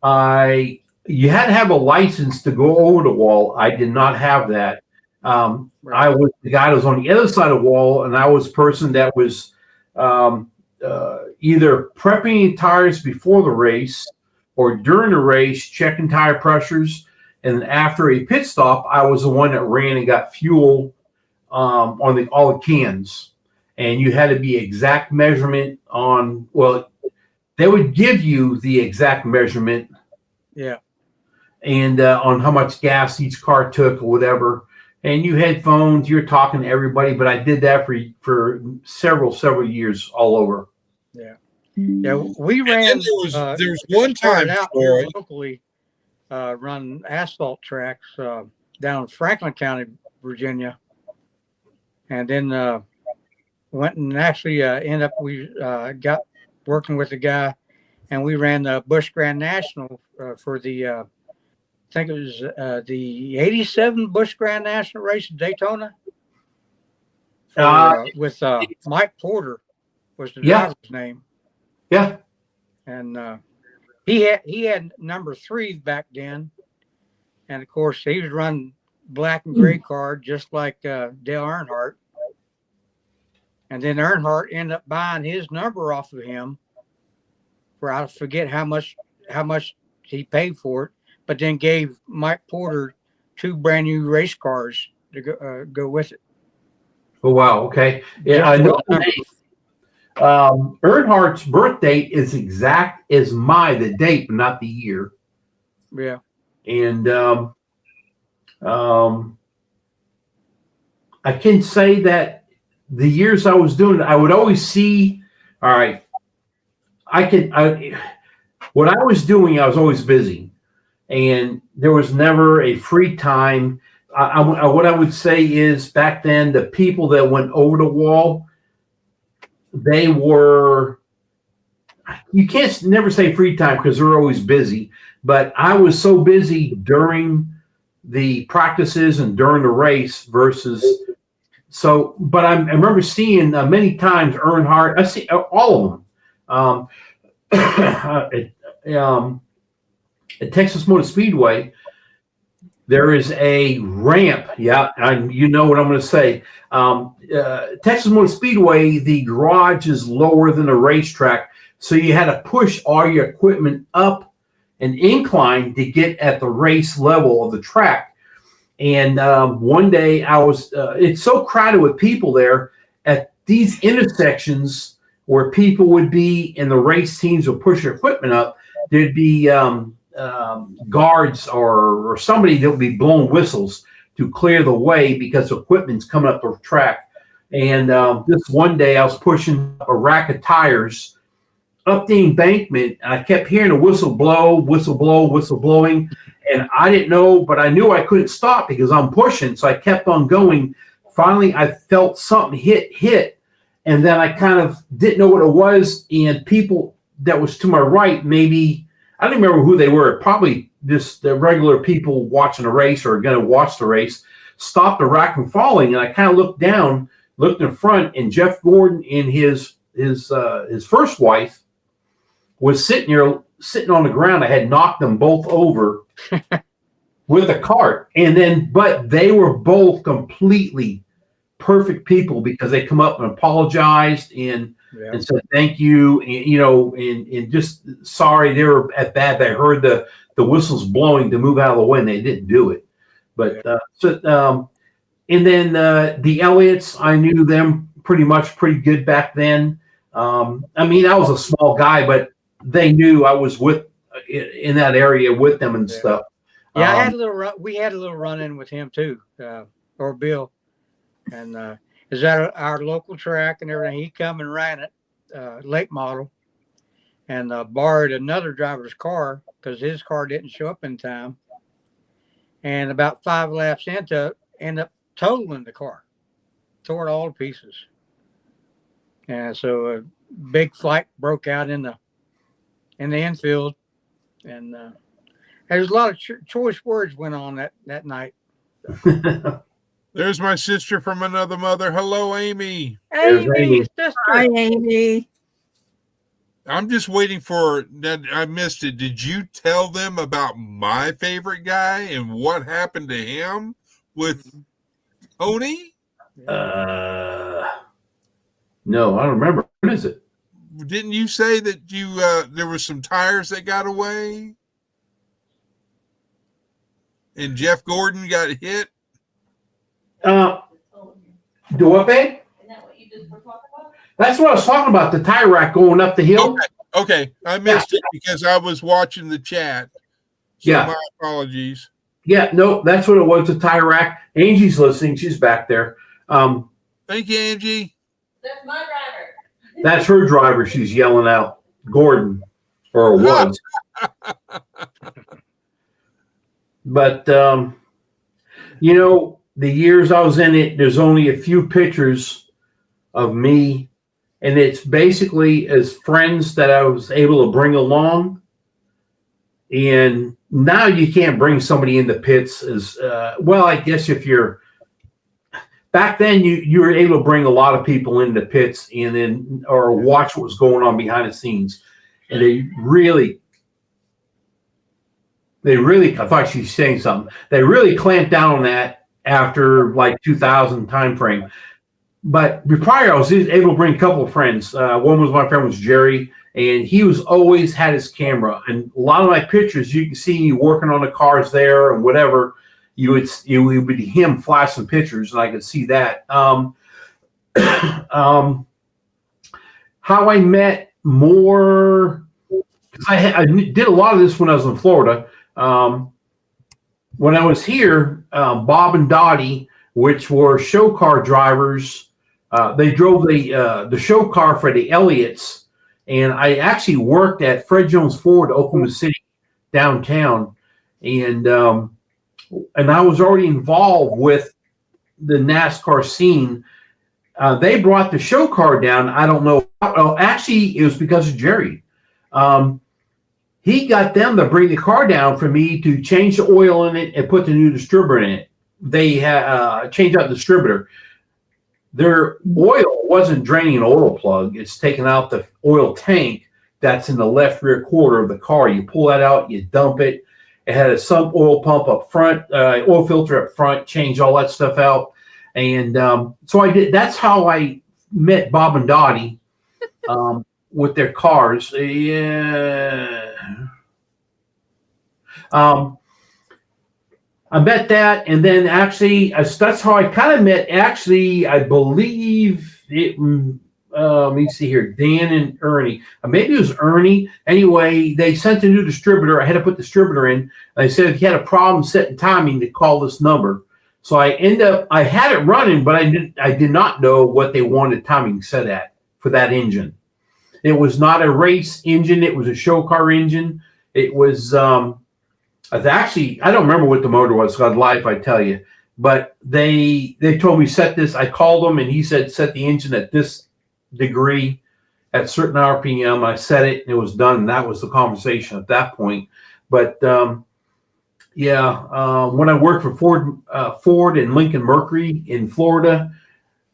[SPEAKER 3] had to have a license to go over the wall. I did not have that. I was the guy that was on the other side of the wall, and I was the person that was either prepping tires before the race or during the race, checking tire pressures. And after a pit stop, I was the one that ran and got fuel on all the cans. And you had to be exact measurement on, well, they would give you the exact measurement.
[SPEAKER 6] Yeah.
[SPEAKER 3] And on how much gas each car took or whatever. And you had phones, you're talking to everybody, but I did that for several years all over.
[SPEAKER 6] Yeah. Yeah. We ran.
[SPEAKER 1] There was one time
[SPEAKER 6] out here locally, run asphalt tracks down in Franklin County, Virginia. And then went and actually we got working with a guy, and we ran the Busch Grand National for the I think it was the 87 Busch Grand National race in Daytona. With Mike Porter was the driver's name.
[SPEAKER 3] Yeah.
[SPEAKER 6] And he had number 3 back then. And of course he was running black and gray car just like Dale Earnhardt. And then Earnhardt ended up buying his number off of him for, I forget how much he paid for it, but then gave Mike Porter 2 brand new race cars to go with it.
[SPEAKER 3] Oh, wow. Okay. Yeah, I know. Earnhardt's birth date is exact as the date, but not the year.
[SPEAKER 6] Yeah.
[SPEAKER 3] And I can say that the years I was doing it, I would always see, all right, what I was doing, I was always busy. And there was never a free time. What I would say is back then, the people that went over the wall, they were, you can't never say free time because they're always busy. But I was so busy during the practices and during the race versus. So, but I remember seeing many times Earnhardt. I see all of them. At Texas Motor Speedway, there is a ramp. Yeah, and you know what I'm going to say. Texas Motor Speedway, the garage is lower than the racetrack, so you had to push all your equipment up an incline to get at the race level of the track. And one day I was, it's so crowded with people there at these intersections where people would be and the race teams would push their equipment up. There'd be guards or somebody that would be blowing whistles to clear the way because equipment's coming up the track. And this one day I was pushing a rack of tires up the embankment, and I kept hearing a whistle blow, whistle blowing. And I didn't know, but I knew I couldn't stop because I'm pushing. So I kept on going. Finally, I felt something hit. And then I kind of didn't know what it was. And people that was to my right, maybe, I don't remember who they were, probably just the regular people watching a race or going to watch the race, stopped the rack from falling. And I kind of looked down, looked in front, and Jeff Gordon and his first wife was sitting on the ground. I had knocked them both over with a cart. But they were both completely perfect people because they come up and apologized and said thank you, and just sorry they were at bad. They heard the whistles blowing to move out of the way and they didn't do it. But and then the Elliots, I knew them pretty good back then. I mean, I was a small guy, but they knew I was in that area with them and stuff.
[SPEAKER 6] Yeah, I had a little run. We had a little run in with him too, or Bill, and is that our local track and everything. He come and ran it, late model, and borrowed another driver's car because his car didn't show up in time. And about 5 laps into it, ended up totaling the car, tore it all to pieces. And so a big fight broke out in the infield, and there's a lot of choice words went on that night.
[SPEAKER 1] There's my sister from another mother. Hello, Amy.
[SPEAKER 6] Amy, sister.
[SPEAKER 4] Hi, Amy.
[SPEAKER 1] I'm just waiting for that. I missed it. Did you tell them about my favorite guy and what happened to him with Tony?
[SPEAKER 3] No, I don't remember. What is it?
[SPEAKER 1] Didn't you say that you there were some tires that got away? And Jeff Gordon got hit?
[SPEAKER 3] Do what, babe?
[SPEAKER 5] Isn't that what you just were talking about?
[SPEAKER 3] That's what I was talking about, the tire rack going up the hill.
[SPEAKER 1] Okay. I missed it because I was watching the chat. So
[SPEAKER 3] Yeah.
[SPEAKER 1] my apologies.
[SPEAKER 3] Yeah, no, that's what it was, the tire rack. Angie's listening. She's back there.
[SPEAKER 1] Thank you, Angie.
[SPEAKER 5] That's my driver.
[SPEAKER 3] That's her driver. She's yelling out, Gordon, or was. But, the years I was in it, there's only a few pictures of me. And it's basically as friends that I was able to bring along. And now you can't bring somebody in the pits as well. I guess if you're back then, you were able to bring a lot of people into the pits and then or watch what was going on behind the scenes. And they really, I thought she was saying something. They really clamped down on that after like 2000 time frame. But prior, I was able to bring a couple of friends. One was my friend was Jerry, and he was always had his camera. And a lot of my pictures, you can see me working on the cars there and whatever. It would be him flashing pictures, and I could see that. How I met more, because I did a lot of this when I was in Florida. When I was here, Bob and Dottie, which were show car drivers, they drove the show car for the Elliots, and I actually worked at Fred Jones Ford, Oklahoma City, downtown, and I was already involved with the NASCAR scene. They brought the show car down. I don't know. Actually, it was because of Jerry. He got them to bring the car down for me to change the oil in it and put the new distributor in it. They changed out the distributor. Their oil wasn't draining an oil plug. It's taking out the oil tank that's in the left rear quarter of the car. You pull that out, you dump it. It had a sump oil pump up front, oil filter up front, change all that stuff out. And so I did. That's how I met Bob and Dottie with their cars. Yeah. I met that, and then actually, that's how I kind of met. Actually, I believe it. Let me see here, Dan and Ernie. Maybe it was Ernie. Anyway, they sent a new distributor. I had to put the distributor in. They said if you had a problem setting timing, to call this number. So I had it running, but I did not know what they wanted timing set at for that engine. It was not a race engine. It was a show car engine. It was. Actually, I don't remember what the motor was. God, lie if I tell you. But they told me set this. I called them, and he said set the engine at this degree at certain RPM. I set it, and it was done. And that was the conversation at that point. But when I worked for Ford and Lincoln Mercury in Florida,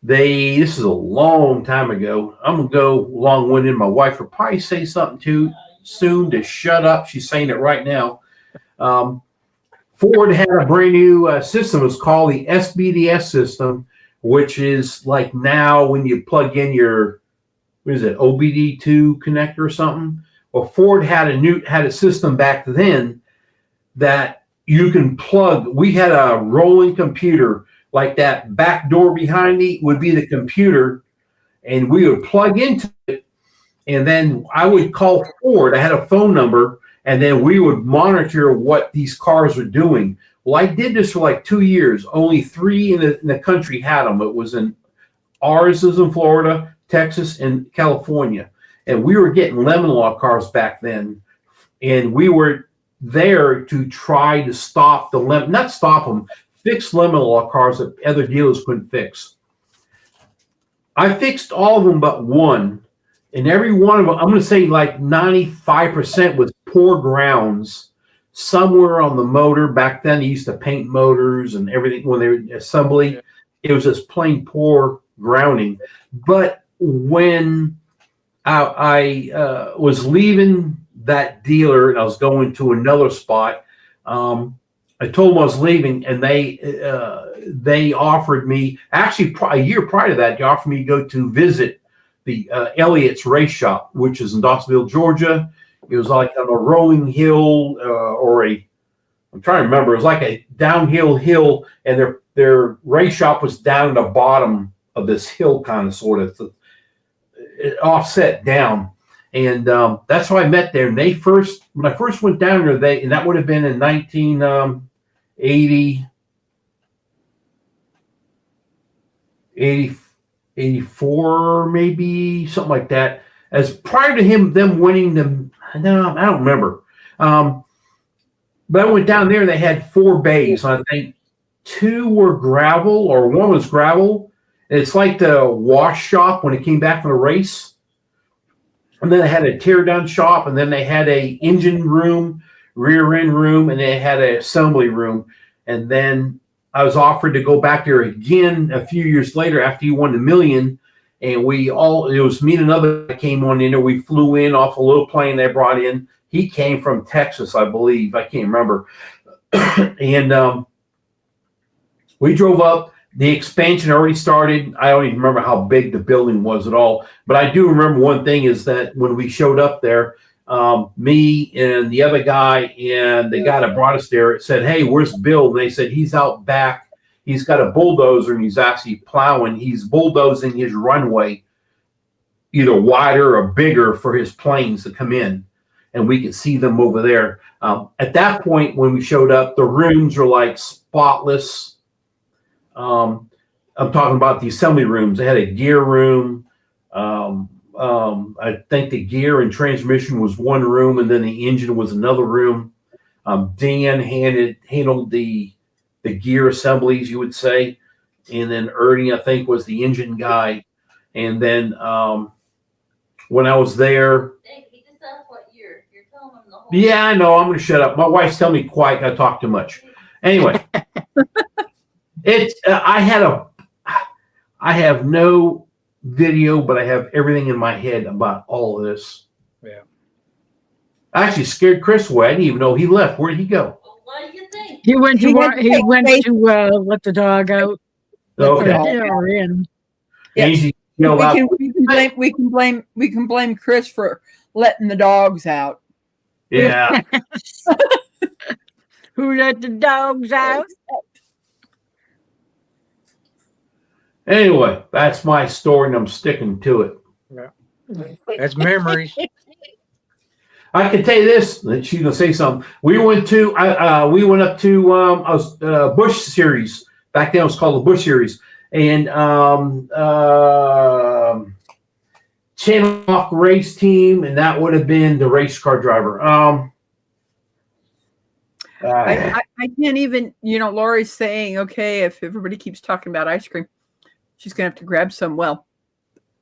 [SPEAKER 3] this is a long time ago. I'm gonna go long-winded. My wife will probably say something too soon to shut up. She's saying it right now. Ford had a brand new system. It was called the SBDS system, which is like now when you plug in your, what is it, OBD2 connector or something. Well, Ford had a system back then that you can plug. We had a rolling computer, like that back door behind me would be the computer, and we would plug into it, and then I would call Ford. I had a phone number. And then we would monitor what these cars are doing. Well, I did this for like 2 years. Only 3 in the country had them. It was ours was in Florida, Texas, and California. And we were getting lemon law cars back then. And we were there to try to stop not stop them, fix lemon law cars that other dealers couldn't fix. I fixed all of them but one. And every one of them, I'm going to say like 95% was poor grounds somewhere on the motor. Back then, they used to paint motors and everything when they were assembly. It was just plain poor grounding. But when I was leaving that dealer and I was going to another spot, I told them I was leaving, and they offered me, actually a year prior to that, they offered me to go to visit the Elliott's Race Shop, which is in Dawsonville, Georgia. It was like on a rolling hill I'm trying to remember. It was like a downhill hill, and their race shop was down at the bottom of this hill, kind of sort of offset down. And that's how I met there. And when I first went down there, and that would have been in 1980, 84, maybe something like that. As prior to them winning them, no, I don't remember. But I went down there and they had 4 bays. I think 2 were gravel, or 1 was gravel. And it's like the wash shop when it came back from the race. And then they had a tear down shop, and then they had a engine room, rear end room, and they had an assembly room. And then I was offered to go back there again a few years later after he won the million. And it was me and another guy came on in there. We flew in off a little plane they brought in. He came from Texas, I believe. I can't remember. And we drove up. The expansion already started. I don't even remember how big the building was at all. But I do remember one thing is that when we showed up there, me and the other guy and the guy that brought us there said, "Hey, where's Bill?" And they said, "He's out back. He's got a bulldozer and he's actually plowing. He's bulldozing his runway, either wider or bigger for his planes to come in." And we could see them over there. At that point, when we showed up, the rooms were like spotless. I'm talking about the assembly rooms. They had a gear room. I think the gear and transmission was one room, and then the engine was another room. Dan handled the gear assemblies, you would say, and then Ernie, I think, was the engine guy. And then when I was there,
[SPEAKER 5] He just asked what year. You're telling him the whole.
[SPEAKER 3] yeah, I know. I'm going to shut up. My wife's telling me quiet. I talk too much. Anyway, I have no video, but I have everything in my head about all of this.
[SPEAKER 6] Yeah.
[SPEAKER 3] I actually scared Chris away. I didn't even know he left. Where did he go?
[SPEAKER 5] What do you think?
[SPEAKER 2] He went to
[SPEAKER 4] He had to
[SPEAKER 2] he
[SPEAKER 4] take
[SPEAKER 2] went
[SPEAKER 4] space.
[SPEAKER 2] to let the dog out.
[SPEAKER 3] Okay.
[SPEAKER 2] Let the dog in.
[SPEAKER 4] Yes.
[SPEAKER 3] Easy. Yelled out.
[SPEAKER 4] We can blame Chris for letting the dogs out.
[SPEAKER 3] Yeah.
[SPEAKER 2] Who let the dogs out?
[SPEAKER 3] Anyway, that's my story, and I'm sticking to it.
[SPEAKER 6] That's memories.
[SPEAKER 3] I can tell you this. She's gonna say something. We went up to Bush series. Back then, it was called the Bush series, and Channel Lock race team, and that would have been the race car driver.
[SPEAKER 4] I can't even, Lori's saying, okay, if everybody keeps talking about ice cream, she's going to have to grab some. Well,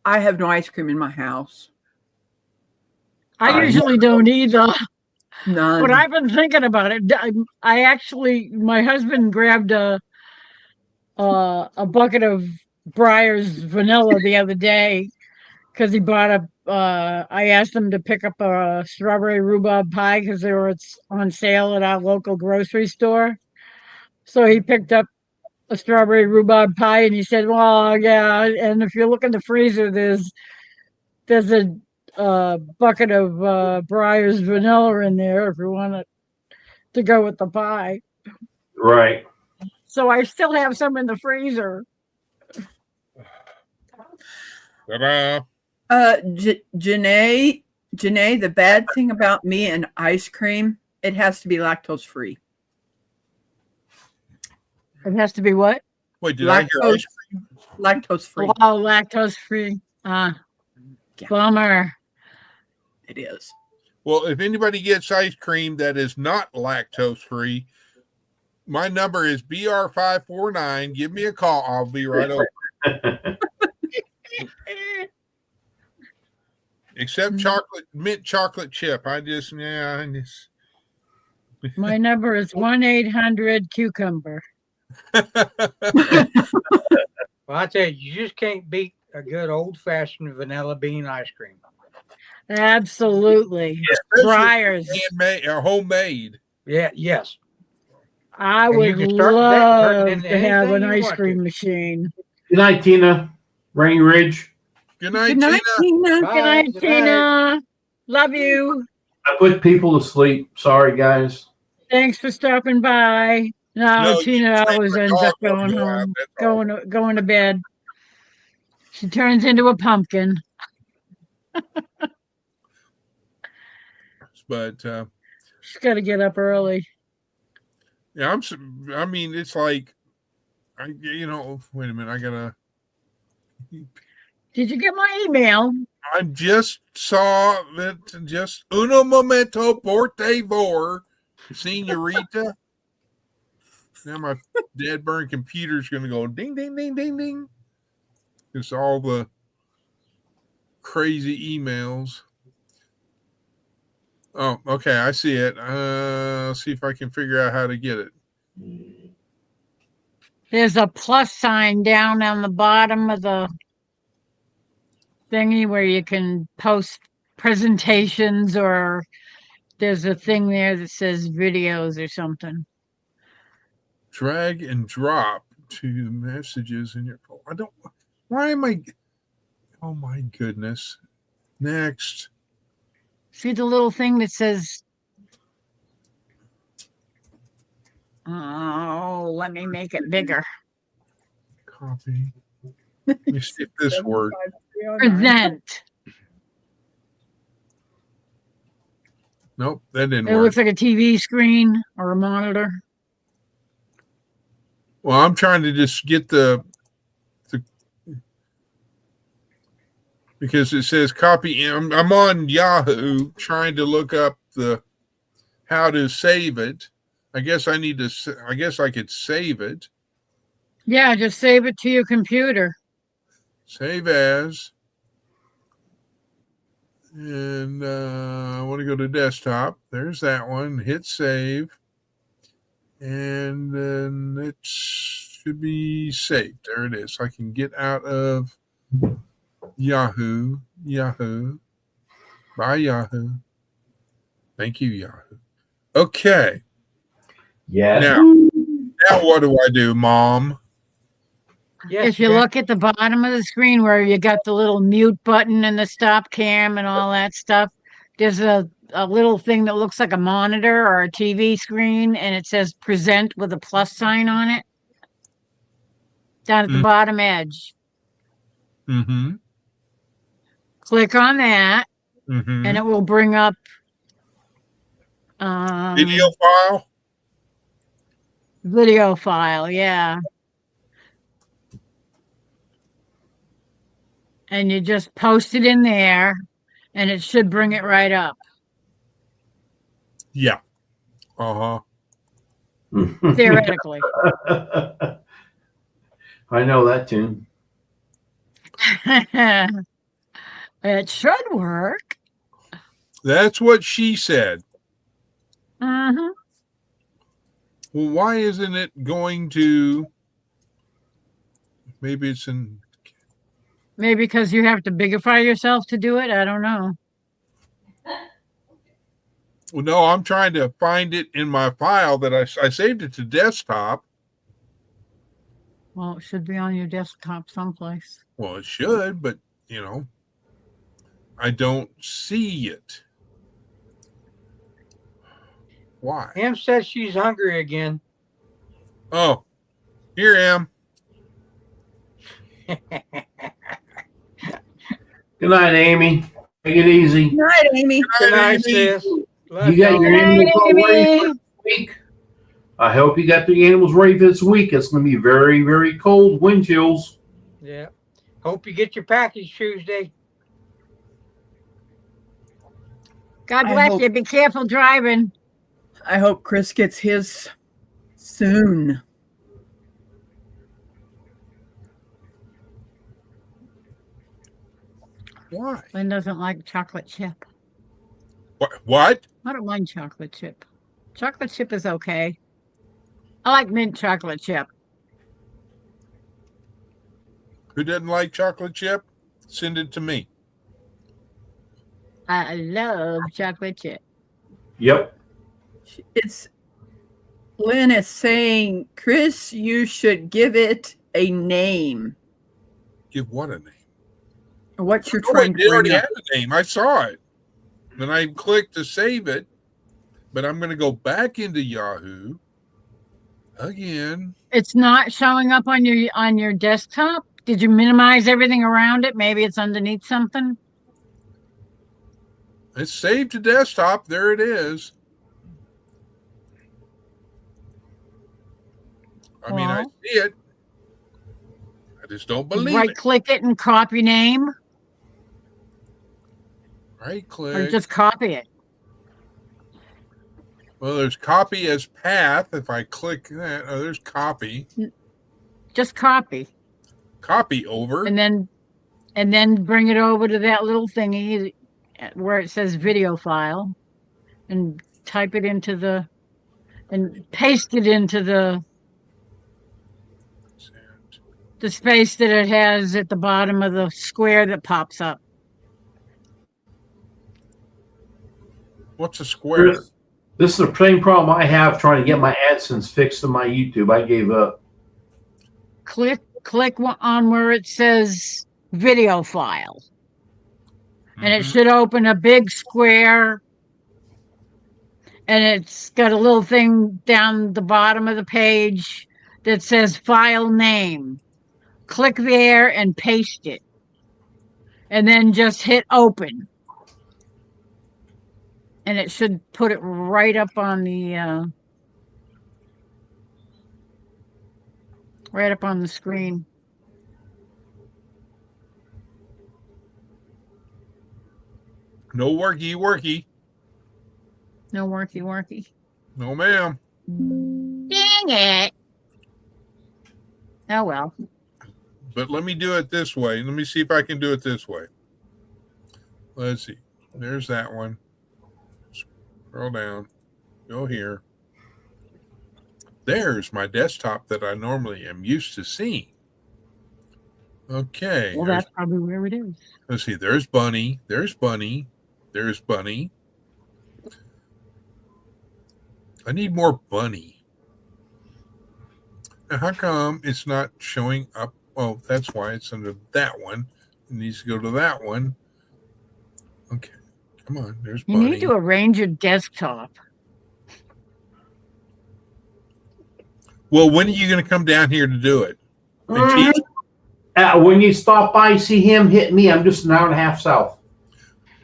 [SPEAKER 4] I have no ice cream in my house.
[SPEAKER 2] I usually don't either.
[SPEAKER 4] None.
[SPEAKER 2] But I've been thinking about it. My husband grabbed a bucket of Breyer's vanilla the other day because he bought I asked him to pick up a strawberry rhubarb pie because they were on sale at our local grocery store. So he picked up a strawberry rhubarb pie and he said, well, yeah, and if you look in the freezer, there's a bucket of Breyer's vanilla in there if you want it to go with the pie.
[SPEAKER 3] Right.
[SPEAKER 2] So I still have some in the freezer.
[SPEAKER 1] Ta-da.
[SPEAKER 4] Janae, the bad thing about me and ice cream, it has to be lactose free.
[SPEAKER 2] It has to be what?
[SPEAKER 1] Wait, did I hear ice cream?
[SPEAKER 4] Lactose free.
[SPEAKER 2] Oh, lactose free. Bummer.
[SPEAKER 4] It is.
[SPEAKER 1] Well, if anybody gets ice cream that is not lactose free, my number is BR549. Give me a call. I'll be right over. Except mint chocolate chip. I just.
[SPEAKER 2] My number is 1-800-cucumber.
[SPEAKER 6] Well, I tell you just can't beat a good old-fashioned vanilla bean ice cream.
[SPEAKER 2] Absolutely. Breyer's.
[SPEAKER 1] Handmade or homemade.
[SPEAKER 6] Yeah, yes.
[SPEAKER 2] I
[SPEAKER 6] And you
[SPEAKER 2] would
[SPEAKER 6] can start that
[SPEAKER 2] love
[SPEAKER 6] turning
[SPEAKER 2] to
[SPEAKER 6] into
[SPEAKER 2] have an
[SPEAKER 6] anything you
[SPEAKER 2] ice
[SPEAKER 6] want
[SPEAKER 2] cream
[SPEAKER 6] to.
[SPEAKER 2] machine.
[SPEAKER 3] Good night, Tina. Rainy Ridge.
[SPEAKER 1] Good night,
[SPEAKER 4] Good night,
[SPEAKER 1] Tina.
[SPEAKER 4] Tina.
[SPEAKER 2] Good night,
[SPEAKER 6] Good night.
[SPEAKER 2] Tina. Love you.
[SPEAKER 3] I put people to sleep. Sorry, guys.
[SPEAKER 2] Thanks for stopping by. No,
[SPEAKER 1] No,
[SPEAKER 2] Tina
[SPEAKER 1] you
[SPEAKER 2] always
[SPEAKER 1] make my
[SPEAKER 2] ends up
[SPEAKER 1] dog
[SPEAKER 2] going
[SPEAKER 1] go out,
[SPEAKER 2] home,
[SPEAKER 1] that's all.
[SPEAKER 2] going to bed. She turns into a pumpkin.
[SPEAKER 1] But
[SPEAKER 2] She's got to get up early.
[SPEAKER 1] yeah, I mean, it's like, wait a minute. I gotta.
[SPEAKER 2] Did you get my email?
[SPEAKER 1] I just saw that. Just uno momento, por favor, senorita. Now my dead burn computer's gonna go ding, ding, ding, ding, ding. It's all the crazy emails. Oh, okay, I see it. See if I can figure out how to get it.
[SPEAKER 2] There's a plus sign down on the bottom of the thingy where you can post presentations, or there's a thing there that says videos or something.
[SPEAKER 1] Drag and drop to the messages in your phone. Why am I? Oh my goodness. Next.
[SPEAKER 2] See the little thing that says, oh, let me make it bigger.
[SPEAKER 1] Copy. Let me see if this works.
[SPEAKER 2] Present.
[SPEAKER 1] Nope, that didn't
[SPEAKER 2] It
[SPEAKER 1] work.
[SPEAKER 2] looks like a TV screen or a monitor.
[SPEAKER 1] Well, I'm trying to just get the because it says copy. I'm on Yahoo trying to look up how to save it. I guess I could save it.
[SPEAKER 2] Yeah, just save it to your computer.
[SPEAKER 1] Save as. And I want to go to desktop. There's that one. Hit save. And then it should be saved. There it is. I can get out of Yahoo. Bye, Yahoo. Thank you, Yahoo. Okay.
[SPEAKER 3] Yeah.
[SPEAKER 1] Now what do I do, Mom?
[SPEAKER 6] Yes,
[SPEAKER 2] If you look at the bottom of the screen where you got the little mute button and the stop cam and all that stuff, there's a a little thing that looks like a monitor or a TV screen, and it says present with a plus sign on it down at the bottom edge.
[SPEAKER 1] Mm-hmm.
[SPEAKER 2] Click on that,
[SPEAKER 1] Mm-hmm.
[SPEAKER 2] and it will bring up
[SPEAKER 1] Video file.
[SPEAKER 2] yeah. And you just post it in there, and it should bring it right up.
[SPEAKER 1] Yeah. Uh-huh.
[SPEAKER 2] Theoretically.
[SPEAKER 3] I know that tune.
[SPEAKER 2] It should work.
[SPEAKER 1] That's what she said.
[SPEAKER 2] Mm-hmm.
[SPEAKER 1] Well, why isn't it going to? Maybe it's in.
[SPEAKER 2] Maybe because you have to bigify yourself to do it. I don't know.
[SPEAKER 1] Well, no, I'm trying to find it in my file that I saved it to desktop.
[SPEAKER 2] Well, it should be on your desktop someplace.
[SPEAKER 1] Well, it should, but I don't see it. Why?
[SPEAKER 6] Em says she's hungry again.
[SPEAKER 1] Oh, here I am.
[SPEAKER 3] Good night, Amy. Take it easy.
[SPEAKER 4] Good night, Amy.
[SPEAKER 6] Good night, sis. Love
[SPEAKER 3] You got
[SPEAKER 6] y'all.
[SPEAKER 3] your animals all ready for this week? I hope you got the animals ready for this week. It's going to be very, very cold. Wind chills.
[SPEAKER 6] Yeah. Hope you get your package Tuesday.
[SPEAKER 2] God
[SPEAKER 4] I
[SPEAKER 2] bless
[SPEAKER 4] hope-
[SPEAKER 2] you. Be careful driving.
[SPEAKER 4] I hope Chris gets his soon.
[SPEAKER 1] Why?
[SPEAKER 2] Lynn doesn't like chocolate chip.
[SPEAKER 1] What?
[SPEAKER 2] I don't mind chocolate chip. Chocolate chip is okay. I like mint chocolate chip.
[SPEAKER 1] Who doesn't like chocolate chip? Send it to me.
[SPEAKER 2] I love chocolate chip.
[SPEAKER 3] Yep.
[SPEAKER 4] It's Lynn is saying, Chris, you should give it a name.
[SPEAKER 1] Give what a name?
[SPEAKER 4] What you're
[SPEAKER 1] Oh,
[SPEAKER 4] trying
[SPEAKER 1] it
[SPEAKER 4] to
[SPEAKER 1] already
[SPEAKER 4] bring
[SPEAKER 1] had
[SPEAKER 4] up.
[SPEAKER 1] a name. I saw it. Then I clicked to save it, but I'm going to go back into Yahoo again.
[SPEAKER 2] It's not showing up on your desktop. Did you minimize everything around it? Maybe it's underneath something.
[SPEAKER 1] It's saved to desktop. There it is. I mean, I
[SPEAKER 2] Well,
[SPEAKER 1] see it. I just don't believe
[SPEAKER 2] right
[SPEAKER 1] it.
[SPEAKER 2] click it and copy name,
[SPEAKER 1] Right
[SPEAKER 2] or
[SPEAKER 1] click.
[SPEAKER 2] just copy it.
[SPEAKER 1] Well, there's copy as path. If I click that, oh, there's copy.
[SPEAKER 2] Just copy,
[SPEAKER 1] Copy over.
[SPEAKER 2] and then bring it over to that little thingy where it says video file, and type it into and paste it into the space that it has at the bottom of the square that pops up.
[SPEAKER 1] What's a square?
[SPEAKER 3] This is the same problem I have trying to get my AdSense fixed on my YouTube. I gave up.
[SPEAKER 2] Click on where it says video file, and it should open a big square, and it's got a little thing down the bottom of the page that says file name. Click there and paste it, and then just hit open, and it should put it right up on the screen.
[SPEAKER 1] No worky.
[SPEAKER 2] No worky.
[SPEAKER 1] No, ma'am.
[SPEAKER 2] Dang it. Oh well.
[SPEAKER 1] But let me do it this way. Let me see if I can do it this way. Let's see. There's that one. Scroll down. Go here. There's my desktop that I normally am used to seeing. Okay.
[SPEAKER 2] Well, that's probably where it is.
[SPEAKER 1] Let's see. There's Bunny. There's Bunny. There's Bunny. I need more Bunny. Now, how come it's not showing up? Oh, that's why it's under that one. It needs to go to that one. Okay. Come on, there's
[SPEAKER 2] You
[SPEAKER 1] Buddy.
[SPEAKER 2] need to arrange your desktop.
[SPEAKER 1] Well, when are you going to come down here to do it? And teach?
[SPEAKER 3] When you stop by, see him, hit me. I'm just an hour and a half south.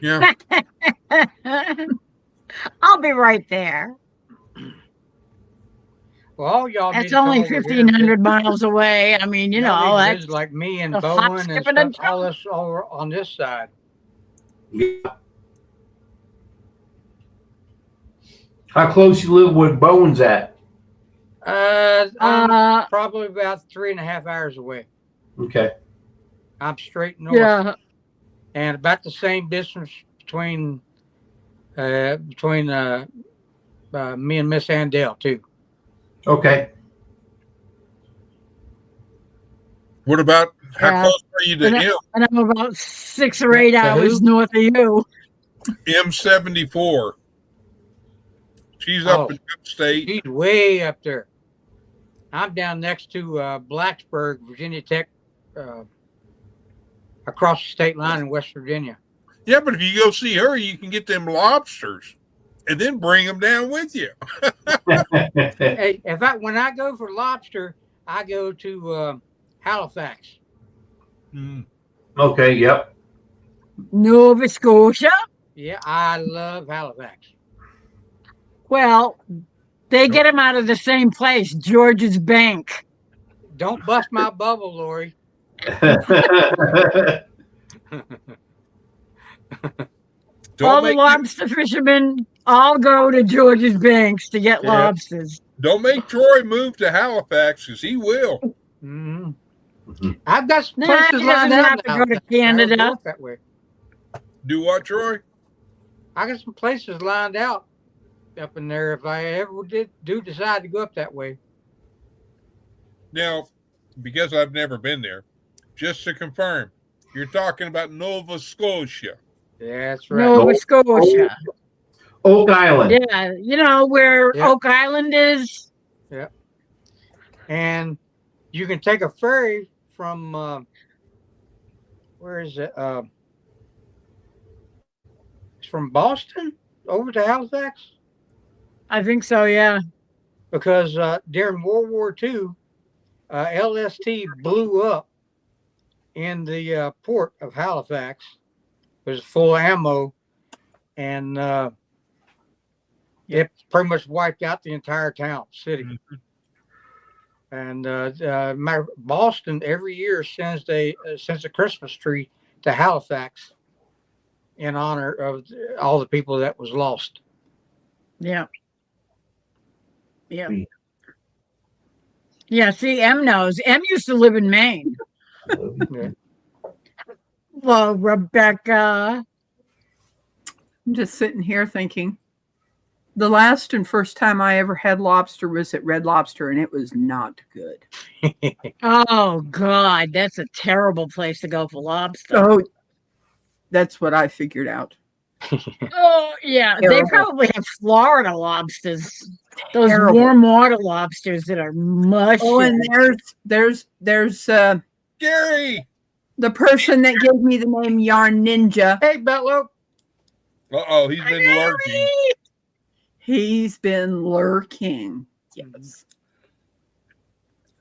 [SPEAKER 1] Yeah.
[SPEAKER 2] I'll be right there.
[SPEAKER 6] Well, all y'all need
[SPEAKER 2] That's
[SPEAKER 6] to come
[SPEAKER 2] only
[SPEAKER 6] over here.
[SPEAKER 2] 1,500 miles away. I mean, you
[SPEAKER 6] Y'all
[SPEAKER 2] know,
[SPEAKER 6] need to
[SPEAKER 2] that's
[SPEAKER 6] visit like me and
[SPEAKER 2] a hop,
[SPEAKER 6] Bowen and
[SPEAKER 2] skip, and a
[SPEAKER 6] stuff, all
[SPEAKER 2] jump.
[SPEAKER 6] this over on this side.
[SPEAKER 3] Yeah. How close you live with Bowen's at?
[SPEAKER 6] I'm probably about 3.5 hours away.
[SPEAKER 3] Okay.
[SPEAKER 6] I'm straight north.
[SPEAKER 2] Yeah.
[SPEAKER 6] And about the same distance between me and Miss Andell too.
[SPEAKER 3] Okay.
[SPEAKER 1] What about how
[SPEAKER 2] Yeah.
[SPEAKER 1] close are you to M?
[SPEAKER 2] And I'm about 6 or 8
[SPEAKER 6] To
[SPEAKER 2] hours
[SPEAKER 6] who?
[SPEAKER 2] north of you.
[SPEAKER 1] M74. She's up in upstate.
[SPEAKER 6] She's way up there. I'm down next to Blacksburg, Virginia Tech, across the state line in West Virginia.
[SPEAKER 1] Yeah, but if you go see her, you can get them lobsters and then bring them down with you.
[SPEAKER 6] Hey, when I go for lobster, I go to Halifax.
[SPEAKER 3] Okay. Yep.
[SPEAKER 2] Nova Scotia.
[SPEAKER 6] Yeah, I love Halifax.
[SPEAKER 2] Well, they get them out of the same place, George's Bank.
[SPEAKER 6] Don't bust my bubble, Lori.
[SPEAKER 2] All the lobster fishermen all go to George's Banks to get lobsters.
[SPEAKER 1] Don't make Troy move to Halifax because he will.
[SPEAKER 6] Mm-hmm. I've got some
[SPEAKER 2] Nah,
[SPEAKER 6] places
[SPEAKER 2] he
[SPEAKER 6] lined
[SPEAKER 2] doesn't
[SPEAKER 6] up
[SPEAKER 2] have to
[SPEAKER 6] now.
[SPEAKER 2] go to Canada.
[SPEAKER 6] I don't that way.
[SPEAKER 1] Do what, Troy?
[SPEAKER 6] I got some places lined out up in there if I ever do decide to go up that way.
[SPEAKER 1] Now, because I've never been there, just to confirm, you're talking about Nova Scotia.
[SPEAKER 6] Yeah, that's right.
[SPEAKER 2] Nova Scotia.
[SPEAKER 3] Oak Island.
[SPEAKER 2] Yeah, you know where Oak Island is?
[SPEAKER 6] Yeah. And you can take a ferry from, where is it? It's from Boston over to Halifax?
[SPEAKER 2] I think so, yeah.
[SPEAKER 6] Because during World War II, LST blew up in the port of Halifax. It was full of ammo, and it pretty much wiped out the entire town, city. Mm-hmm. And Boston every year sends a Christmas tree to Halifax in honor of all the people that was lost.
[SPEAKER 2] Yeah. Yeah. Yeah, see, M knows. M used to live in Maine.
[SPEAKER 6] Yeah.
[SPEAKER 2] Well, Rebecca.
[SPEAKER 7] I'm just sitting here thinking the last and first time I ever had lobster was at Red Lobster, and it was not good.
[SPEAKER 2] Oh, God, that's a terrible place to go for lobster.
[SPEAKER 7] Oh, that's what I figured out.
[SPEAKER 2] Oh, yeah.
[SPEAKER 7] Terrible.
[SPEAKER 2] They probably have Florida lobsters. Those
[SPEAKER 7] Terrible.
[SPEAKER 2] warm water lobsters that are mushy.
[SPEAKER 7] Oh, and there's
[SPEAKER 1] Gary.
[SPEAKER 7] the person that gave me the name Yarn Ninja.
[SPEAKER 6] Hey, Bello.
[SPEAKER 1] Uh-oh, he's been lurking.
[SPEAKER 7] He's been lurking. Yes.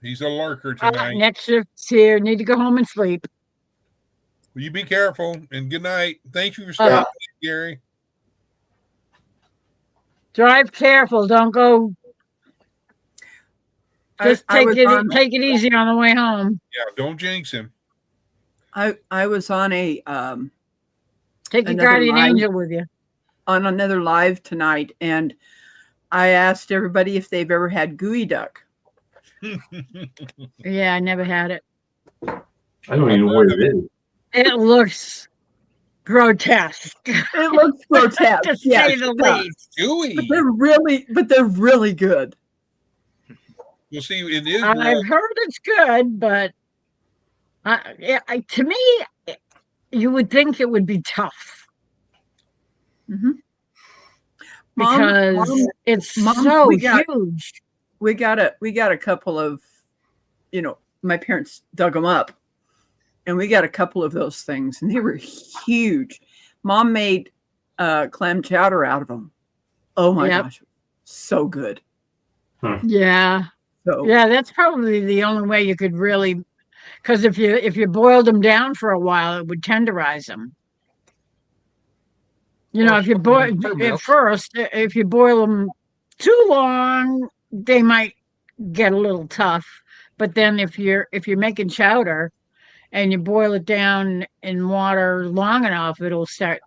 [SPEAKER 1] He's a lurker tonight.
[SPEAKER 2] Next shift's here. Need to go home and sleep.
[SPEAKER 1] Will you be careful and good night. Thank you for stopping, Gary.
[SPEAKER 2] Drive careful. Don't go. Just take it easy on the way home.
[SPEAKER 1] Yeah, don't jinx him.
[SPEAKER 7] I was on a
[SPEAKER 2] take your guardian angel with you
[SPEAKER 7] on another live tonight, and I asked everybody if they've ever had gooey duck.
[SPEAKER 2] Yeah, I never had it.
[SPEAKER 3] I don't even know what it is.
[SPEAKER 2] It looks grotesque.
[SPEAKER 7] It looks grotesque,
[SPEAKER 2] to say the least.
[SPEAKER 1] Gooey.
[SPEAKER 7] But they're really good.
[SPEAKER 1] You'll see in Israel.
[SPEAKER 2] I've heard it's good, but to me, you would think it would be tough.
[SPEAKER 7] Mm-hmm.
[SPEAKER 2] Because it's so huge.
[SPEAKER 7] We got a couple of, my parents dug them up, and we got a couple of those things, and they were huge. Mom made clam chowder out of them. Oh my
[SPEAKER 2] Yep.
[SPEAKER 7] gosh, so good.
[SPEAKER 2] Yeah.
[SPEAKER 7] So
[SPEAKER 2] Yeah, that's probably the only way you could really, because if you boiled them down for a while, it would tenderize them. You know,
[SPEAKER 6] Or
[SPEAKER 2] if you
[SPEAKER 6] something in
[SPEAKER 2] boil at
[SPEAKER 6] buttermilk.
[SPEAKER 2] first, if you boil them too long, they might get a little tough. But then if you're making chowder and you boil it down in water long enough, it'll start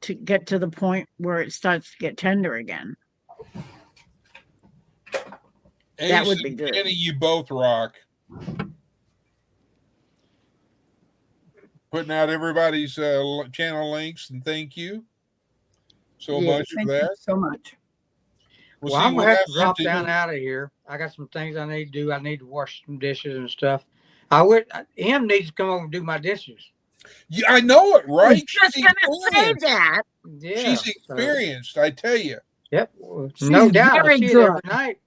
[SPEAKER 2] to get to the point where it starts to get tender again. That
[SPEAKER 1] Ace
[SPEAKER 2] would be
[SPEAKER 1] and
[SPEAKER 2] good.
[SPEAKER 1] Kenny, you both rock. Putting out everybody's channel links, and thank you so
[SPEAKER 2] Yes.
[SPEAKER 1] much for
[SPEAKER 7] thank you
[SPEAKER 1] that.
[SPEAKER 7] so much.
[SPEAKER 1] We'll
[SPEAKER 6] Well,
[SPEAKER 1] see
[SPEAKER 6] I'm
[SPEAKER 1] what
[SPEAKER 6] gonna have to
[SPEAKER 1] happens
[SPEAKER 6] drop
[SPEAKER 1] to
[SPEAKER 6] down
[SPEAKER 1] you.
[SPEAKER 6] out of here. I got some things I need to do. I need to wash some dishes and stuff. I would. Em needs to come over and do my dishes.
[SPEAKER 1] Yeah, I know it,
[SPEAKER 2] I
[SPEAKER 1] right?
[SPEAKER 2] was just gonna say that.
[SPEAKER 6] Yeah.
[SPEAKER 1] She's
[SPEAKER 6] so-
[SPEAKER 1] experienced, I tell you.
[SPEAKER 6] Yep.
[SPEAKER 2] She's
[SPEAKER 6] No doubt. I
[SPEAKER 2] very
[SPEAKER 6] see it
[SPEAKER 2] good.
[SPEAKER 6] every night.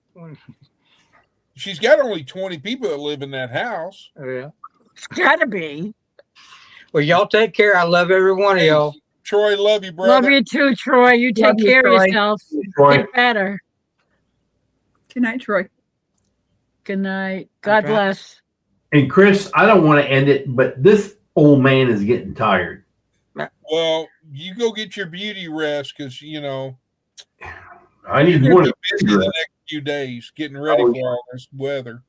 [SPEAKER 1] She's got only 20 people that live in that house.
[SPEAKER 6] Yeah.
[SPEAKER 2] It's gotta be.
[SPEAKER 6] Well, y'all take care. I love every one of y'all.
[SPEAKER 1] Troy, love you,
[SPEAKER 2] Love
[SPEAKER 1] brother.
[SPEAKER 2] you too, Troy. You
[SPEAKER 7] Love
[SPEAKER 2] take
[SPEAKER 7] you,
[SPEAKER 2] care of
[SPEAKER 7] Troy.
[SPEAKER 2] yourself.
[SPEAKER 3] Troy.
[SPEAKER 2] Get better.
[SPEAKER 7] Good night, Troy.
[SPEAKER 2] Good night. God
[SPEAKER 6] trying-
[SPEAKER 2] bless.
[SPEAKER 3] And Chris, I don't want to end it, but this old man is getting tired.
[SPEAKER 1] Well, you go get your beauty rest because, you know,
[SPEAKER 3] I need
[SPEAKER 1] you're
[SPEAKER 3] more
[SPEAKER 1] going
[SPEAKER 3] than
[SPEAKER 1] to be busy the next few days getting ready
[SPEAKER 3] Oh,
[SPEAKER 1] for all this weather.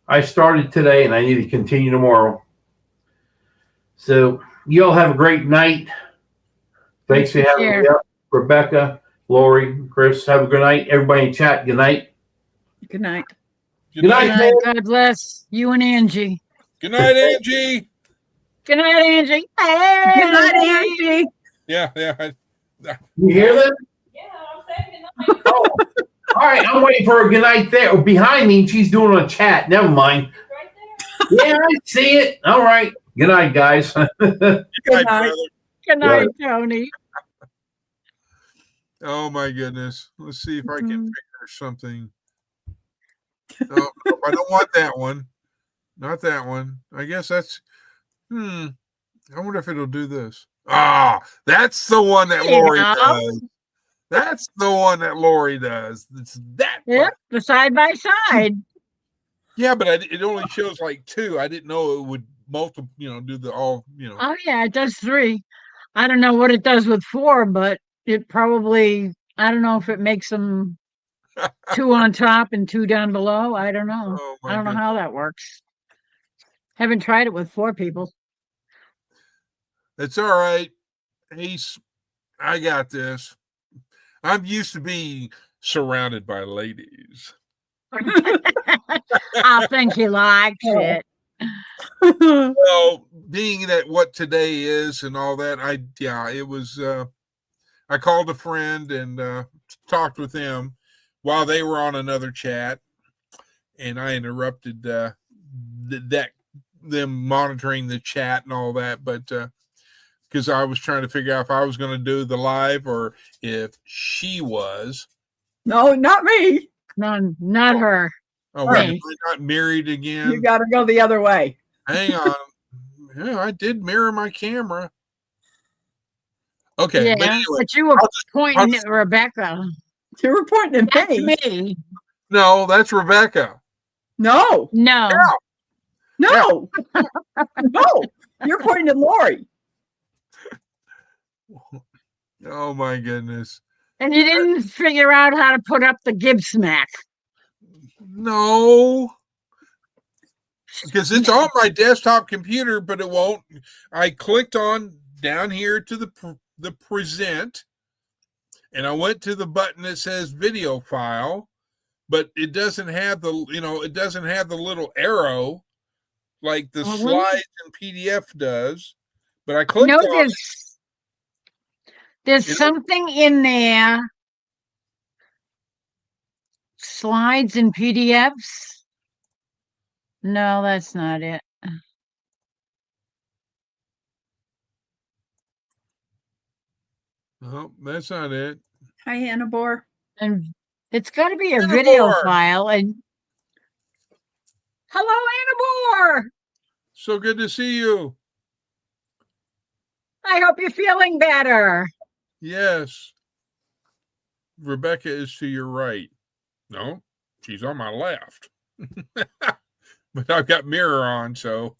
[SPEAKER 3] I started today and I need to continue tomorrow. So you all have a great night. Thanks for having me up. Rebecca, Lori, Chris, have a good night. Everybody in chat, good night.
[SPEAKER 7] Good night.
[SPEAKER 1] Good
[SPEAKER 3] Good night,
[SPEAKER 2] Good night. God bless you and Angie.
[SPEAKER 1] Good night, Angie.
[SPEAKER 2] Good night, Angie. Hey,
[SPEAKER 7] Good night, Angie.
[SPEAKER 1] Yeah.
[SPEAKER 3] You hear that?
[SPEAKER 5] Yeah, I'm saying goodnight.
[SPEAKER 3] Oh, all right. I'm waiting for a good night there. Behind me, she's doing a chat. Never mind.
[SPEAKER 5] Right there.
[SPEAKER 3] Yeah, I see it. All right. Good night, guys.
[SPEAKER 1] Good
[SPEAKER 7] Good
[SPEAKER 1] night,
[SPEAKER 7] night.
[SPEAKER 1] brother.
[SPEAKER 2] Good night, Tony.
[SPEAKER 1] Oh, my goodness. Let's see if I can
[SPEAKER 7] Mhm.
[SPEAKER 1] figure something. Oh, nope, I don't want that one. Not that one. I guess that's, I wonder if it'll do this. Ah, that's the one that
[SPEAKER 2] There you
[SPEAKER 1] Lori
[SPEAKER 2] go.
[SPEAKER 1] does. That's the one that Lori does. It's that
[SPEAKER 2] Yep,
[SPEAKER 1] one.
[SPEAKER 2] the side by side.
[SPEAKER 1] Yeah, but it only shows like 2. I didn't know it would multiple, do the all,
[SPEAKER 2] Oh yeah, it does 3. I don't know what it does with 4, but it probably, I don't know if it makes them 2 on top and 2 down below. I don't know.
[SPEAKER 1] Oh,
[SPEAKER 2] I
[SPEAKER 1] my
[SPEAKER 2] don't know
[SPEAKER 1] goodness.
[SPEAKER 2] how that works. Haven't tried it with 4 people.
[SPEAKER 1] It's all right. I got this. I'm used to being surrounded by ladies.
[SPEAKER 2] I think he likes it.
[SPEAKER 1] Well, being that what today is and all that, it was, I called a friend and talked with them while they were on another chat, and I interrupted them monitoring the chat and all that, but because I was trying to figure out if I was going to do the live or if she was.
[SPEAKER 7] No, not me.
[SPEAKER 2] Not her.
[SPEAKER 1] Oh,
[SPEAKER 2] Right.
[SPEAKER 1] wait, am I not married again?
[SPEAKER 7] You got to go the other way.
[SPEAKER 1] Hang on. Yeah, I did mirror my camera. Okay,
[SPEAKER 2] Yeah,
[SPEAKER 1] but anyway,
[SPEAKER 2] but you were
[SPEAKER 1] I'll
[SPEAKER 2] pointing
[SPEAKER 1] just-
[SPEAKER 2] at Rebecca.
[SPEAKER 7] You were pointing at
[SPEAKER 2] That's
[SPEAKER 7] me.
[SPEAKER 2] me.
[SPEAKER 1] no, that's Rebecca.
[SPEAKER 7] No,
[SPEAKER 2] No.
[SPEAKER 7] no, no. You're pointing at Lori.
[SPEAKER 1] Oh my goodness.
[SPEAKER 2] And you didn't figure out how to put up the Gib smack.
[SPEAKER 1] No. Because it's on my desktop computer, but it won't. I clicked on down here to the present, and I went to the button that says video file, but it doesn't have the little arrow like the slides and PDF does. But I clicked on it.
[SPEAKER 2] There's
[SPEAKER 1] You know-
[SPEAKER 2] something in there. Slides and PDFs. No, that's not it.
[SPEAKER 1] Oh, that's not it.
[SPEAKER 7] Hi, Hannah Boar.
[SPEAKER 2] And it's got to be a
[SPEAKER 1] Anna
[SPEAKER 2] video
[SPEAKER 1] Moore.
[SPEAKER 2] file. And hello, Anna Moore.
[SPEAKER 1] So good to see you.
[SPEAKER 2] I hope you're feeling better.
[SPEAKER 1] Yes. Rebecca is to your right. No, she's on my left. But I've got mirror on, so.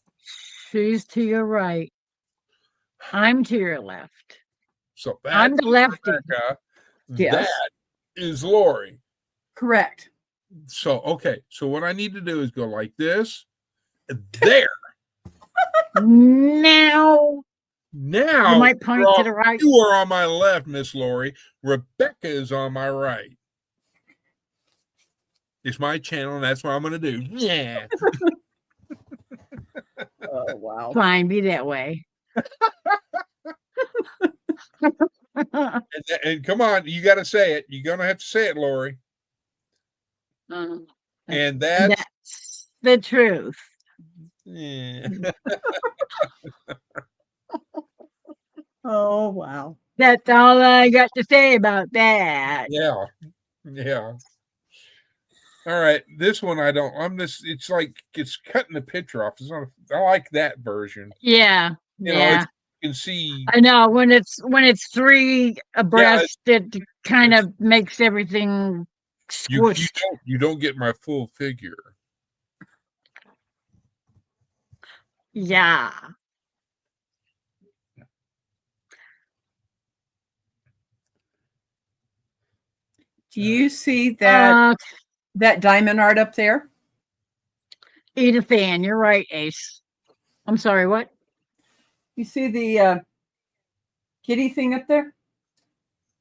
[SPEAKER 2] She's to your right. I'm to your left.
[SPEAKER 1] So that
[SPEAKER 2] I'm the
[SPEAKER 1] is
[SPEAKER 2] lefty.
[SPEAKER 1] Rebecca.
[SPEAKER 7] Yes.
[SPEAKER 1] That is Lori.
[SPEAKER 7] Correct.
[SPEAKER 1] So, okay. So what I need to do is go like this. There.
[SPEAKER 2] Now
[SPEAKER 1] Now
[SPEAKER 2] you might point to the right.
[SPEAKER 1] you are on my left, Miss Lori. Rebecca is on my right. It's my channel, and that's what I'm going to do. Yeah.
[SPEAKER 7] Oh, wow.
[SPEAKER 2] Fine, be that way.
[SPEAKER 1] And come on, you got to say it. You're going to have to say it, Lori. And
[SPEAKER 2] that's the truth.
[SPEAKER 1] Yeah.
[SPEAKER 7] Oh, wow.
[SPEAKER 2] That's all I got to say about that.
[SPEAKER 1] Yeah. Yeah. All right. This one I don't. It's like it's cutting the picture off. It's not. I like that version.
[SPEAKER 2] Yeah.
[SPEAKER 1] You know, you can see.
[SPEAKER 2] I know when it's three abreast, it kind of makes everything squished.
[SPEAKER 1] You don't get my full figure.
[SPEAKER 2] Yeah.
[SPEAKER 7] Do you see that diamond art up there?
[SPEAKER 2] Edith Ann, you're right, Ace. I'm sorry, what?
[SPEAKER 7] You see the kitty thing up there?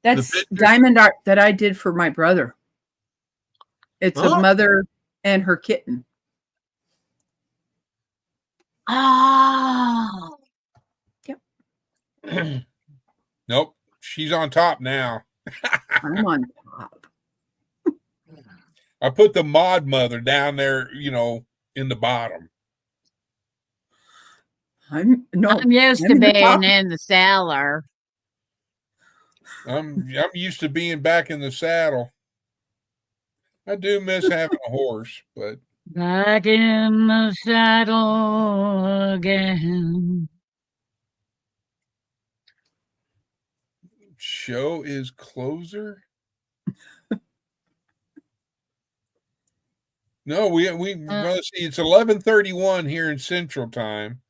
[SPEAKER 7] That's diamond art that I did for my brother. It's a mother and her kitten.
[SPEAKER 2] Oh.
[SPEAKER 7] Yep.
[SPEAKER 1] Nope. She's on top now.
[SPEAKER 7] I'm on top.
[SPEAKER 1] I put the mod mother down there, in the bottom.
[SPEAKER 2] I'm used to being in the cellar.
[SPEAKER 1] I'm used to being back in the saddle. I do miss having a horse, but
[SPEAKER 2] back in the saddle again.
[SPEAKER 1] Show is closer. No, let's see. It's 11:31 here in Central Time,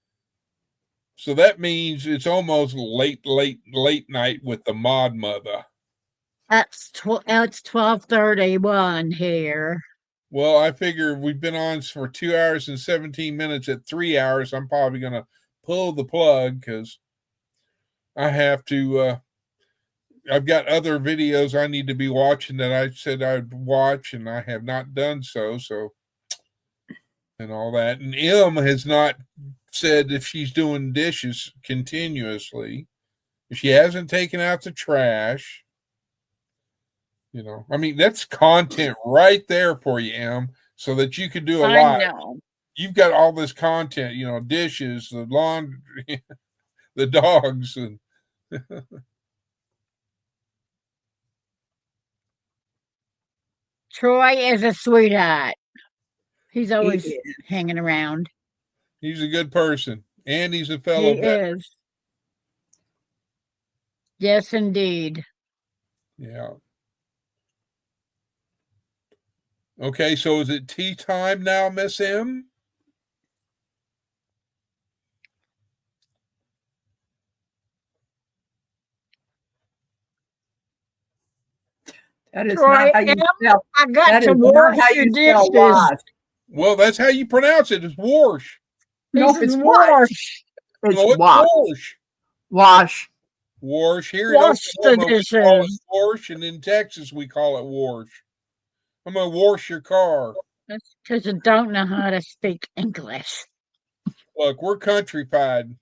[SPEAKER 1] so that means it's almost late night with the mod mother.
[SPEAKER 2] It's 12:31 here.
[SPEAKER 1] Well, I figure we've been on for 2 hours and 17 minutes. At 3 hours, I'm probably gonna pull the plug because I have to. I've got other videos I need to be watching that I said I'd watch, and I have not done so. So, and all that. And M has not said if she's doing dishes continuously. She hasn't taken out the trash. I mean, that's content right there for you, M, so that you could do a lot.
[SPEAKER 2] Know.
[SPEAKER 1] You've got all this content, dishes, the laundry, the dogs, and
[SPEAKER 2] Troy is a sweetheart. He's always hanging around.
[SPEAKER 1] He's a good person, and he's a fellow veteran.
[SPEAKER 2] Is. Yes, indeed.
[SPEAKER 1] Yeah. Okay, so is it tea time now, Miss M?
[SPEAKER 7] That is not how you spell.
[SPEAKER 2] I got to wash your dishes.
[SPEAKER 1] Well, that's how you pronounce it. It's wash.
[SPEAKER 7] No, it's wash. It's
[SPEAKER 1] wash.
[SPEAKER 7] Wash.
[SPEAKER 1] Wash. Here
[SPEAKER 2] wash the dishes.
[SPEAKER 1] We call it wash, and in Texas we call it wash. I'm gonna wash your car.
[SPEAKER 2] That's because you don't know how to speak English.
[SPEAKER 1] Look, we're countrified.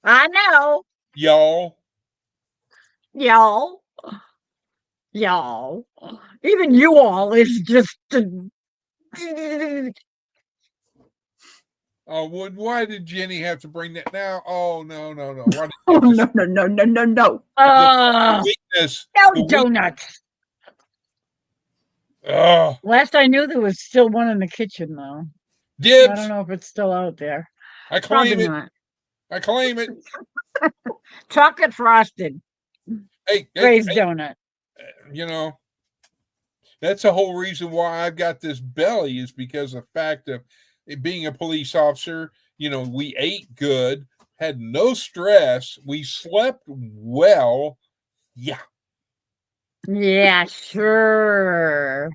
[SPEAKER 2] I know.
[SPEAKER 1] Y'all.
[SPEAKER 2] Even you all is just.
[SPEAKER 1] Oh, why did Jenny have to bring that now? Oh, no.
[SPEAKER 7] No.
[SPEAKER 1] Weakness.
[SPEAKER 2] No donuts. Last I knew, there was still one in the kitchen, though.
[SPEAKER 1] Dibs.
[SPEAKER 2] I don't know if it's still out there.
[SPEAKER 1] I claim
[SPEAKER 2] Probably
[SPEAKER 1] it.
[SPEAKER 2] not.
[SPEAKER 1] I claim it.
[SPEAKER 2] Chocolate frosted
[SPEAKER 1] Hey,
[SPEAKER 2] glazed donut.
[SPEAKER 1] you know, that's the whole reason why I've got this belly is because of the fact of it being a police officer. We ate good, had no stress, we slept well. Yeah.
[SPEAKER 2] Yeah, sure.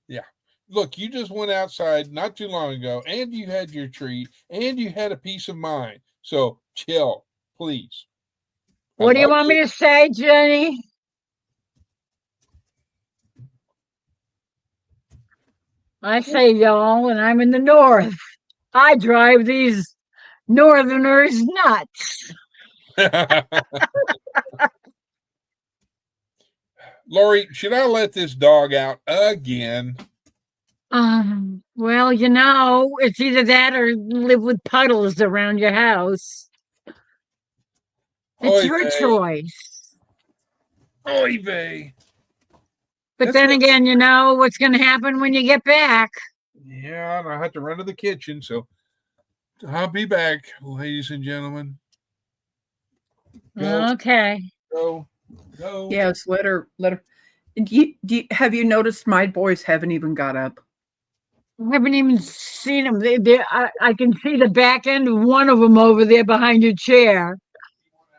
[SPEAKER 1] Yeah. Look, you just went outside not too long ago and you had your treat and you had a peace of mind. So chill, please.
[SPEAKER 2] What do you want me to say, Jenny? I say y'all, and I'm in the north. I drive these northerners nuts.
[SPEAKER 1] Lori, should I let this dog out again?
[SPEAKER 2] Well, it's either that or live with puddles around your house. It's
[SPEAKER 1] Oy
[SPEAKER 2] your
[SPEAKER 1] vey.
[SPEAKER 2] choice.
[SPEAKER 1] Oy vey.
[SPEAKER 2] But
[SPEAKER 1] That's
[SPEAKER 2] then
[SPEAKER 1] what-
[SPEAKER 2] again, what's going to happen when you get back.
[SPEAKER 1] Yeah, and I have to run to the kitchen, so I'll be back, ladies and gentlemen. Go,
[SPEAKER 2] Okay.
[SPEAKER 1] go.
[SPEAKER 7] Yes, let her. Have you noticed my boys haven't even got up?
[SPEAKER 2] I haven't even seen them. I can see the back end of one of them over there behind your chair.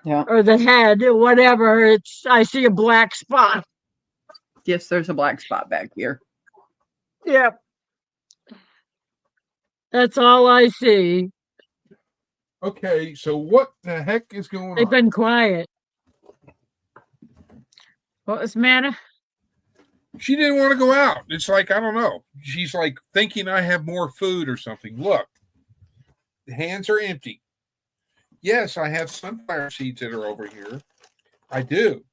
[SPEAKER 7] Yeah.
[SPEAKER 2] Or the head, whatever. I see a black spot.
[SPEAKER 7] Yes, there's a black spot back here.
[SPEAKER 2] Yep. That's all I see.
[SPEAKER 1] Okay, so what the heck is going
[SPEAKER 2] They've
[SPEAKER 1] on?
[SPEAKER 2] been quiet. What was the matter?
[SPEAKER 1] She didn't want to go out. It's like, I don't know. She's like thinking I have more food or something. Look, the hands are empty. Yes, I have sunflower seeds that are over here. I do.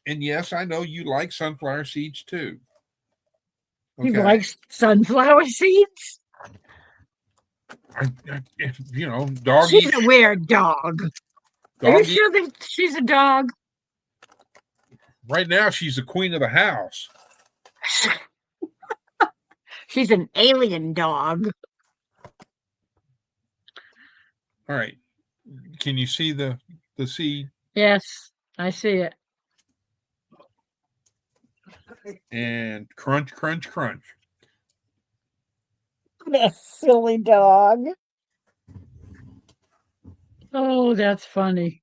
[SPEAKER 1] And yes, I know you like sunflower seeds too.
[SPEAKER 2] He likes sunflower seeds?
[SPEAKER 1] Dog
[SPEAKER 2] She's
[SPEAKER 1] eat.
[SPEAKER 2] a weird dog. Are you sure that she's a dog?
[SPEAKER 1] Right now, she's the queen of the house.
[SPEAKER 2] She's an alien dog.
[SPEAKER 1] All right. Can you see the seed?
[SPEAKER 2] Yes, I see it.
[SPEAKER 1] And crunch, crunch, crunch.
[SPEAKER 2] That silly dog. Oh, that's funny.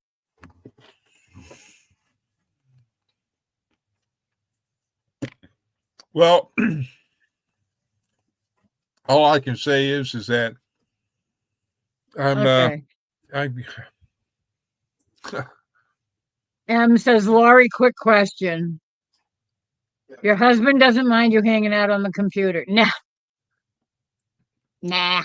[SPEAKER 1] Well, all I can say is that I'm
[SPEAKER 2] Okay.
[SPEAKER 1] I
[SPEAKER 2] M says, Laurie, quick question. Your husband doesn't mind you hanging out on the computer? Nah. Nah.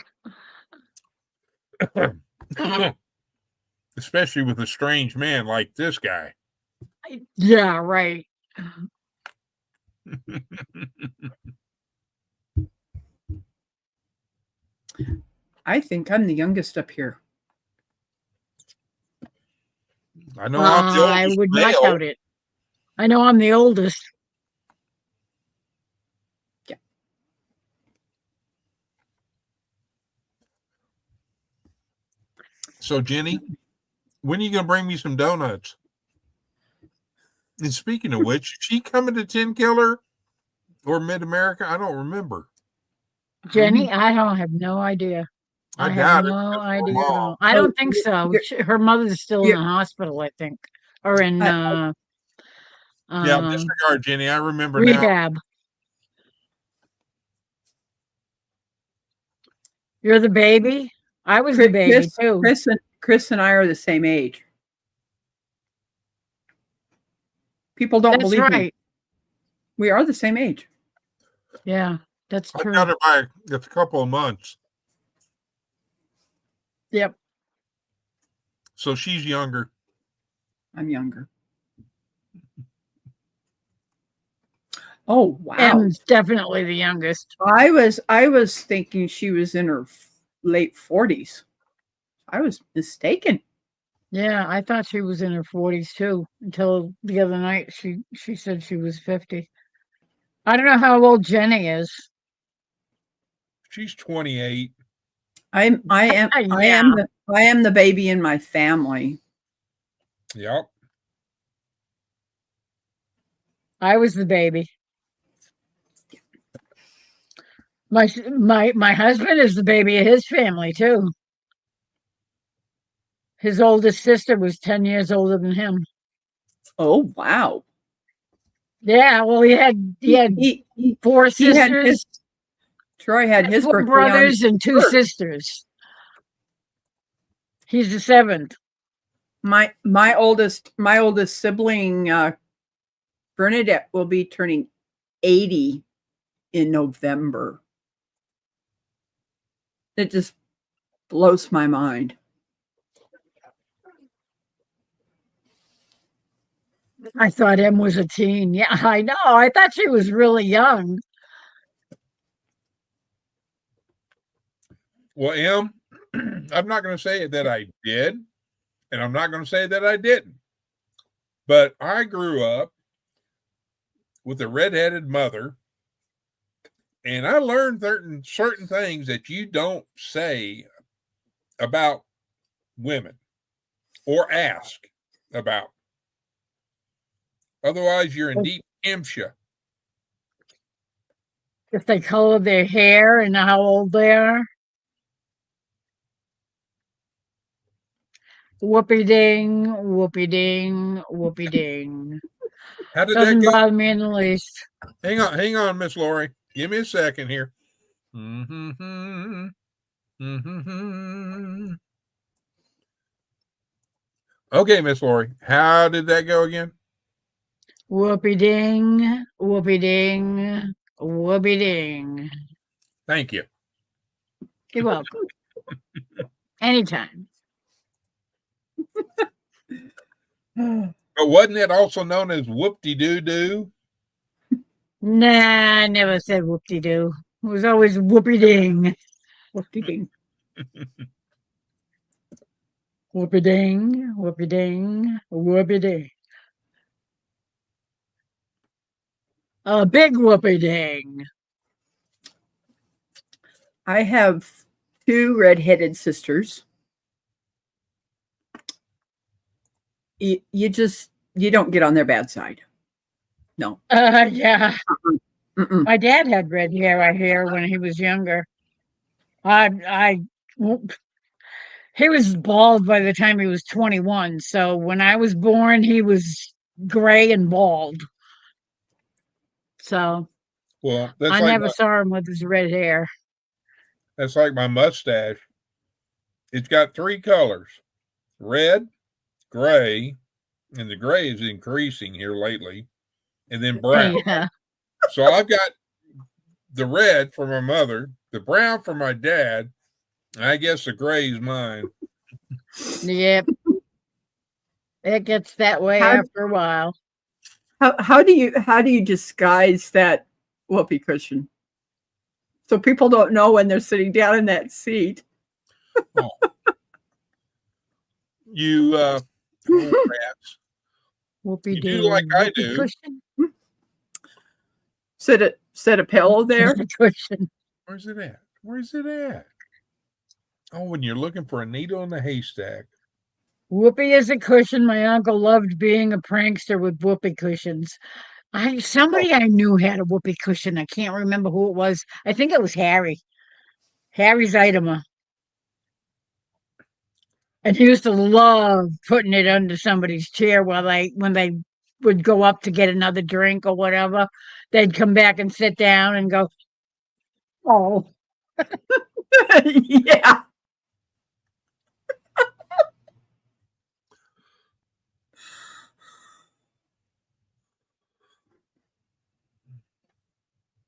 [SPEAKER 1] especially with a strange man like this guy.
[SPEAKER 2] Yeah, right.
[SPEAKER 7] I think I'm the youngest up here.
[SPEAKER 1] I know I'm the
[SPEAKER 2] I
[SPEAKER 1] oldest
[SPEAKER 2] would not
[SPEAKER 1] male.
[SPEAKER 2] doubt it. I know I'm the oldest.
[SPEAKER 7] Yeah.
[SPEAKER 1] So, Jenny, when are you going to bring me some donuts? And speaking of which, is she coming to 10 Killer or Mid America? I don't remember.
[SPEAKER 2] Jenny, I don't have no idea.
[SPEAKER 1] I
[SPEAKER 2] have
[SPEAKER 1] doubt it.
[SPEAKER 2] no
[SPEAKER 1] That's her
[SPEAKER 2] idea at
[SPEAKER 1] mom.
[SPEAKER 2] all. I don't think so. Her mother's still in
[SPEAKER 7] Yeah.
[SPEAKER 2] the hospital, I think, or in
[SPEAKER 1] Yeah, disregard, Jenny. I remember now.
[SPEAKER 2] rehab. You're the baby? I was the baby too.
[SPEAKER 7] Chris and I are the same age. People don't
[SPEAKER 2] That's
[SPEAKER 7] believe me.
[SPEAKER 2] right.
[SPEAKER 7] We are the same age.
[SPEAKER 2] Yeah, that's
[SPEAKER 1] I
[SPEAKER 2] true.
[SPEAKER 1] got her by a couple of months.
[SPEAKER 2] Yep.
[SPEAKER 1] So she's younger.
[SPEAKER 7] I'm younger. Oh wow!
[SPEAKER 2] M's definitely the youngest.
[SPEAKER 7] I was thinking she was in her late 40s. I was mistaken.
[SPEAKER 2] Yeah, I thought she was in her 40s too until the other night. She said she was 50. I don't know how old Jenny is.
[SPEAKER 1] She's 28.
[SPEAKER 7] I am the baby in my family.
[SPEAKER 1] Yep.
[SPEAKER 2] I was the baby. My husband is the baby of his family too. His oldest sister was 10 years older than him.
[SPEAKER 5] Oh wow.
[SPEAKER 2] Yeah, well, he had
[SPEAKER 5] He
[SPEAKER 2] four
[SPEAKER 5] he had
[SPEAKER 2] sisters,
[SPEAKER 5] his Troy had his
[SPEAKER 2] four
[SPEAKER 5] birthday on
[SPEAKER 2] brothers, and two
[SPEAKER 5] 1st.
[SPEAKER 2] sisters. He's the seventh.
[SPEAKER 5] My oldest sibling, Bernadette, will be turning 80 in November. It just blows my mind.
[SPEAKER 2] I thought Em was a teen. Yeah, I know. I thought she was really young.
[SPEAKER 1] Well, Em, I'm not going to say that I did, and I'm not going to say that I didn't. But I grew up with a redheaded mother, and I learned certain things that you don't say about women or ask about. Otherwise, you're in deep IMSHA.
[SPEAKER 2] If they color their hair and how old they are. Whoopie ding, whoopie ding, whoopie ding.
[SPEAKER 1] How did
[SPEAKER 2] Doesn't
[SPEAKER 1] that go?
[SPEAKER 2] bother me in the least.
[SPEAKER 1] Hang on, Miss Lori. Give me a second here. Mm-hmm. Mm-hmm. Okay, Miss Lori. How did that go again?
[SPEAKER 2] Whoopie ding, whoopie ding, whoopie ding.
[SPEAKER 1] Thank you.
[SPEAKER 2] You're welcome. Anytime.
[SPEAKER 1] But wasn't it also known as whoop-de-doo-doo?
[SPEAKER 2] Nah, I never said whoop-de-doo. It was always whoopie ding.
[SPEAKER 5] Whoopie ding.
[SPEAKER 2] Whoopie ding, whoopie ding, whoopie ding. A big whoopie ding.
[SPEAKER 5] I have 2 redheaded sisters. You don't get on their bad side. No.
[SPEAKER 2] Yeah.
[SPEAKER 5] Mm-mm.
[SPEAKER 2] My dad had red hair, I hear, when he was younger. He was bald by the time he was 21. So when I was born, he was gray and bald. So
[SPEAKER 1] Well, that's
[SPEAKER 2] I
[SPEAKER 1] like
[SPEAKER 2] never saw him with his red hair.
[SPEAKER 1] that's like my mustache. It's got 3 colors: red, gray, and the gray is increasing here lately, and then brown.
[SPEAKER 2] Yeah.
[SPEAKER 1] So I've got the red for my mother, the brown for my dad, and I guess the gray is mine.
[SPEAKER 2] Yep. It gets that way
[SPEAKER 5] How-
[SPEAKER 2] after a while.
[SPEAKER 5] How do you disguise that whoopee cushion so people don't know when they're sitting down in that seat?
[SPEAKER 1] You rats.
[SPEAKER 2] Whoopie
[SPEAKER 1] You do
[SPEAKER 2] ding.
[SPEAKER 1] like I
[SPEAKER 2] whoopee
[SPEAKER 1] do.
[SPEAKER 2] Cushion.
[SPEAKER 5] Set a pillow there.
[SPEAKER 2] Whoopee cushion.
[SPEAKER 1] Where's it at? Where's it at? Oh, when you're looking for a needle in a haystack.
[SPEAKER 2] Whoopee is a cushion. My uncle loved being a prankster with whoopee cushions. Somebody I knew had a whoopee cushion. I can't remember who it was. I think it was Harry. Harry's Itema. And he used to love putting it under somebody's chair when they would go up to get another drink or whatever. They'd come back and sit down and go, "Oh,
[SPEAKER 5] Yeah.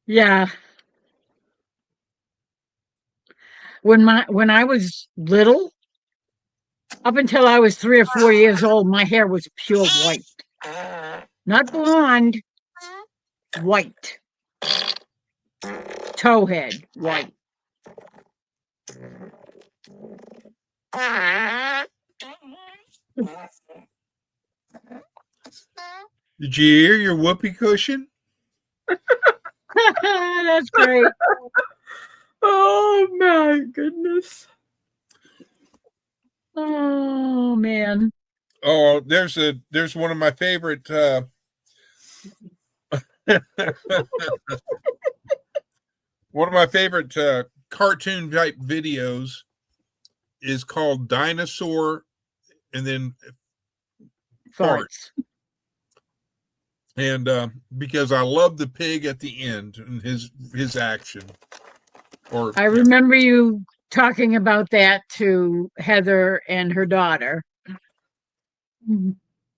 [SPEAKER 2] yeah." When I was little, up until I was 3 or 4 years old, my hair was pure white. Not blonde, white. Towhead, white.
[SPEAKER 1] Did you hear your whoopee cushion?
[SPEAKER 2] That's great.
[SPEAKER 5] Oh my goodness.
[SPEAKER 2] Oh man.
[SPEAKER 1] Oh, there's one of my favorite one of my favorite cartoon type videos is called Dinosaur and then Farts. And because I love the pig at the end and his action. Or
[SPEAKER 2] I remember you talking about that to Heather and her daughter.
[SPEAKER 1] no,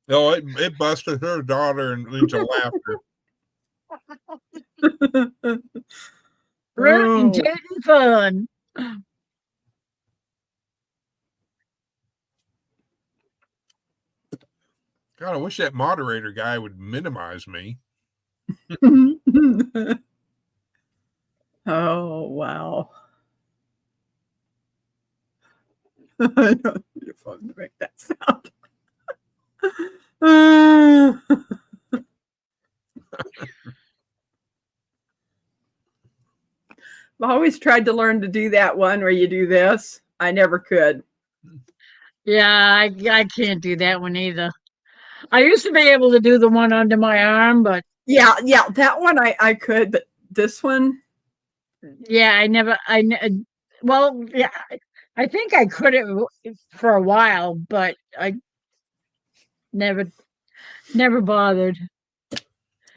[SPEAKER 1] it busted her daughter into laughter.
[SPEAKER 2] Right, taking fun.
[SPEAKER 1] God, I wish that moderator guy would minimize me.
[SPEAKER 5] Oh, wow. I don't need a phone to make that sound. I've always tried to learn to do that one where you do this. I never could.
[SPEAKER 2] Yeah, I can't do that one either. I used to be able to do the one under my arm, but
[SPEAKER 5] Yeah, that one I could, but this one,
[SPEAKER 2] yeah, well, yeah, I think I could it for a while, but I never bothered.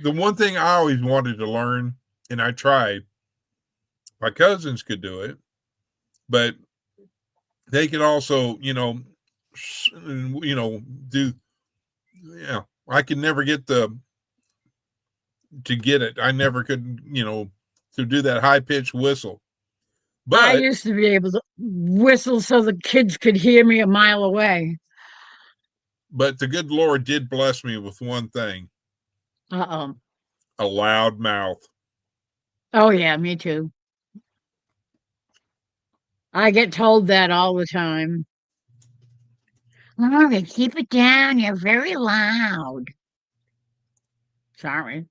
[SPEAKER 1] The one thing I always wanted to learn, and I tried, my cousins could do it, but they could also, do, I could never get to get it. I never could, to do that high pitched whistle. But
[SPEAKER 2] I used to be able to whistle so the kids could hear me a mile away.
[SPEAKER 1] But the good Lord did bless me with one thing.
[SPEAKER 2] Uh-oh.
[SPEAKER 1] A loud mouth.
[SPEAKER 2] Oh, yeah, me too. I get told that all the time. Okay, keep it down. You're very loud. Sorry.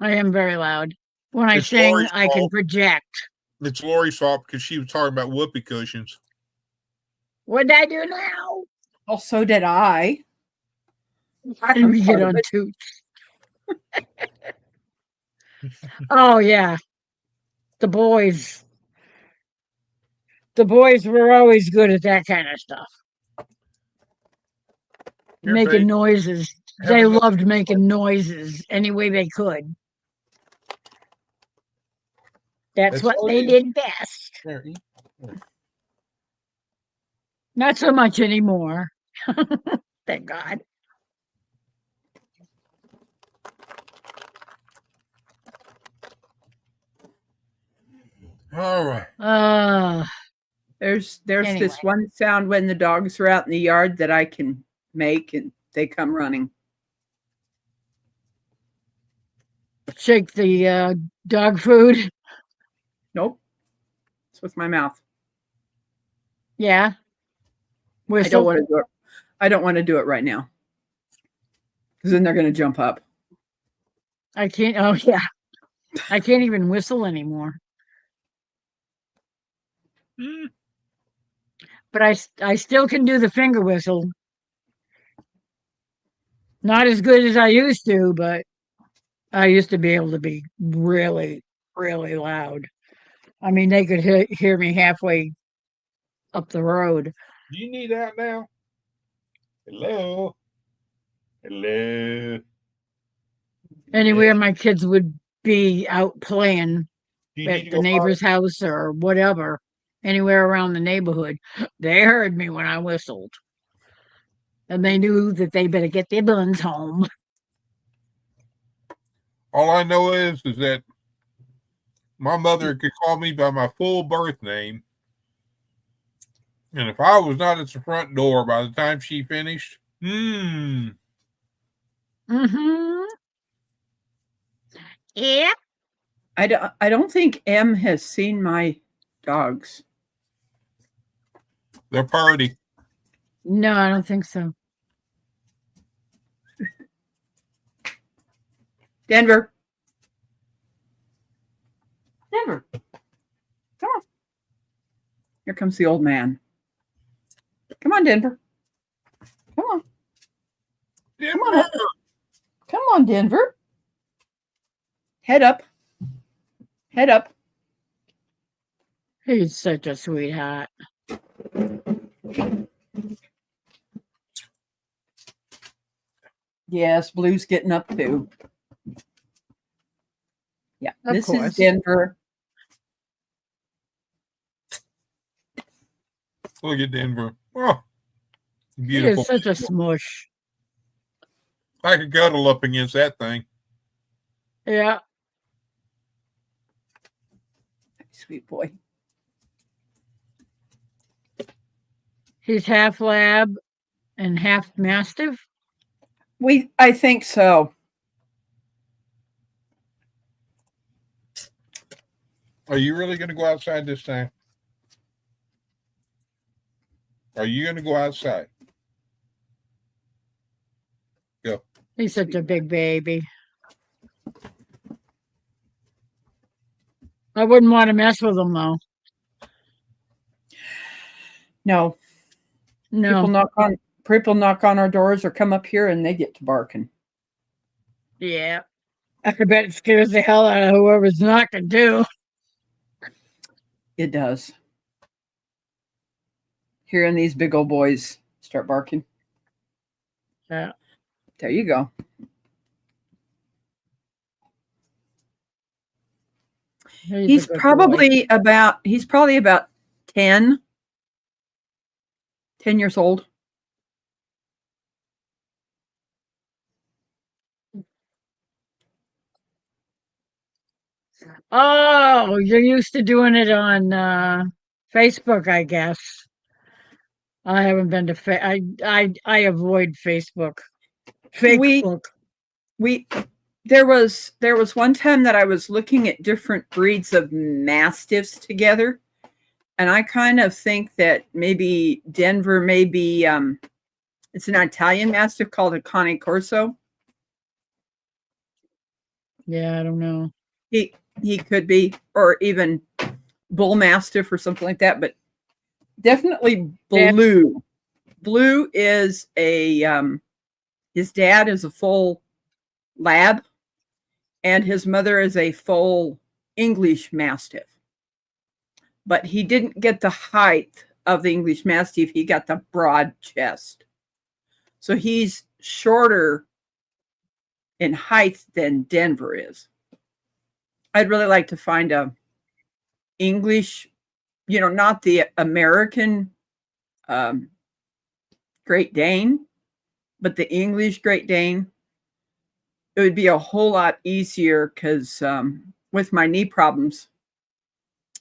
[SPEAKER 2] I am very loud. When I sing,
[SPEAKER 1] Lori's
[SPEAKER 2] I can
[SPEAKER 1] fault.
[SPEAKER 2] project.
[SPEAKER 1] It's Lori's fault because she was talking about whoopee cushions.
[SPEAKER 2] What did I do now?
[SPEAKER 5] oh, so did I.
[SPEAKER 2] How did we get on Toots? Oh, yeah. The boys were always good at that kind of stuff.
[SPEAKER 1] Here,
[SPEAKER 2] Making
[SPEAKER 1] babe.
[SPEAKER 2] noises.
[SPEAKER 1] Have
[SPEAKER 2] They
[SPEAKER 1] another-
[SPEAKER 2] loved making noises any way they could. That's what
[SPEAKER 1] all
[SPEAKER 2] they
[SPEAKER 1] you-
[SPEAKER 2] did best.
[SPEAKER 1] Here, eat.
[SPEAKER 2] Not so much anymore. Thank God.
[SPEAKER 1] All right.
[SPEAKER 5] There's
[SPEAKER 2] Anyway.
[SPEAKER 5] this one sound when the dogs are out in the yard that I can make and they come running.
[SPEAKER 2] Shake the dog food.
[SPEAKER 5] Nope. It's with my mouth.
[SPEAKER 2] Yeah.
[SPEAKER 5] I don't want to do it. I don't want to do it right now. Because then they're going to jump up.
[SPEAKER 2] I can't. Oh, yeah. I can't even whistle anymore. But I still can do the finger whistle. Not as good as I used to, but I used to be able to be really, really loud. I mean, they could hear me halfway up the road.
[SPEAKER 1] Do you need that now? Hello? Hello?
[SPEAKER 2] Anywhere my kids would be out playing
[SPEAKER 1] Do you need
[SPEAKER 2] at
[SPEAKER 1] to
[SPEAKER 2] the
[SPEAKER 1] go
[SPEAKER 2] neighbor's house or whatever, anywhere around the neighborhood, they heard me when I whistled. And they knew that they better get their buns home.
[SPEAKER 1] All I know is that my mother could call me by my full birth name. And if I was not at the front door by the time she finished,
[SPEAKER 2] Mm-hmm. Yep.
[SPEAKER 5] I don't think M has seen my dogs.
[SPEAKER 1] they're party.
[SPEAKER 2] No, I don't think so.
[SPEAKER 5] Denver.
[SPEAKER 7] Never.
[SPEAKER 5] Here comes the old man.
[SPEAKER 7] Come on, Denver. Come on.
[SPEAKER 1] Denver.
[SPEAKER 7] Come on up. Come on, Denver. Head up. Head up.
[SPEAKER 2] He's such a sweetheart.
[SPEAKER 7] Yes, Blue's getting up too. Yeah,
[SPEAKER 2] Of
[SPEAKER 7] this
[SPEAKER 2] course.
[SPEAKER 7] is Denver.
[SPEAKER 1] Look at Denver. Oh,
[SPEAKER 2] He
[SPEAKER 1] beautiful.
[SPEAKER 2] is such a smush.
[SPEAKER 1] I could cuddle up against that thing.
[SPEAKER 2] Yeah.
[SPEAKER 7] Sweet boy.
[SPEAKER 2] He's half lab and half mastiff.
[SPEAKER 7] I think so.
[SPEAKER 1] Are you really going to go outside this time? Are you going to go outside? Go.
[SPEAKER 2] He's such a big baby. I wouldn't want to mess with him though.
[SPEAKER 7] No.
[SPEAKER 2] No.
[SPEAKER 7] People knock on our doors or come up here and they get to barking.
[SPEAKER 2] Yeah. I bet it scares the hell out of whoever's knocking too.
[SPEAKER 7] It does. Hearing these big old boys start barking.
[SPEAKER 2] Yeah.
[SPEAKER 7] There you go. He's probably about 10 years old.
[SPEAKER 2] Oh, you're used to doing it on Facebook, I guess. I haven't been to I avoid Facebook. Facebook.
[SPEAKER 7] There was one time that I was looking at different breeds of mastiffs together, and I kind of think that maybe Denver may be it's an Italian mastiff called a Cane Corso.
[SPEAKER 2] Yeah, I don't know.
[SPEAKER 7] He could be, or even bull mastiff or something like that, but definitely Blue. Yeah. Blue is his dad is a full lab and his mother is a full English mastiff. But he didn't get the height of the English mastiff, he got the broad chest. So he's shorter in height than Denver is. I'd really like to find a English, not the American Great Dane, but the English Great Dane. It would be a whole lot easier because with my knee problems,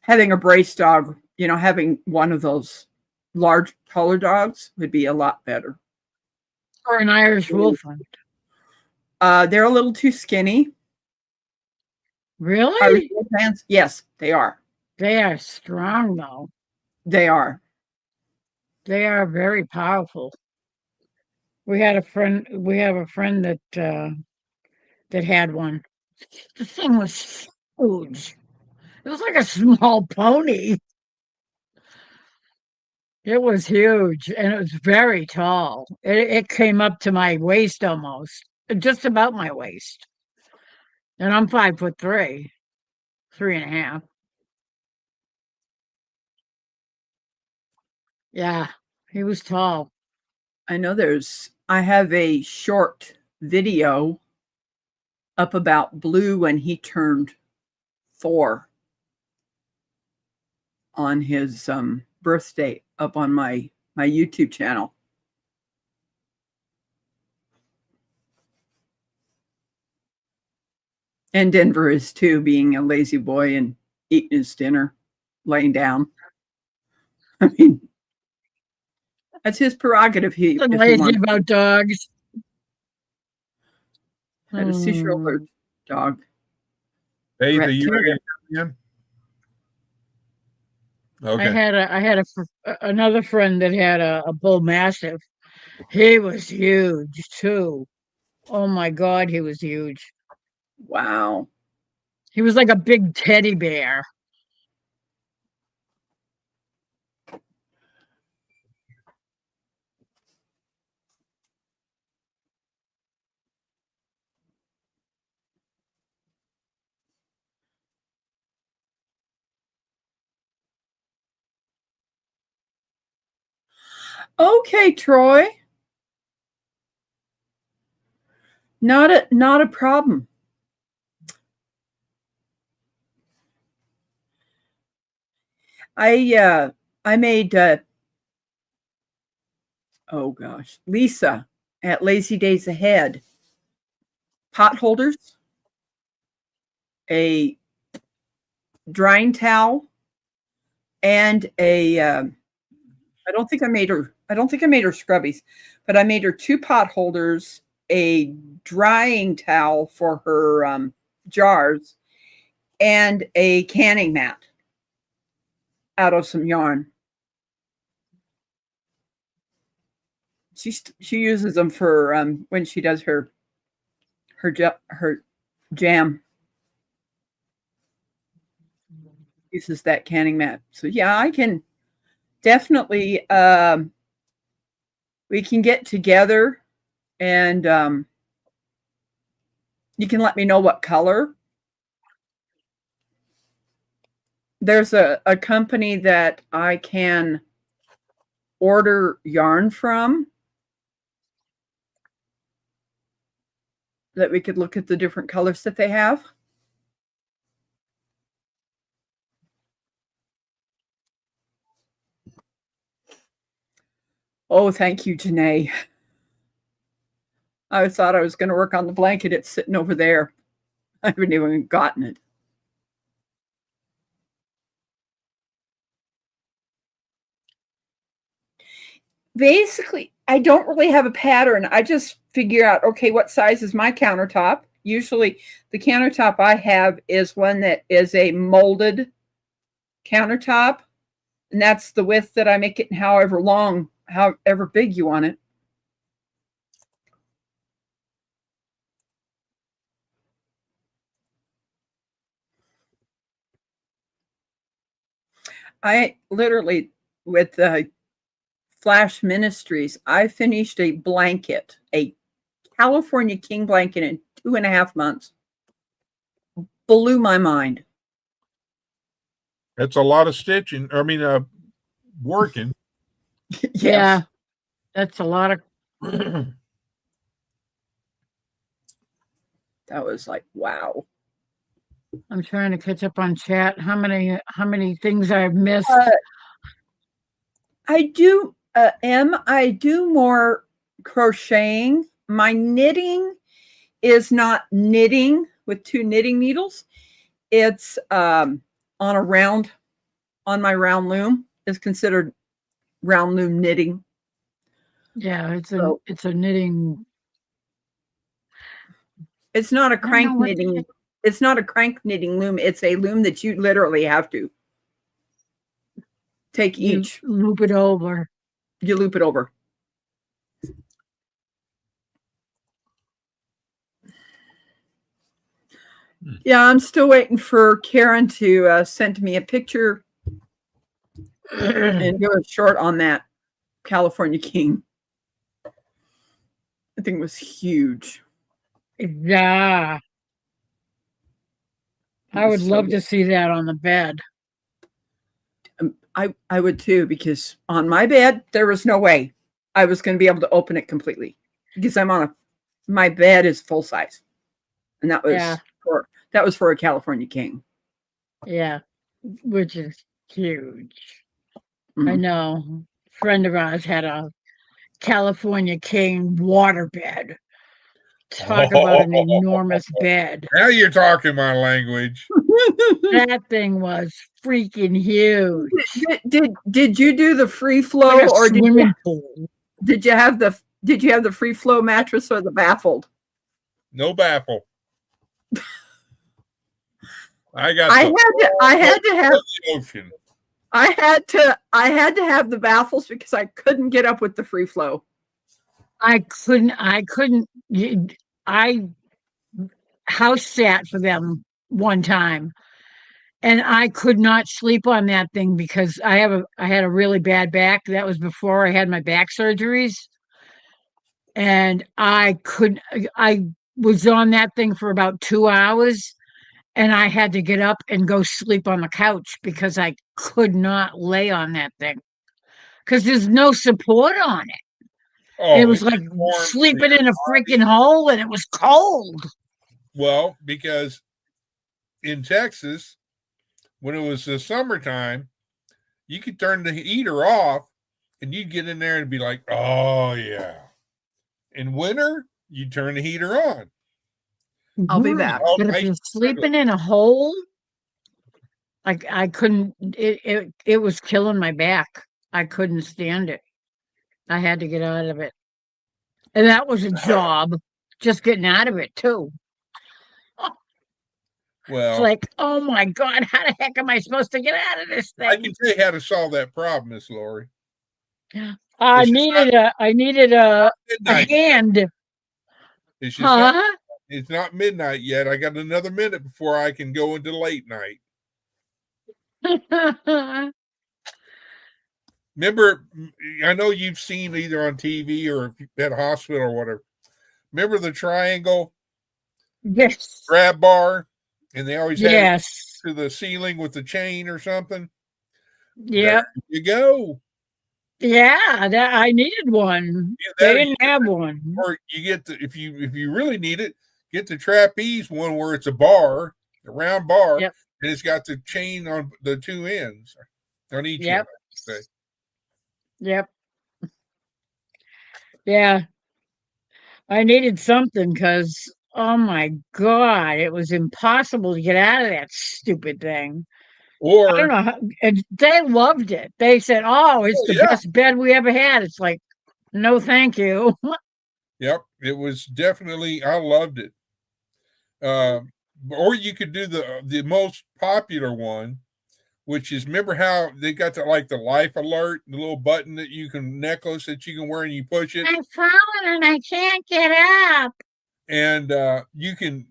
[SPEAKER 7] having a brace dog, having one of those large taller dogs would be a lot better.
[SPEAKER 2] Or an Irish Wolfhound.
[SPEAKER 7] They're a little too skinny.
[SPEAKER 2] Really?
[SPEAKER 7] Irish Wolfhounds? Yes, they are.
[SPEAKER 2] They are strong, though.
[SPEAKER 7] They are.
[SPEAKER 2] They are very powerful. We have a friend that that had one. The thing was huge. It was like a small pony. It was huge, and it was very tall. It came up to my waist almost, just about my waist. And I'm 5'3", 3.5. Yeah, he was tall.
[SPEAKER 7] I know I have a short video up about Blue when he turned 4 on his birthday up on my YouTube channel. And Denver is too, being a lazy boy and eating his dinner, laying down. I mean, that's his prerogative.
[SPEAKER 2] I'm lazy about dogs.
[SPEAKER 7] Had a 6-year-old dog.
[SPEAKER 1] Hey, are you ready to come in? Okay.
[SPEAKER 2] I had another friend that had a bull mastiff. He was huge too. Oh my God, he was huge.
[SPEAKER 7] Wow.
[SPEAKER 2] He was like a big teddy bear.
[SPEAKER 7] Okay, Troy. Not a problem. I made oh gosh, Lisa at Lazy Days Ahead pot holders, a drying towel, and a I don't think I made her scrubbies, but I made her 2 pot holders, a drying towel for her jars, and a canning mat out of some yarn. She uses them for when she does her jam. Uses that canning mat. So yeah, I can definitely we can get together and you can let me know what color. There's a company that I can order yarn from that we could look at the different colors that they have. Oh, thank you, Janae. I thought I was going to work on the blanket. It's sitting over there. I haven't even gotten it. Basically, I don't really have a pattern. I just figure out, okay, what size is my countertop? Usually the countertop I have is one that is a molded countertop. And that's the width that I make it however long, however big you want it. I literally, with Flash Ministries, I finished a blanket, a California King blanket in 2.5 months. Blew my mind.
[SPEAKER 1] That's a lot of stitching. I mean, working.
[SPEAKER 2] Yes. Yeah, that's a lot of.
[SPEAKER 7] That was like, wow.
[SPEAKER 2] I'm trying to catch up on chat. How many things I've missed?
[SPEAKER 7] I do, I do more crocheting. My knitting is not knitting with 2 knitting needles. It's on my round loom is considered round loom knitting.
[SPEAKER 2] Yeah, it's a knitting.
[SPEAKER 7] It's not a crank knitting. It's not a crank knitting loom. It's a loom that you literally have to take each.
[SPEAKER 2] Loop it over.
[SPEAKER 7] You loop it over. Yeah, I'm still waiting for Karen to send me a picture and do a short on that California King. I think it was huge.
[SPEAKER 2] Yeah. I would love to see that on the bed.
[SPEAKER 7] I would too, because on my bed, there was no way I was going to be able to open it completely because my bed is full size. And that was for a California King.
[SPEAKER 2] Yeah, which is huge. Mm-hmm. I know. A friend of ours had a California King waterbed. Talk about an enormous bed.
[SPEAKER 1] Now you're talking my language.
[SPEAKER 2] That thing was freaking huge.
[SPEAKER 7] Did you do the free flow
[SPEAKER 2] like
[SPEAKER 7] or
[SPEAKER 2] did
[SPEAKER 7] you have the free flow mattress or the baffled?
[SPEAKER 1] No baffle. I
[SPEAKER 7] had to have the baffles because I couldn't get up with the free flow.
[SPEAKER 2] I couldn't. I house sat for them one time, and I could not sleep on that thing because I had a really bad back. That was before I had my back surgeries, and I was on that thing for about 2 hours, and I had to get up and go sleep on the couch because I could not lay on that thing. because there's no support on it.
[SPEAKER 1] Oh,
[SPEAKER 2] It was like
[SPEAKER 1] gets warm for
[SPEAKER 2] sleeping
[SPEAKER 1] your
[SPEAKER 2] in a
[SPEAKER 1] body.
[SPEAKER 2] freaking hole, and it was cold.
[SPEAKER 1] Well, because in Texas, when it was the summertime, you could turn the heater off and you'd get in there and be like, oh, yeah. In winter, you turn the heater on.
[SPEAKER 7] I'll be back.
[SPEAKER 1] All
[SPEAKER 2] But if
[SPEAKER 1] night
[SPEAKER 2] you're
[SPEAKER 1] and
[SPEAKER 2] sleeping in a hole, like I couldn't. It was killing my back. I couldn't stand it. I had to get out of it, and that was a job. Just getting out of it too. It's
[SPEAKER 1] Well,
[SPEAKER 2] like, oh my God, how the heck am I supposed to get out of this
[SPEAKER 1] I
[SPEAKER 2] thing?
[SPEAKER 1] can tell you how to solve that problem, Miss Lori.
[SPEAKER 2] I
[SPEAKER 1] It's just
[SPEAKER 2] needed a
[SPEAKER 1] midnight.
[SPEAKER 2] hand.
[SPEAKER 1] It's just not,
[SPEAKER 2] Huh?
[SPEAKER 1] it's not midnight yet. I got another minute before I can go into late night. Remember, I know you've seen either on TV or at a hospital or whatever. Remember the triangle
[SPEAKER 2] Yes.
[SPEAKER 1] grab bar, and they always had it
[SPEAKER 2] Yes.
[SPEAKER 1] to the ceiling with the chain or something.
[SPEAKER 2] Yep.
[SPEAKER 1] There you go.
[SPEAKER 2] Yeah, that I needed one.
[SPEAKER 1] Yeah,
[SPEAKER 2] They
[SPEAKER 1] that-
[SPEAKER 2] didn't have one.
[SPEAKER 1] Or you get the if you really need it, get the trapeze one where it's a bar, a round bar,
[SPEAKER 2] Yep.
[SPEAKER 1] and it's got the chain on the two ends on each
[SPEAKER 2] Yep.
[SPEAKER 1] end. I should say.
[SPEAKER 2] Yep. Yeah. I needed something because, oh my God, it was impossible to get out of that stupid thing. I don't
[SPEAKER 1] Or
[SPEAKER 2] know. And they loved it. They said, oh, it's the
[SPEAKER 1] yeah.
[SPEAKER 2] best bed we ever had. It's like, no, thank you.
[SPEAKER 1] Yep, it was definitely. I loved it. Or you could do the most popular one, which is remember how they got the like the life alert, the little button that you can necklace that you can wear and you push it,
[SPEAKER 2] I'm falling and I can't get up.
[SPEAKER 1] and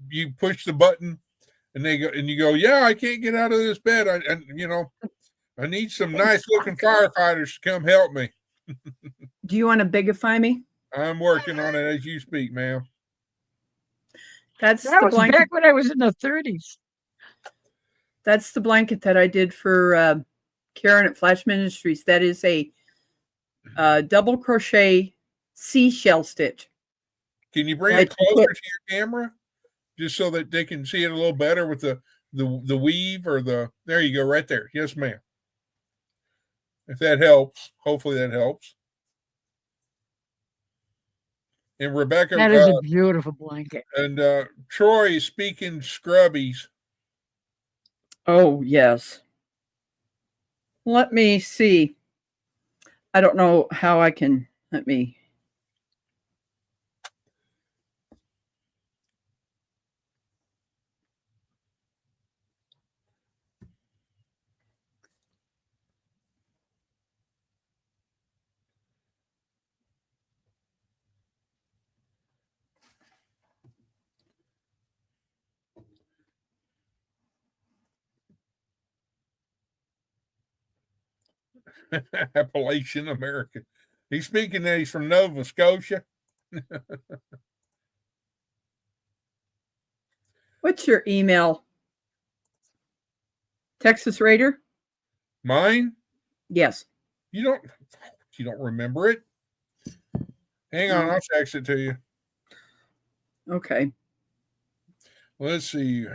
[SPEAKER 1] you push the button and they go and you go, yeah, I can't get out of this bed. I need some nice looking firefighters to come help me.
[SPEAKER 7] Do you want to bigify me?
[SPEAKER 1] I'm working on it as you speak, ma'am.
[SPEAKER 7] That's
[SPEAKER 2] That
[SPEAKER 7] the
[SPEAKER 2] was
[SPEAKER 7] blanket.
[SPEAKER 2] back when I was in the 30s.
[SPEAKER 7] That's the blanket that I did for Karen at Flash Ministries. That is a double crochet seashell stitch.
[SPEAKER 1] Can you bring
[SPEAKER 7] Yeah,
[SPEAKER 1] it closer
[SPEAKER 7] put-
[SPEAKER 1] to your camera, just so that they can see it a little better with the weave or the? There you go, right there. Yes, ma'am. If that helps, hopefully that helps. And Rebecca
[SPEAKER 2] That is a beautiful blanket.
[SPEAKER 1] and Troy is speaking scrubbies.
[SPEAKER 7] Oh, yes. Let me see. I don't know how I can. Let me.
[SPEAKER 1] Appalachian American. He's speaking that he's from Nova Scotia.
[SPEAKER 7] What's your email? Texas Raider?
[SPEAKER 1] Mine?
[SPEAKER 7] Yes.
[SPEAKER 1] You don't remember it? Hang on, I'll text it to you.
[SPEAKER 7] Okay.
[SPEAKER 1] Let's see.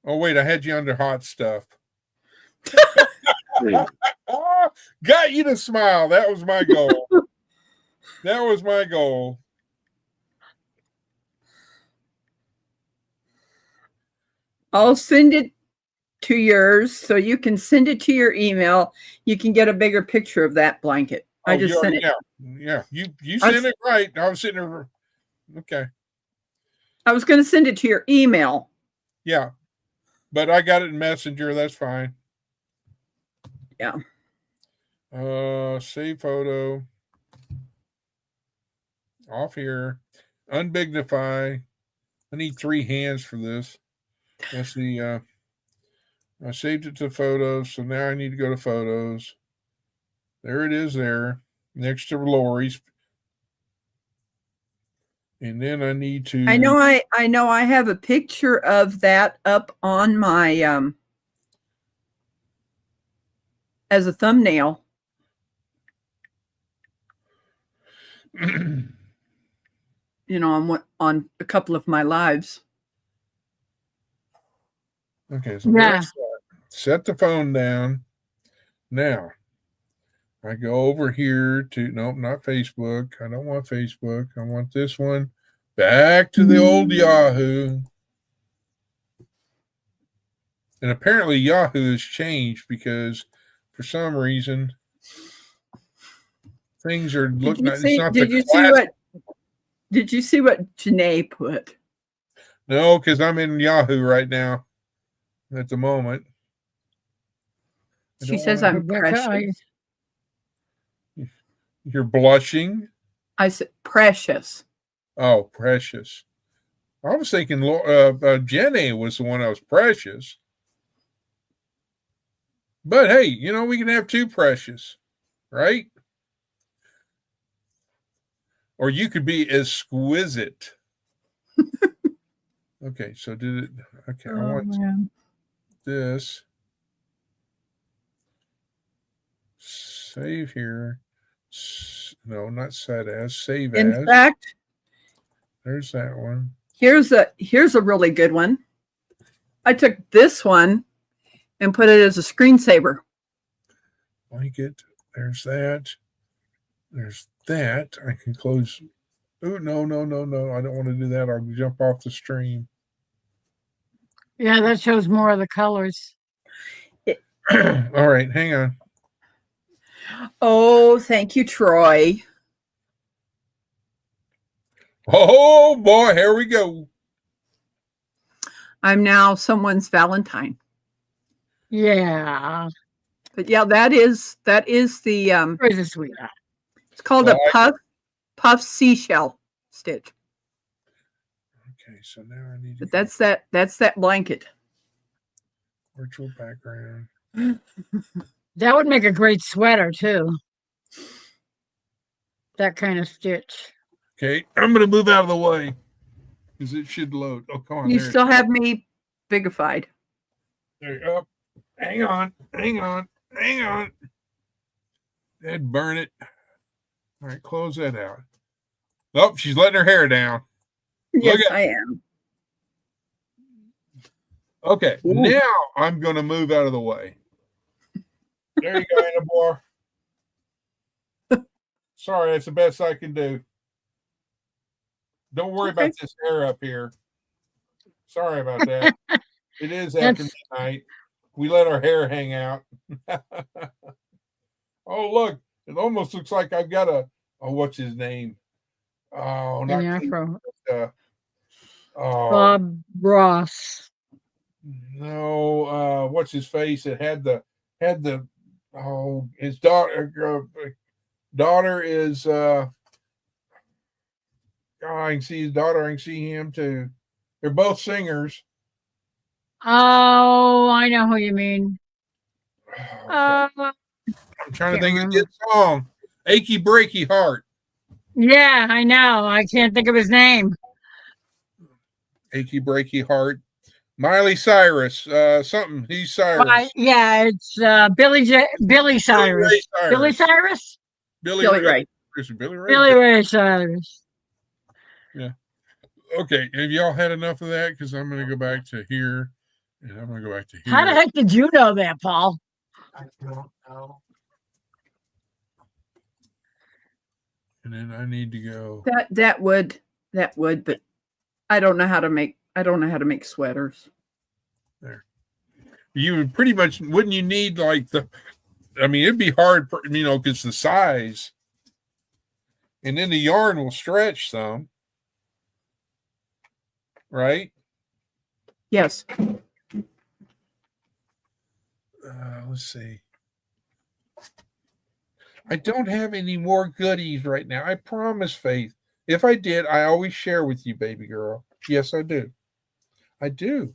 [SPEAKER 1] Oh wait, I had you under hot stuff. Got you to smile. That was my goal. That was my goal.
[SPEAKER 7] I'll send it to yours so you can send it to your email. You can get a bigger picture of that blanket. I just sent it.
[SPEAKER 1] Yeah. You sent it right. I was sitting there. Okay.
[SPEAKER 7] I was going to send it to your email.
[SPEAKER 1] Yeah. But I got it in Messenger. That's fine.
[SPEAKER 7] Yeah.
[SPEAKER 1] Save photo. Off here. Unbignify. I need 3 hands for this. Let's see. I saved it to photos, so now I need to go to photos. There it is there, next to Lori's. And then I need to
[SPEAKER 7] I know I have a picture of that up on my as a thumbnail. you know, on a couple of my lives.
[SPEAKER 1] Okay, so
[SPEAKER 2] Yeah.
[SPEAKER 1] there's that. Set the phone down. Now, I go over here to, nope, not Facebook. I don't want Facebook. I want this one. Back to the old Yahoo. And apparently Yahoo has changed because for some reason things are looking like it's not
[SPEAKER 7] Did
[SPEAKER 1] the
[SPEAKER 7] you see
[SPEAKER 1] classic.
[SPEAKER 7] Did you see what Janae put?
[SPEAKER 1] No, because I'm in Yahoo right now at the moment.
[SPEAKER 7] She says I'm
[SPEAKER 2] Rebecca,
[SPEAKER 7] precious.
[SPEAKER 1] You're blushing.
[SPEAKER 7] I said precious.
[SPEAKER 1] Oh, precious. I was thinking Jenny was the one that was precious. But hey, you know, we can have two precious, right? Or you could be exquisite. Okay, so did it. Okay, I want this. Save here. No, not set as. Save
[SPEAKER 7] In
[SPEAKER 1] as.
[SPEAKER 7] fact,
[SPEAKER 1] There's that one.
[SPEAKER 7] here's a really good one. I took this one and put it as a screensaver.
[SPEAKER 1] Blanket. There's that. There's that. I can close. Oh, no. I don't want to do that. I'll jump off the stream.
[SPEAKER 2] Yeah, that shows more of the colors.
[SPEAKER 1] All right, hang on.
[SPEAKER 7] Oh, thank you, Troy.
[SPEAKER 1] Oh, boy, here we go.
[SPEAKER 7] I'm now someone's Valentine.
[SPEAKER 2] Yeah.
[SPEAKER 7] But yeah, that is the
[SPEAKER 2] Where's the sweetheart?
[SPEAKER 7] it's called a puff seashell stitch.
[SPEAKER 1] Okay, so now I need to
[SPEAKER 7] But that's that blanket.
[SPEAKER 1] virtual background.
[SPEAKER 2] That would make a great sweater too. That kind of stitch.
[SPEAKER 1] Okay, I'm going to move out of the way because it should load. Oh, come on.
[SPEAKER 7] You
[SPEAKER 1] there
[SPEAKER 7] still have me bigified.
[SPEAKER 1] There you go. Hang on. That'd burn it. All right, close that out. Oh, she's letting her hair down.
[SPEAKER 7] Yes, I am.
[SPEAKER 1] Okay,
[SPEAKER 7] Ooh.
[SPEAKER 1] now I'm going to move out of the way. There you go, Anna Boy. Sorry, that's the best I can do. Don't worry about this hair up here. Sorry about that. It is after midnight. We let our hair hang out. Oh, look. It almost looks like I've got what's his name? Oh, not
[SPEAKER 2] Afro.
[SPEAKER 1] Oh,
[SPEAKER 2] Bob Ross.
[SPEAKER 1] No, what's his face? It had the his daughter is I can see his daughter, I can see him too. They're both singers.
[SPEAKER 2] Oh, I know who you mean.
[SPEAKER 1] I'm trying to think of a good song. Achy Breaky Heart.
[SPEAKER 2] Yeah, I know. I can't think of his name.
[SPEAKER 1] Achy Breaky Heart. Miley Cyrus. Something. He's Cyrus.
[SPEAKER 2] Yeah, it's Billy Cyrus. Billy Cyrus?
[SPEAKER 1] Billy Ray. Billy Ray.
[SPEAKER 2] Billy Ray Cyrus.
[SPEAKER 1] Yeah. Okay. Have y'all had enough of that? Because I'm going to go back to here. And I'm going to go back to here.
[SPEAKER 2] How the heck did you know that, Paul?
[SPEAKER 1] I don't know. And then I need to go.
[SPEAKER 7] That would, but I don't know how to make sweaters.
[SPEAKER 1] There. You would pretty much, wouldn't you need like it'd be hard, because the size. And then the yarn will stretch some. Right?
[SPEAKER 7] Yes.
[SPEAKER 1] Let's see. I don't have any more goodies right now. I promise, Faith. If I did, I always share with you, baby girl. Yes, I do. I do.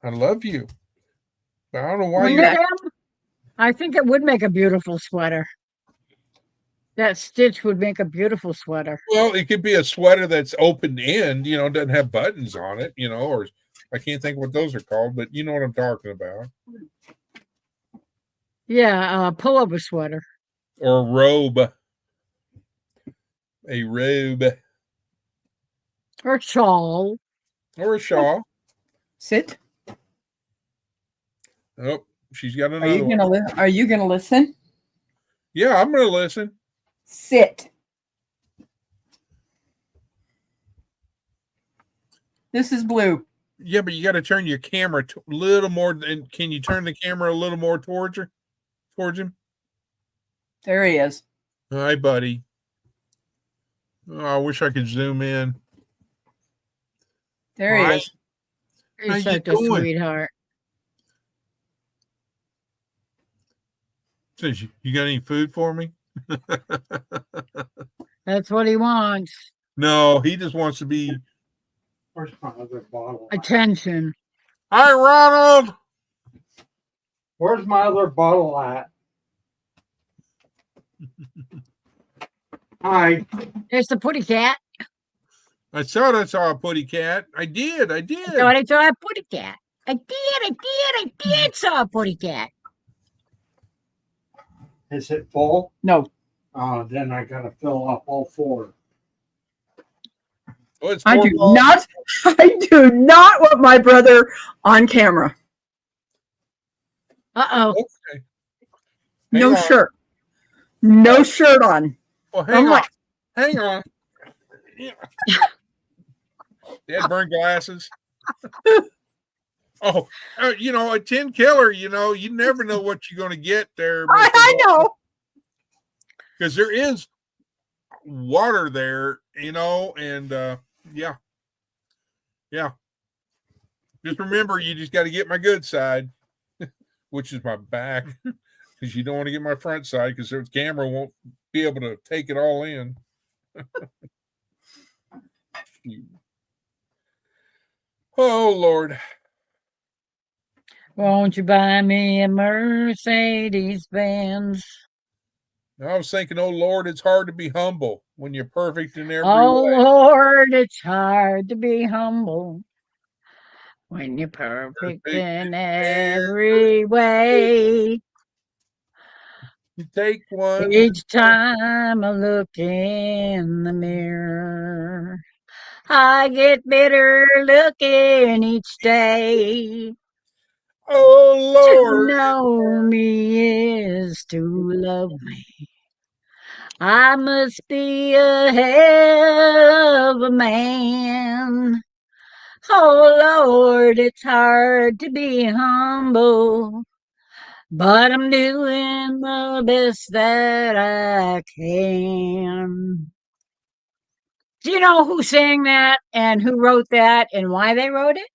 [SPEAKER 1] I love you. But I don't know why
[SPEAKER 2] I think it would make a beautiful sweater. That stitch would make a beautiful sweater.
[SPEAKER 1] Well, it could be a sweater that's open end, doesn't have buttons on it, or I can't think what those are called, but you know what I'm talking about.
[SPEAKER 2] Yeah, a pullover sweater.
[SPEAKER 1] Or a robe. a robe,
[SPEAKER 2] Or shawl.
[SPEAKER 1] or a shawl.
[SPEAKER 7] Sit.
[SPEAKER 1] Oh, she's got
[SPEAKER 7] Are
[SPEAKER 1] another
[SPEAKER 7] you
[SPEAKER 1] one.
[SPEAKER 7] gonna Are you gonna listen?
[SPEAKER 1] Yeah, I'm going to listen.
[SPEAKER 7] Sit. This is Blue.
[SPEAKER 1] Yeah, but you got to turn your camera a little more. And can you turn the camera a little more towards him?
[SPEAKER 7] There he is.
[SPEAKER 1] Hi, buddy. Oh, I wish I could zoom in.
[SPEAKER 7] There
[SPEAKER 1] Hi.
[SPEAKER 7] he is.
[SPEAKER 1] How
[SPEAKER 2] He's
[SPEAKER 1] you
[SPEAKER 2] such a
[SPEAKER 1] doing?
[SPEAKER 2] sweetheart.
[SPEAKER 1] Says, you got any food for me?
[SPEAKER 2] That's what he wants.
[SPEAKER 1] No, he just wants to be.
[SPEAKER 6] Where's my other bottle?
[SPEAKER 2] Attention.
[SPEAKER 1] Hi, Ronald.
[SPEAKER 6] Where's my other bottle at? Hi.
[SPEAKER 2] There's the putty cat.
[SPEAKER 1] I thought I saw a putty cat. I did.
[SPEAKER 2] I thought I saw a putty cat. I did saw a putty cat.
[SPEAKER 6] Is it full?
[SPEAKER 7] No,
[SPEAKER 6] Oh, then I gotta fill up all four.
[SPEAKER 1] Oh, it's
[SPEAKER 7] I do
[SPEAKER 1] $4.
[SPEAKER 7] not. I do not want my brother on camera.
[SPEAKER 2] Uh-oh.
[SPEAKER 1] Okay.
[SPEAKER 7] No
[SPEAKER 1] Hang on.
[SPEAKER 7] shirt. No shirt on.
[SPEAKER 1] Well,
[SPEAKER 7] I'm
[SPEAKER 1] hang on.
[SPEAKER 7] like,
[SPEAKER 1] Hang on. Yeah. Dad burned glasses. Oh, a 10 killer, you never know what you're going to get there.
[SPEAKER 7] I know.
[SPEAKER 1] Because there is water there, and yeah. Just remember, you just got to get my good side, which is my back, because you don't want to get my front side because the camera won't be able to take it all in. Oh, Lord.
[SPEAKER 2] Won't you buy me a Mercedes Benz?
[SPEAKER 1] I was thinking, oh, Lord, it's hard to be humble when you're perfect in every
[SPEAKER 2] Oh,
[SPEAKER 1] way.
[SPEAKER 2] Lord, it's hard to be humble when you're perfect in every way.
[SPEAKER 1] You take one.
[SPEAKER 2] Each time I look in the mirror, I get better looking each day.
[SPEAKER 1] Oh,
[SPEAKER 2] To
[SPEAKER 1] Lord.
[SPEAKER 2] know me is to love me. I must be a hell of a man. Oh, Lord, it's hard to be humble, but I'm doing the best that I can. Do you know who sang that and who wrote that and why they wrote it?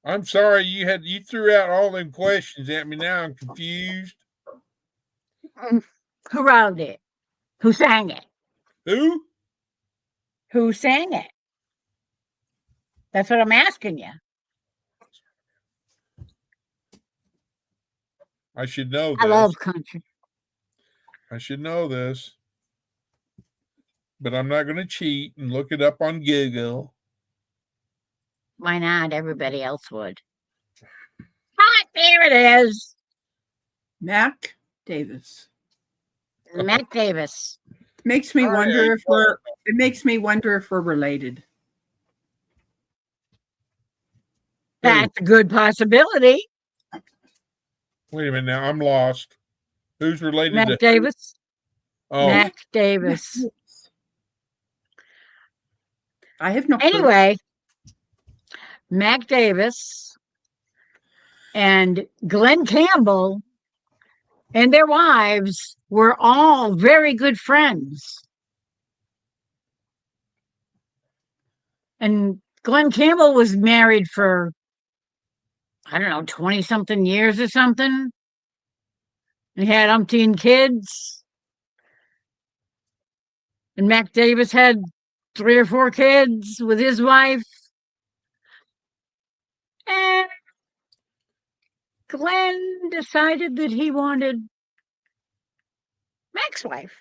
[SPEAKER 1] I'm sorry you threw out all them questions at me. Now I'm confused.
[SPEAKER 2] Who wrote it? Who sang it?
[SPEAKER 1] Who?
[SPEAKER 2] Who sang it? That's what I'm asking you.
[SPEAKER 1] I should know
[SPEAKER 2] I
[SPEAKER 1] this.
[SPEAKER 2] love country.
[SPEAKER 1] I should know this. But I'm not going to cheat and look it up on Google.
[SPEAKER 2] Why not? Everybody else would. Ah, there it is.
[SPEAKER 7] Mac Davis.
[SPEAKER 2] Mac Davis.
[SPEAKER 7] Makes me
[SPEAKER 1] All
[SPEAKER 7] wonder
[SPEAKER 1] right.
[SPEAKER 7] if we're. It makes me wonder if we're related.
[SPEAKER 2] That's a good possibility.
[SPEAKER 1] Wait a minute now. I'm lost. Who's related
[SPEAKER 2] Mac
[SPEAKER 1] to
[SPEAKER 2] Davis.
[SPEAKER 1] Oh,
[SPEAKER 2] Mac Davis.
[SPEAKER 7] I have no clue.
[SPEAKER 2] Anyway, Mac Davis and Glenn Campbell and their wives were all very good friends. And Glenn Campbell was married for, I don't know, 20-something years or something. And he had umpteen kids. And Mac Davis had 3 or 4 kids with his wife. And Glenn decided that he wanted Mac's wife.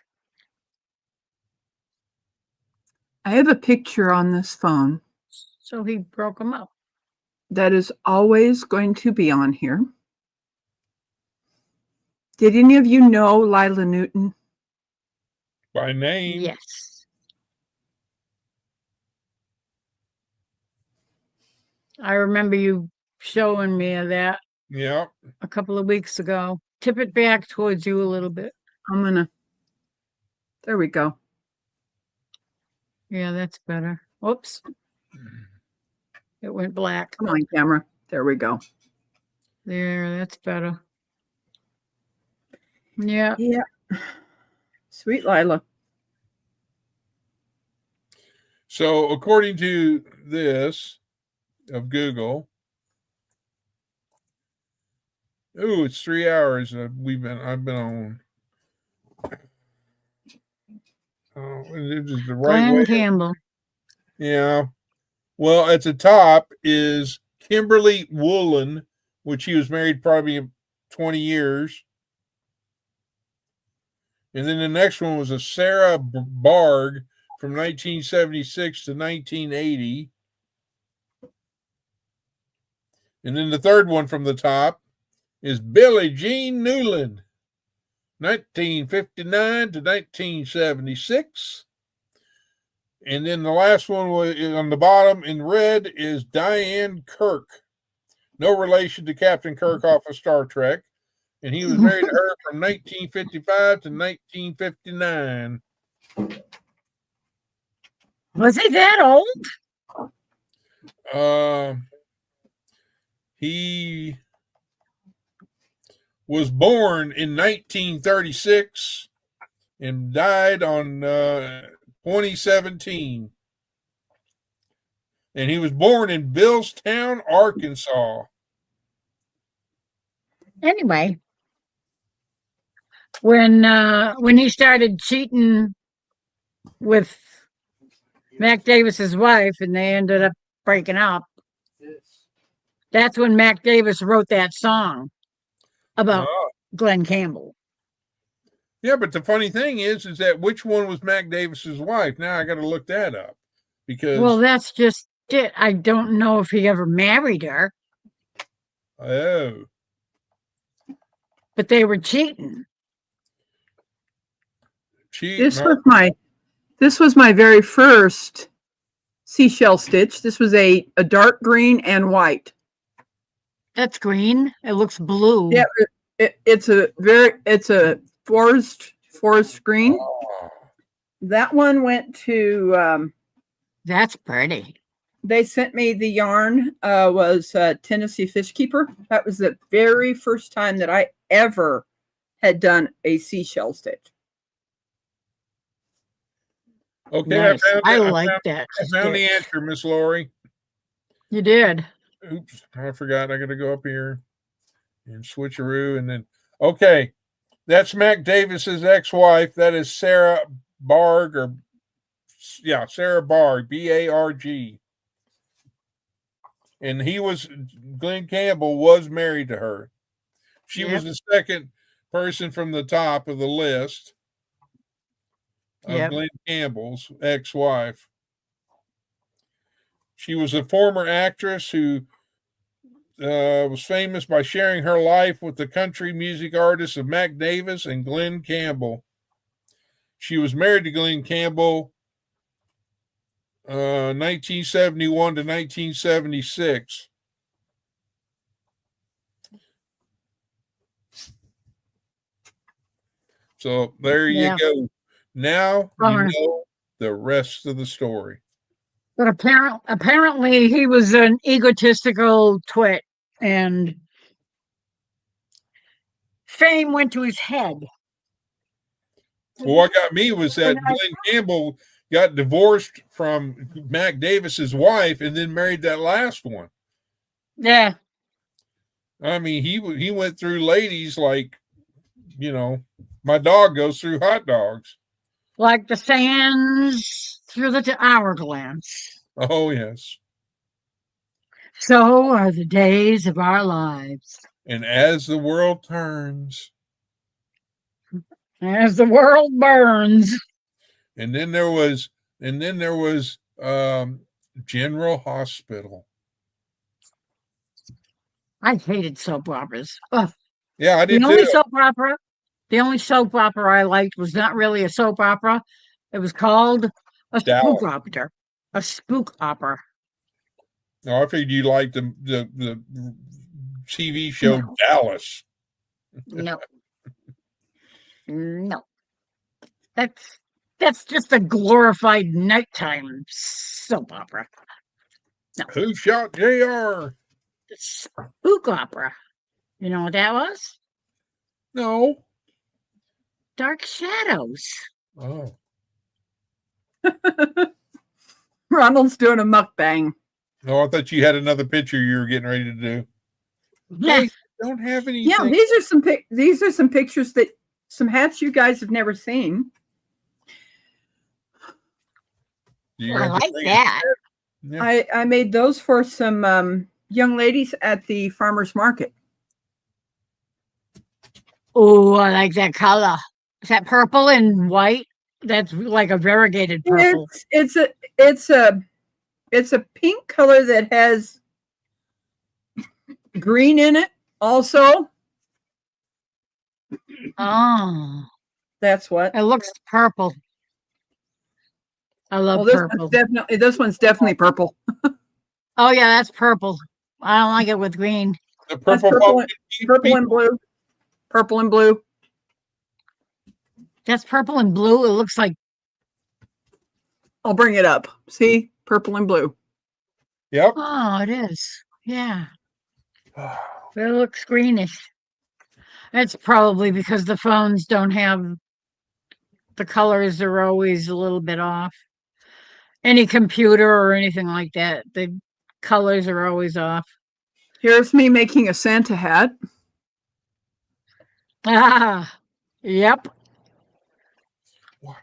[SPEAKER 7] I have a picture on this phone
[SPEAKER 2] So he broke them up.
[SPEAKER 7] that is always going to be on here. Did any of you know Lila Newton?
[SPEAKER 1] by name.
[SPEAKER 2] Yes. I remember you showing me that
[SPEAKER 1] Yeah.
[SPEAKER 2] a couple of weeks ago. Tip it back towards you a little bit.
[SPEAKER 7] There we go.
[SPEAKER 2] Yeah, that's better. Whoops. It went black.
[SPEAKER 7] Come on, camera. There we go.
[SPEAKER 2] There, that's better. Yeah.
[SPEAKER 7] Yeah. Sweet Lila.
[SPEAKER 1] So according to this of Google, it's 3 hours. I've been on. Oh, it is the right
[SPEAKER 2] Glenn
[SPEAKER 1] way.
[SPEAKER 2] Campbell.
[SPEAKER 1] Yeah. Well, at the top is Kimberly Woolen, which he was married probably 20 years. And then the next one was a Sarah Barg from 1976 to 1980. And then the third one from the top is Billie Jean Newland, 1959 to 1976. And then the last one was on the bottom in red is Diane Kirk. No relation to Captain Kirk off of Star Trek. And he was married to her from 1955 to 1959.
[SPEAKER 2] Was he that old?
[SPEAKER 1] He was born in 1936 and died on 2017. And he was born in Billstown, Arkansas.
[SPEAKER 2] Anyway, when he started cheating with Mac Davis's wife and they ended up breaking up, that's when Mac Davis wrote that song about Glenn Campbell.
[SPEAKER 1] Yeah, but the funny thing is that which one was Mac Davis's wife? Now I got to look that up because.
[SPEAKER 2] Well, that's just it. I don't know if he ever married her.
[SPEAKER 1] Oh.
[SPEAKER 2] But they were cheating.
[SPEAKER 7] This was my very first seashell stitch. This was a dark green and white.
[SPEAKER 2] That's green. It looks blue.
[SPEAKER 7] Yeah, it's a forest green.
[SPEAKER 1] Oh.
[SPEAKER 7] That one went to.
[SPEAKER 2] That's pretty.
[SPEAKER 7] They sent me the yarn. Was Tennessee Fish Keeper. That was the very first time that I ever had done a seashell stitch.
[SPEAKER 1] Okay,
[SPEAKER 2] nice. I like that.
[SPEAKER 1] I found the answer, Miss Lori.
[SPEAKER 2] You did.
[SPEAKER 1] Oops, I forgot. I got to go up here and switcheroo, and then okay, that's Mac Davis's ex-wife. That is Sarah Barg, Sarah Barg, Barg, and Glenn Campbell was married to her. She was the second person from the top of the list of Glenn Campbell's ex-wife. She was a former actress who was famous by sharing her life with the country music artists of Mac Davis and Glenn Campbell. She was married to Glenn Campbell 1971 to 1976. So there you go. Now you know the rest of the story.
[SPEAKER 2] But apparently he was an egotistical twit and fame went to his head.
[SPEAKER 1] Well, what got me was that Glenn Campbell got divorced from Mac Davis's wife and then married that last one.
[SPEAKER 2] Yeah.
[SPEAKER 1] I mean, he went through ladies like, my dog goes through hot dogs.
[SPEAKER 2] Like the sands through the hourglass.
[SPEAKER 1] Oh, yes.
[SPEAKER 2] So are the days of our lives.
[SPEAKER 1] And as the world turns.
[SPEAKER 2] As the world burns.
[SPEAKER 1] And then there was General Hospital.
[SPEAKER 2] I hated soap operas. Ugh.
[SPEAKER 1] Yeah, I did
[SPEAKER 2] too. The only soap opera The only soap opera I liked was not really a soap opera. It was called a
[SPEAKER 1] Dallas.
[SPEAKER 2] spook opera. A spook opera.
[SPEAKER 1] No, I figured you liked the TV show Dallas.
[SPEAKER 2] No. No. That's just a glorified nighttime soap opera.
[SPEAKER 1] Who shot JR?
[SPEAKER 2] The spook opera. You know what that was?
[SPEAKER 1] No.
[SPEAKER 2] Dark Shadows.
[SPEAKER 1] Oh.
[SPEAKER 5] Ronald's doing a mukbang.
[SPEAKER 1] No, I thought you had another picture you were getting ready to do. Hey, don't have anything.
[SPEAKER 5] Yeah, these are some pictures that some hats you guys have never seen.
[SPEAKER 2] I like that.
[SPEAKER 1] Yeah.
[SPEAKER 5] I made those for some young ladies at the farmers market.
[SPEAKER 2] Oh, I like that color. Is that purple and white? That's like a variegated purple.
[SPEAKER 5] It's a pink color that has green in it also.
[SPEAKER 2] Oh,
[SPEAKER 5] That's what.
[SPEAKER 2] it looks purple. I love purple.
[SPEAKER 5] This one's definitely purple.
[SPEAKER 2] Oh yeah, that's purple. I don't like it with green.
[SPEAKER 1] The
[SPEAKER 5] That's
[SPEAKER 1] purple
[SPEAKER 5] purple and blue. Purple and blue.
[SPEAKER 2] That's purple and blue. It looks like.
[SPEAKER 5] I'll bring it up. See? Purple and blue.
[SPEAKER 1] Yep.
[SPEAKER 2] Oh, it is. Yeah. It looks greenish. It's probably because the phones don't have the colors are always a little bit off. Any computer or anything like that, the colors are always off.
[SPEAKER 5] Here's me making a Santa hat.
[SPEAKER 2] Ah, yep.
[SPEAKER 1] What?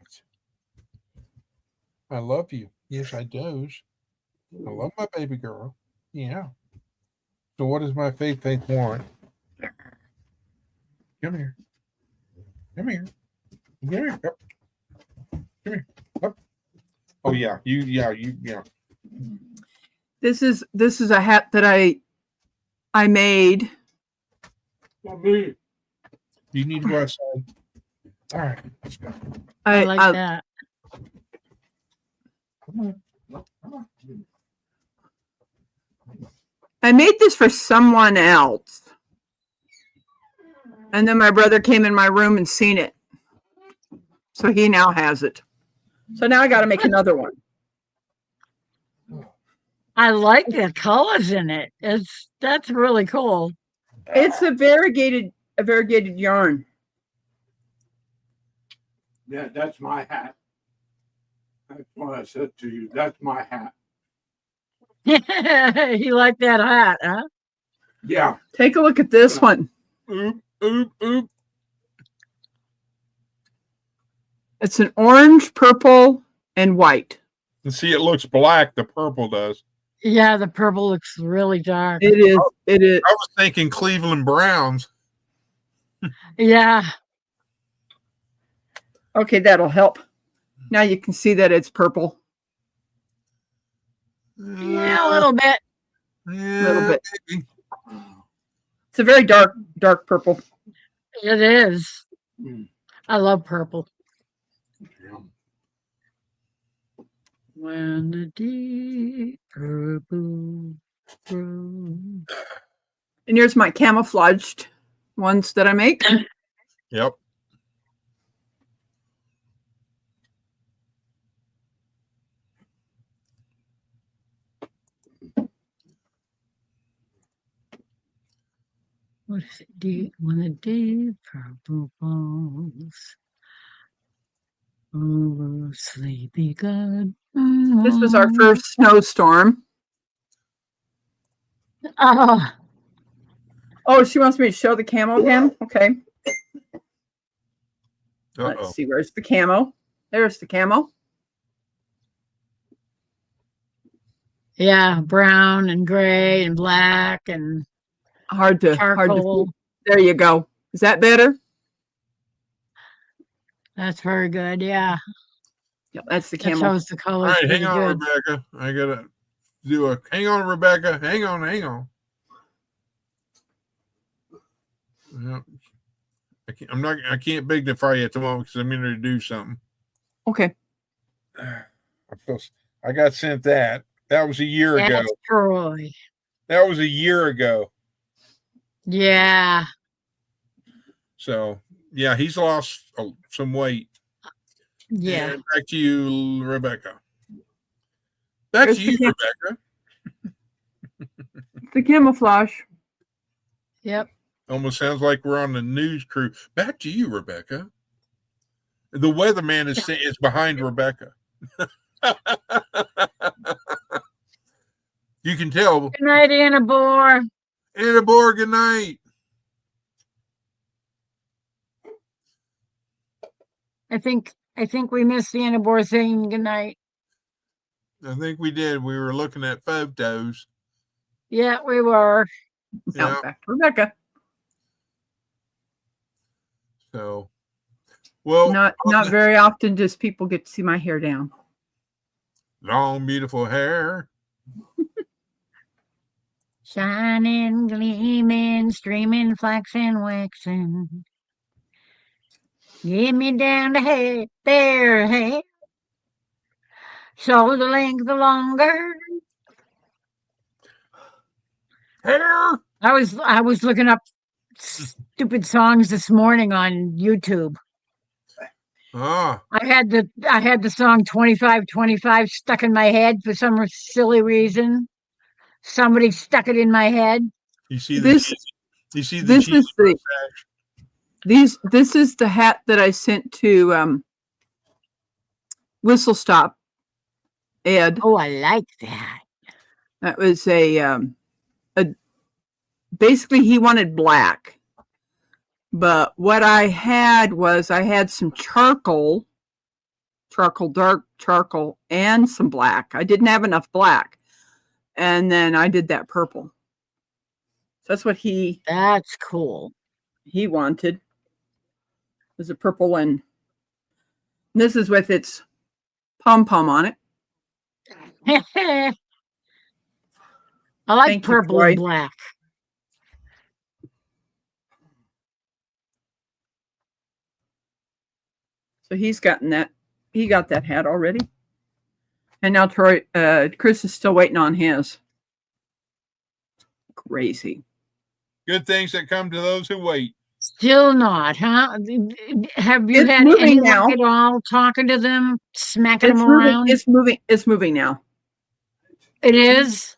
[SPEAKER 1] I love you. Yes, I do. I love my baby girl. Yeah. So what does my faith want? Come here. Come here. Come here. Up. Come here. Up. Oh yeah. Yeah.
[SPEAKER 5] This is a hat that I made.
[SPEAKER 1] You need to go outside. All right, let's go.
[SPEAKER 2] I like that.
[SPEAKER 1] Come on.
[SPEAKER 5] I made this for someone else. And then my brother came in my room and seen it. So he now has it. So now I got to make another one.
[SPEAKER 2] I like the colors in it. That's really cool.
[SPEAKER 5] It's a variegated yarn.
[SPEAKER 8] Yeah, that's my hat. That's what I said to you. That's my hat.
[SPEAKER 2] You like that hat, huh?
[SPEAKER 8] Yeah.
[SPEAKER 5] Take a look at this one.
[SPEAKER 1] Oop.
[SPEAKER 5] It's an orange, purple, and white.
[SPEAKER 1] And see, it looks black. The purple does.
[SPEAKER 2] Yeah, the purple looks really dark.
[SPEAKER 5] It is.
[SPEAKER 1] I was thinking Cleveland Browns.
[SPEAKER 2] Yeah.
[SPEAKER 5] Okay, that'll help. Now you can see that it's purple.
[SPEAKER 2] Yeah, a little bit.
[SPEAKER 1] Yeah,
[SPEAKER 5] A little bit.
[SPEAKER 1] maybe.
[SPEAKER 5] It's a very dark purple.
[SPEAKER 2] It is. I love purple. When the deep purple grows.
[SPEAKER 5] And here's my camouflaged ones that I make.
[SPEAKER 1] Yep.
[SPEAKER 2] What is it? Deep when the deep purple falls over sleepy God.
[SPEAKER 5] This was our first snowstorm.
[SPEAKER 2] Oh,
[SPEAKER 5] Oh, she wants me to show the camo again? Okay. Let's see. Where's the camo? There's the camo.
[SPEAKER 2] yeah, brown and gray and black and
[SPEAKER 5] Hard to
[SPEAKER 2] charcoal.
[SPEAKER 5] see. There you go. Is that better?
[SPEAKER 2] That's very good. Yeah,
[SPEAKER 5] Yep, that's the
[SPEAKER 2] that
[SPEAKER 5] camo.
[SPEAKER 2] shows the
[SPEAKER 1] All
[SPEAKER 2] colors
[SPEAKER 1] right,
[SPEAKER 2] pretty
[SPEAKER 1] hang on,
[SPEAKER 2] good.
[SPEAKER 1] Rebecca. I gotta do a. Hang on, Rebecca. Hang on. Yep. I can't dignify you at the moment because I'm going to do something.
[SPEAKER 7] Okay.
[SPEAKER 1] I got sent that. That was a year ago.
[SPEAKER 2] That's Troy.
[SPEAKER 1] That was a year ago.
[SPEAKER 2] Yeah.
[SPEAKER 1] So, yeah, he's lost some weight.
[SPEAKER 2] Yeah.
[SPEAKER 1] And back to you, Rebecca. Back to you, Rebecca.
[SPEAKER 7] The camouflage.
[SPEAKER 2] Yep.
[SPEAKER 1] Almost sounds like we're on the news crew. Back to you, Rebecca. The weatherman is behind Rebecca. You can tell.
[SPEAKER 2] Good night, Annabore.
[SPEAKER 1] Annabore, good night.
[SPEAKER 2] I think we missed the Annabore saying good night.
[SPEAKER 1] I think we did. We were looking at photos.
[SPEAKER 2] Yeah, we were.
[SPEAKER 7] Now
[SPEAKER 1] Yeah.
[SPEAKER 7] back to Rebecca.
[SPEAKER 1] So, well,
[SPEAKER 7] not very often does people get to see my hair down.
[SPEAKER 1] Long, beautiful hair.
[SPEAKER 2] Shining, gleaming, streaming, flaxen, waxing. Get me down to head, there, head. So the length the longer.
[SPEAKER 1] Hair.
[SPEAKER 2] I was looking up stupid songs this morning on YouTube.
[SPEAKER 1] Ah.
[SPEAKER 2] I had the song 2525 stuck in my head for some silly reason. Somebody stuck it in my head.
[SPEAKER 1] You see
[SPEAKER 7] This is the hat that I sent to Whistle Stop Ed.
[SPEAKER 2] Oh, I like that.
[SPEAKER 7] That was a basically he wanted black. But what I had some charcoal, dark charcoal, and some black. I didn't have enough black. And then I did that purple. That's what
[SPEAKER 2] That's cool.
[SPEAKER 7] He wanted. It was a purple, and this is with its pom-pom on it.
[SPEAKER 2] I like purple and black.
[SPEAKER 7] So he's gotten that. He got that hat already. And now Chris is still waiting on his. Crazy.
[SPEAKER 1] Good things that come to those who wait.
[SPEAKER 2] Still not, huh? Have you had any luck at all talking to them, smacking them around?
[SPEAKER 7] It's moving now.
[SPEAKER 2] It is?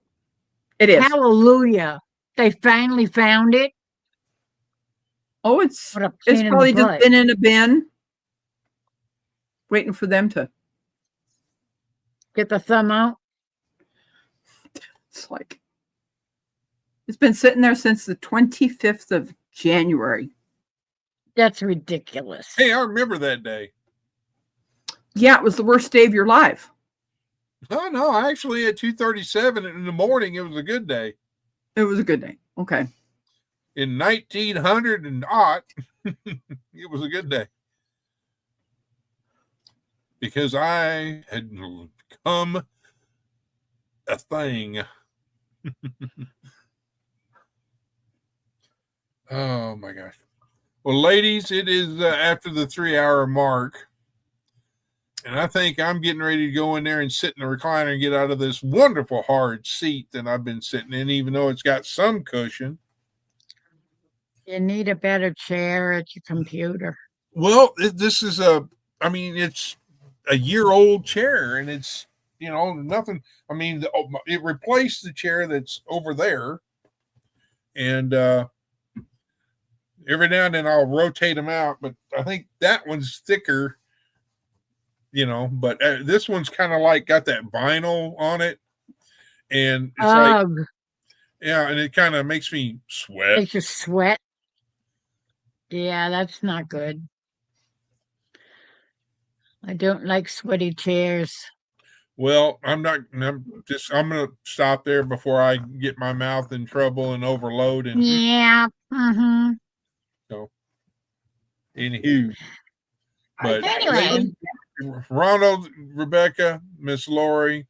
[SPEAKER 7] It is.
[SPEAKER 2] Hallelujah. They finally found it.
[SPEAKER 7] Oh, it's probably just been in a bin. Waiting for them to
[SPEAKER 2] get the thumb out.
[SPEAKER 7] It's like it's been sitting there since the 25th of January.
[SPEAKER 2] That's ridiculous.
[SPEAKER 1] Hey, I remember that day.
[SPEAKER 7] Yeah, it was the worst day of your life.
[SPEAKER 1] Oh no, actually at 2:37 in the morning, it was a good day.
[SPEAKER 7] It was a good day. Okay.
[SPEAKER 1] In 1900 and aught, it was a good day. Because I had become a thing. Oh my gosh. Well, ladies, it is after the 3-hour mark. And I think I'm getting ready to go in there and sit in the recliner and get out of this wonderful hard seat that I've been sitting in, even though it's got some cushion.
[SPEAKER 2] You need a better chair at your computer.
[SPEAKER 1] Well, this is it's a year-old chair, and it's, nothing. I mean, it replaced the chair that's over there, and every now and then I'll rotate them out, but I think that one's thicker, but this one's kind of like got that vinyl on it, and it's and it kind of makes me sweat.
[SPEAKER 2] Makes you sweat? Yeah, that's not good. I don't like sweaty chairs.
[SPEAKER 1] Well, I'm going to stop there before I get my mouth in trouble and overload. And
[SPEAKER 2] yeah. Mm-hmm.
[SPEAKER 1] So, anywho. But
[SPEAKER 2] anyway,
[SPEAKER 1] Ronald, Rebecca, Miss Lori,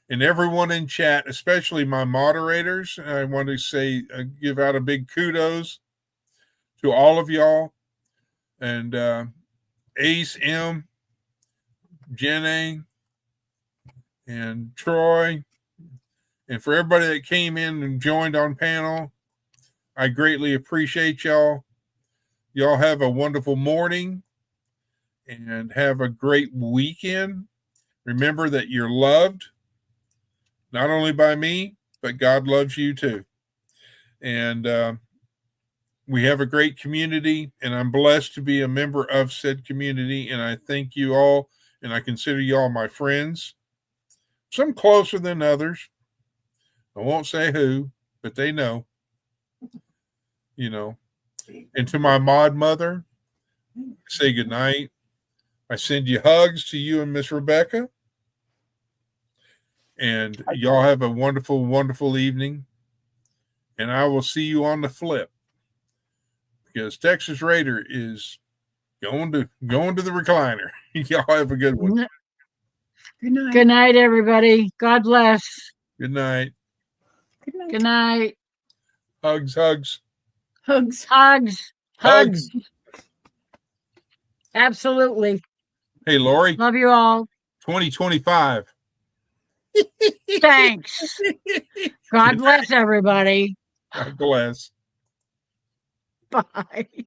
[SPEAKER 1] and everyone in chat, especially my moderators, I want to say, give out a big kudos to all of y'all. and Ace M, Jenny, and Troy, and for everybody that came in and joined on panel. I greatly appreciate y'all. Y'all have a wonderful morning and have a great weekend. Remember that you're loved, not only by me, but God loves you too. And we have a great community, and I'm blessed to be a member of said community. And I thank you all, and I consider you all my friends. Some closer than others. I won't say who, but they know. You know. And to my mod mother, say good night. I send you hugs to you and Miss Rebecca. And y'all have a wonderful, wonderful evening. And I will see you on the flip. Because Texas Raider is going to the recliner. Y'all have a good one.
[SPEAKER 7] Good night.
[SPEAKER 2] Good night, everybody. God bless.
[SPEAKER 1] Good night.
[SPEAKER 7] Good night.
[SPEAKER 2] Good night.
[SPEAKER 1] Hugs, hugs.
[SPEAKER 7] Hugs.
[SPEAKER 2] Hugs. Hugs. Absolutely.
[SPEAKER 1] Hey, Lori.
[SPEAKER 2] Love you all.
[SPEAKER 1] 2025.
[SPEAKER 2] Thanks. God bless everybody.
[SPEAKER 1] God bless.
[SPEAKER 2] Bye.